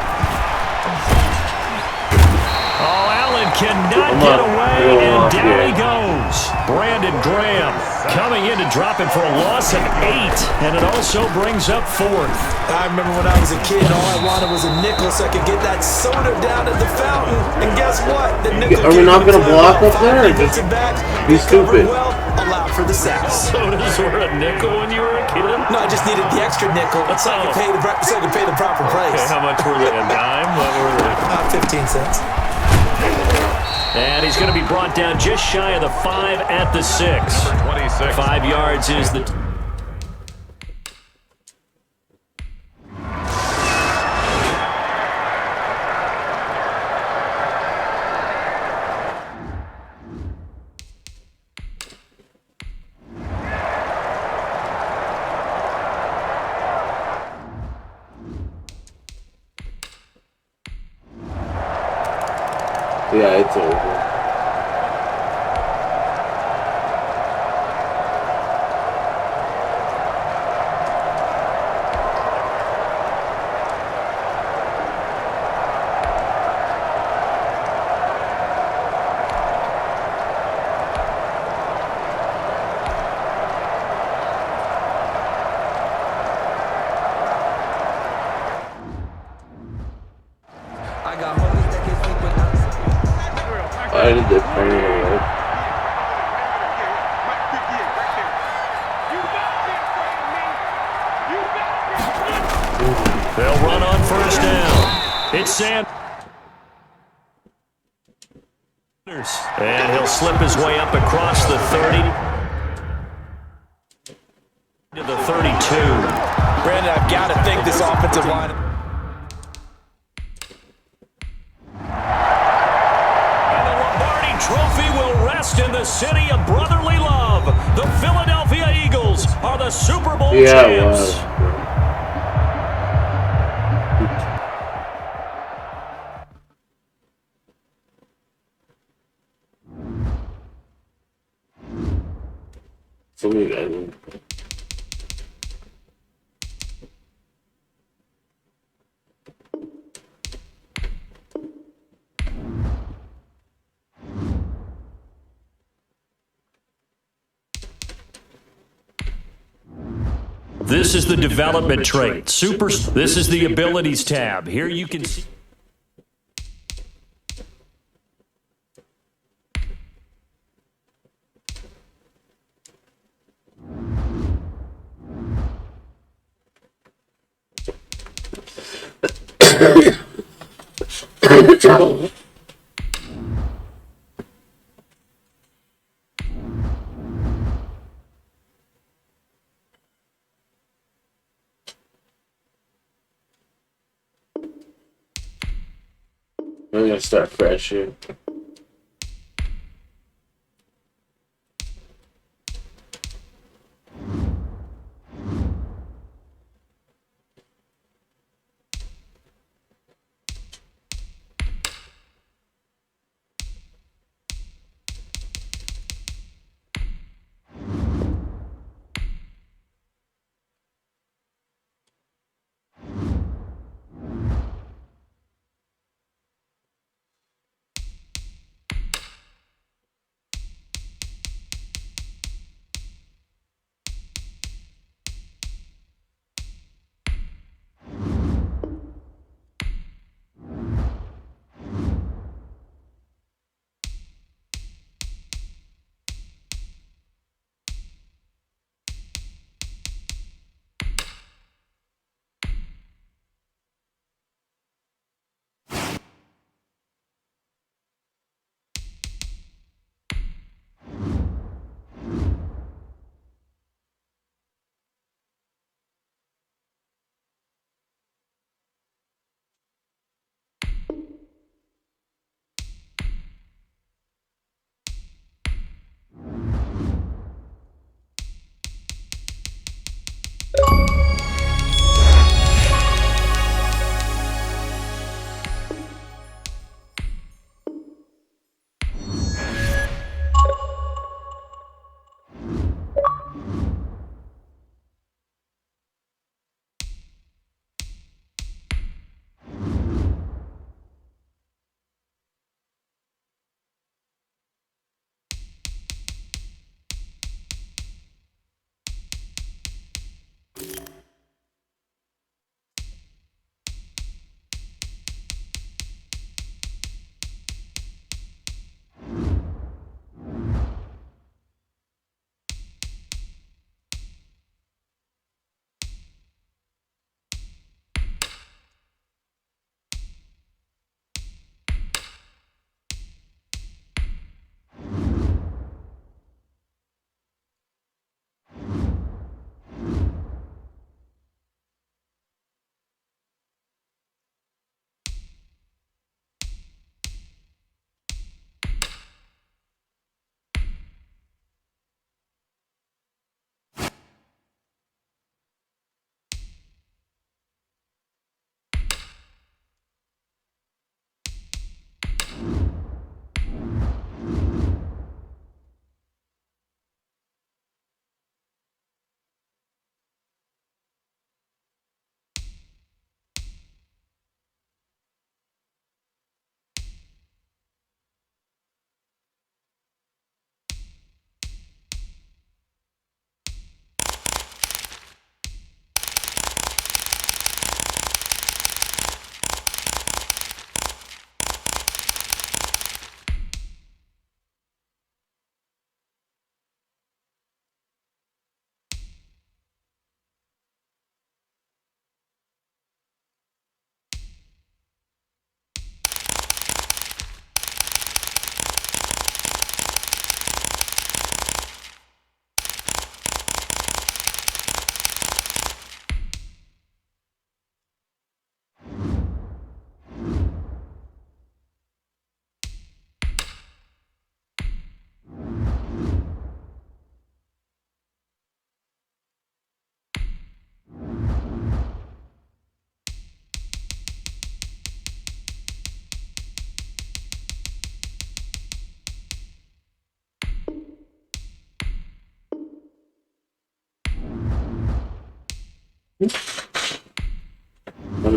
Oh, Allen cannot get away, and down he goes. Brandon Graham coming in to drop it for a loss of 8, and it also brings up 4th. I remember when I was a kid, all I wanted was a nickel so I could get that soda down at the fountain. And guess what? The nickel Are we not going to block up there or just back, be stupid? Well, allowed for the sacks. Sodas were a nickel when you were a kid? No, I just needed the extra nickel so I could pay the proper price. Okay, how much were they? A dime? What were they? 15 cents. And he's going to be brought down just shy of the 5 at the 6. 26. 5 yards is the... Yeah, it's over. Why did they bring it away? They'll run on first down. It's Sanders. And he'll slip his way up across the 30 to the 32. Brandon, I've got to think this offensive line. And the Lombardi Trophy will rest in the city of brotherly love. The Philadelphia Eagles are the Super Bowl champs. Wow. So many guys. This is the development trait. This is the abilities tab. Here you can see. I'm gonna start fresh here. I'm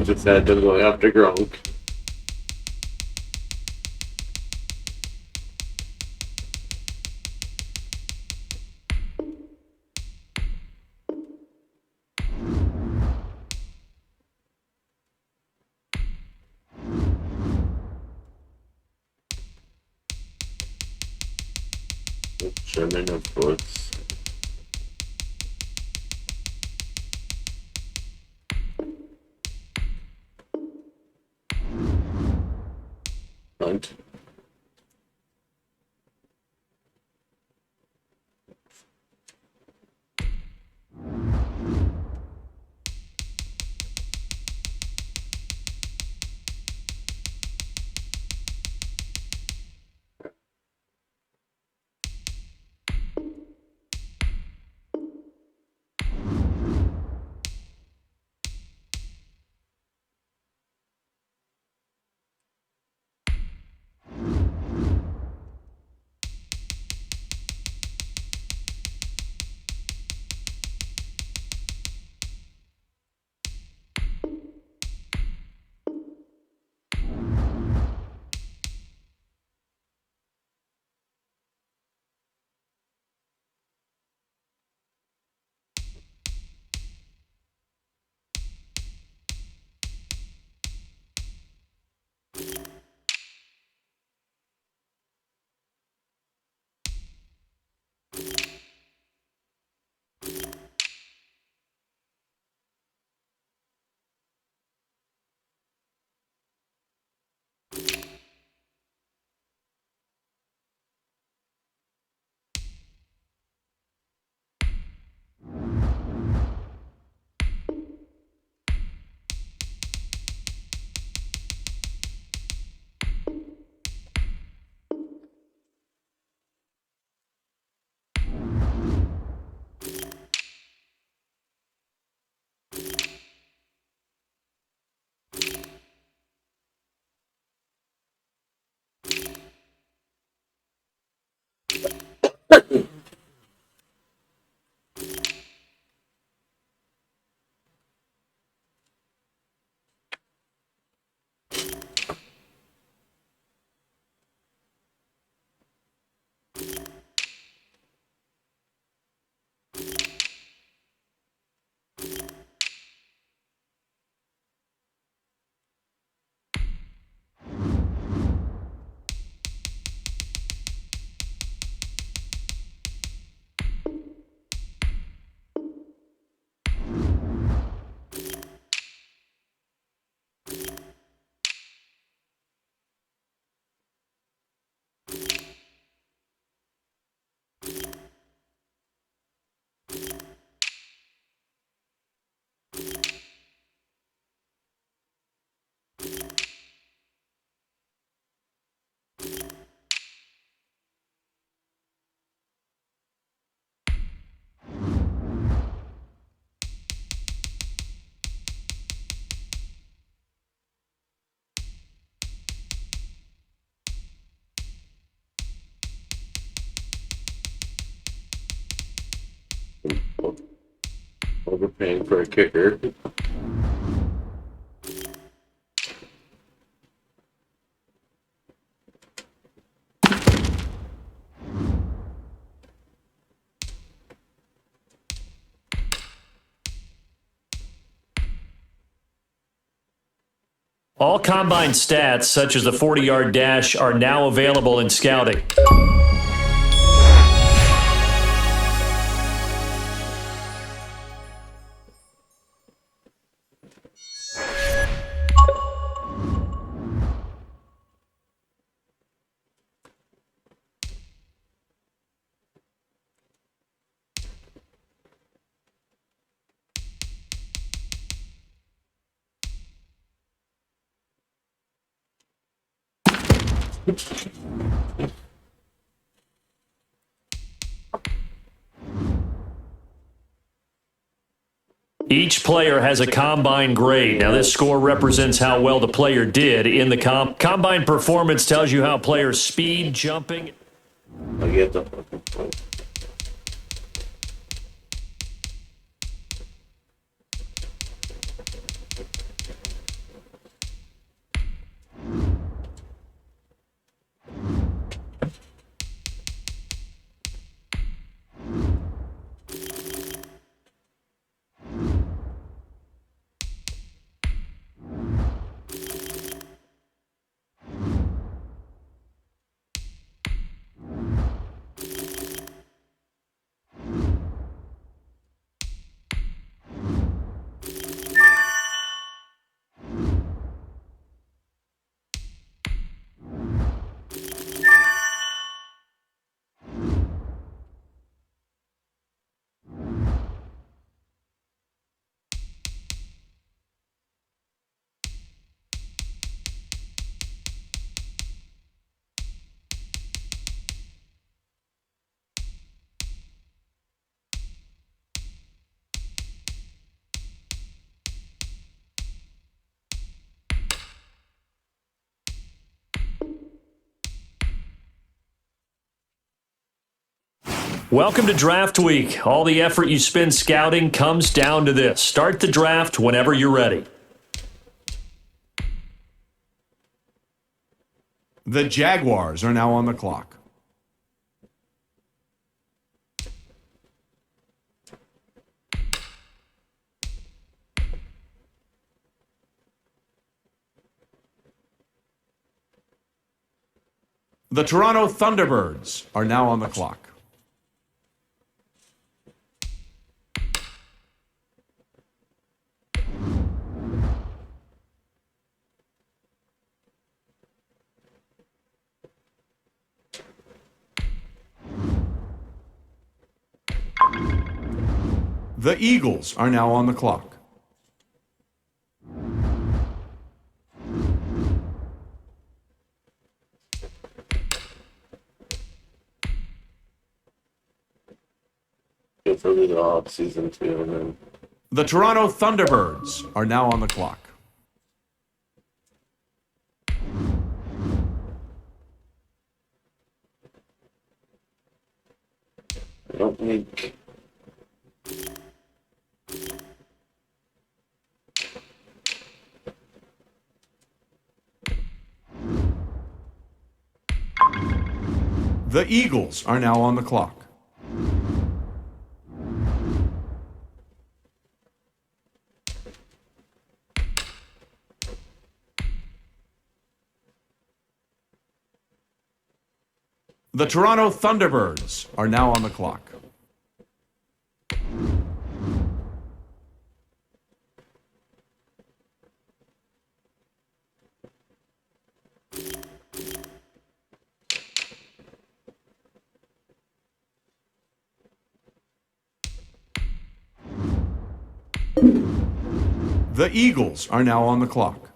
just sad them going after Gronk. Sherman, of course. Hunt. Overpaying for a kicker. All combine stats, such as the 40-yard dash, are now available in scouting. Each player has a combine grade. Now, this score represents how well the player did in the combine performance. Tells you how players' speed, jumping. I get the fucking point. Welcome to Draft Week. All the effort you spend scouting comes down to this. Start the draft whenever you're ready. The Jaguars are now on the clock. The Toronto Thunderbirds are now on the clock. The Eagles are now on the clock. It's really the off season too, and then The Toronto Thunderbirds are now on the clock. I don't think. The Eagles are now on the clock. The Toronto Thunderbirds are now on the clock. The Eagles are now on the clock.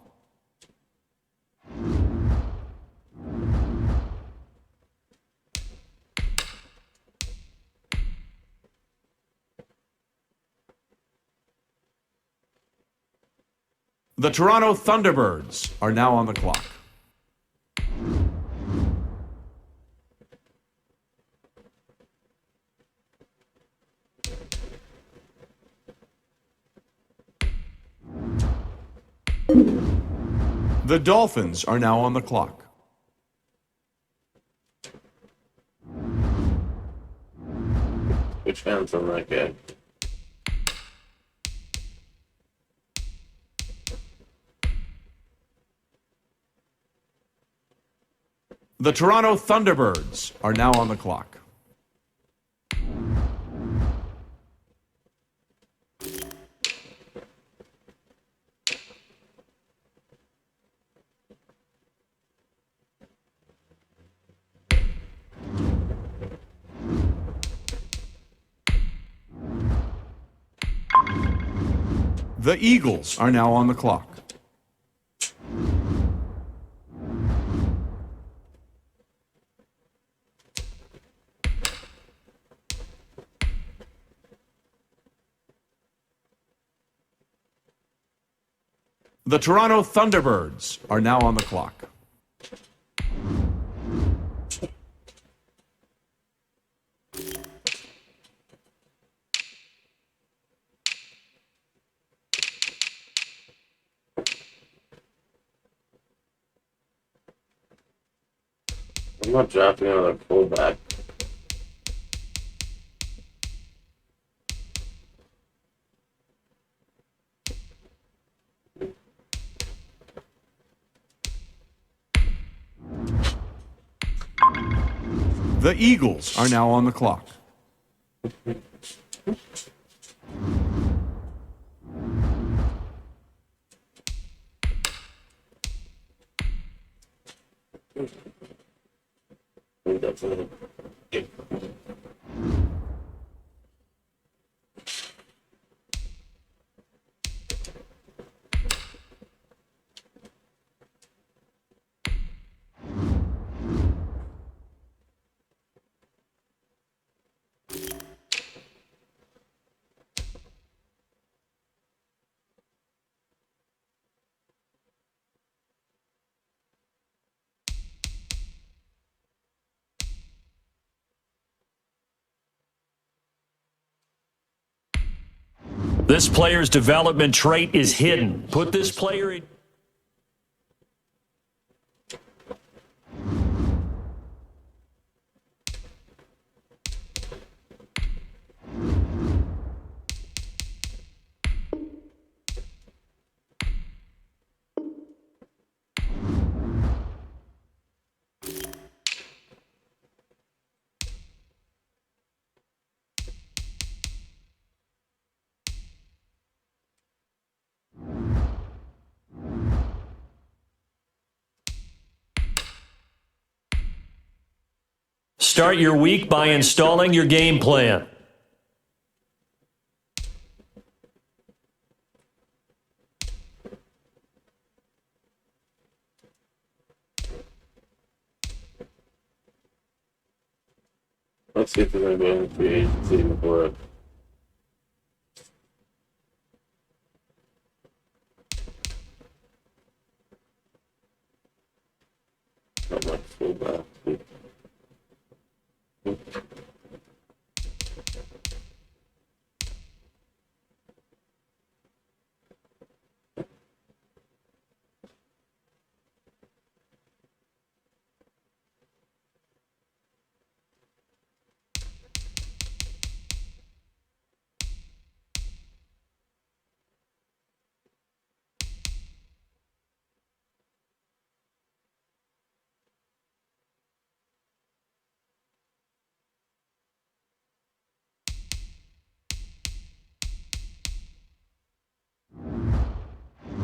The Toronto Thunderbirds are now on the clock. The Dolphins are now on the clock. Which fans on that guy? The Toronto Thunderbirds are now on the clock. The Eagles are now on the clock. The Toronto Thunderbirds are now on the clock. I'm not drafting another fullback. The Eagles are now on the clock. I think that's it. This player's development trait is hidden. Put this player in... Start your week by installing your game plan. Let's see if there's anybody in the free agency before it. Not much fullback.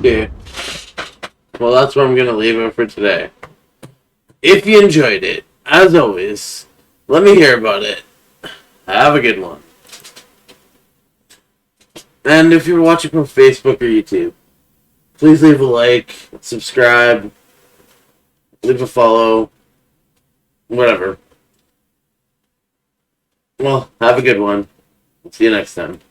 Okay. Well, that's where I'm going to leave it for today. If you enjoyed it, as always, let me hear about it. Have a good one. And if you're watching from Facebook or YouTube, please leave a like, subscribe, leave a follow, whatever. Well, have a good one. See you next time.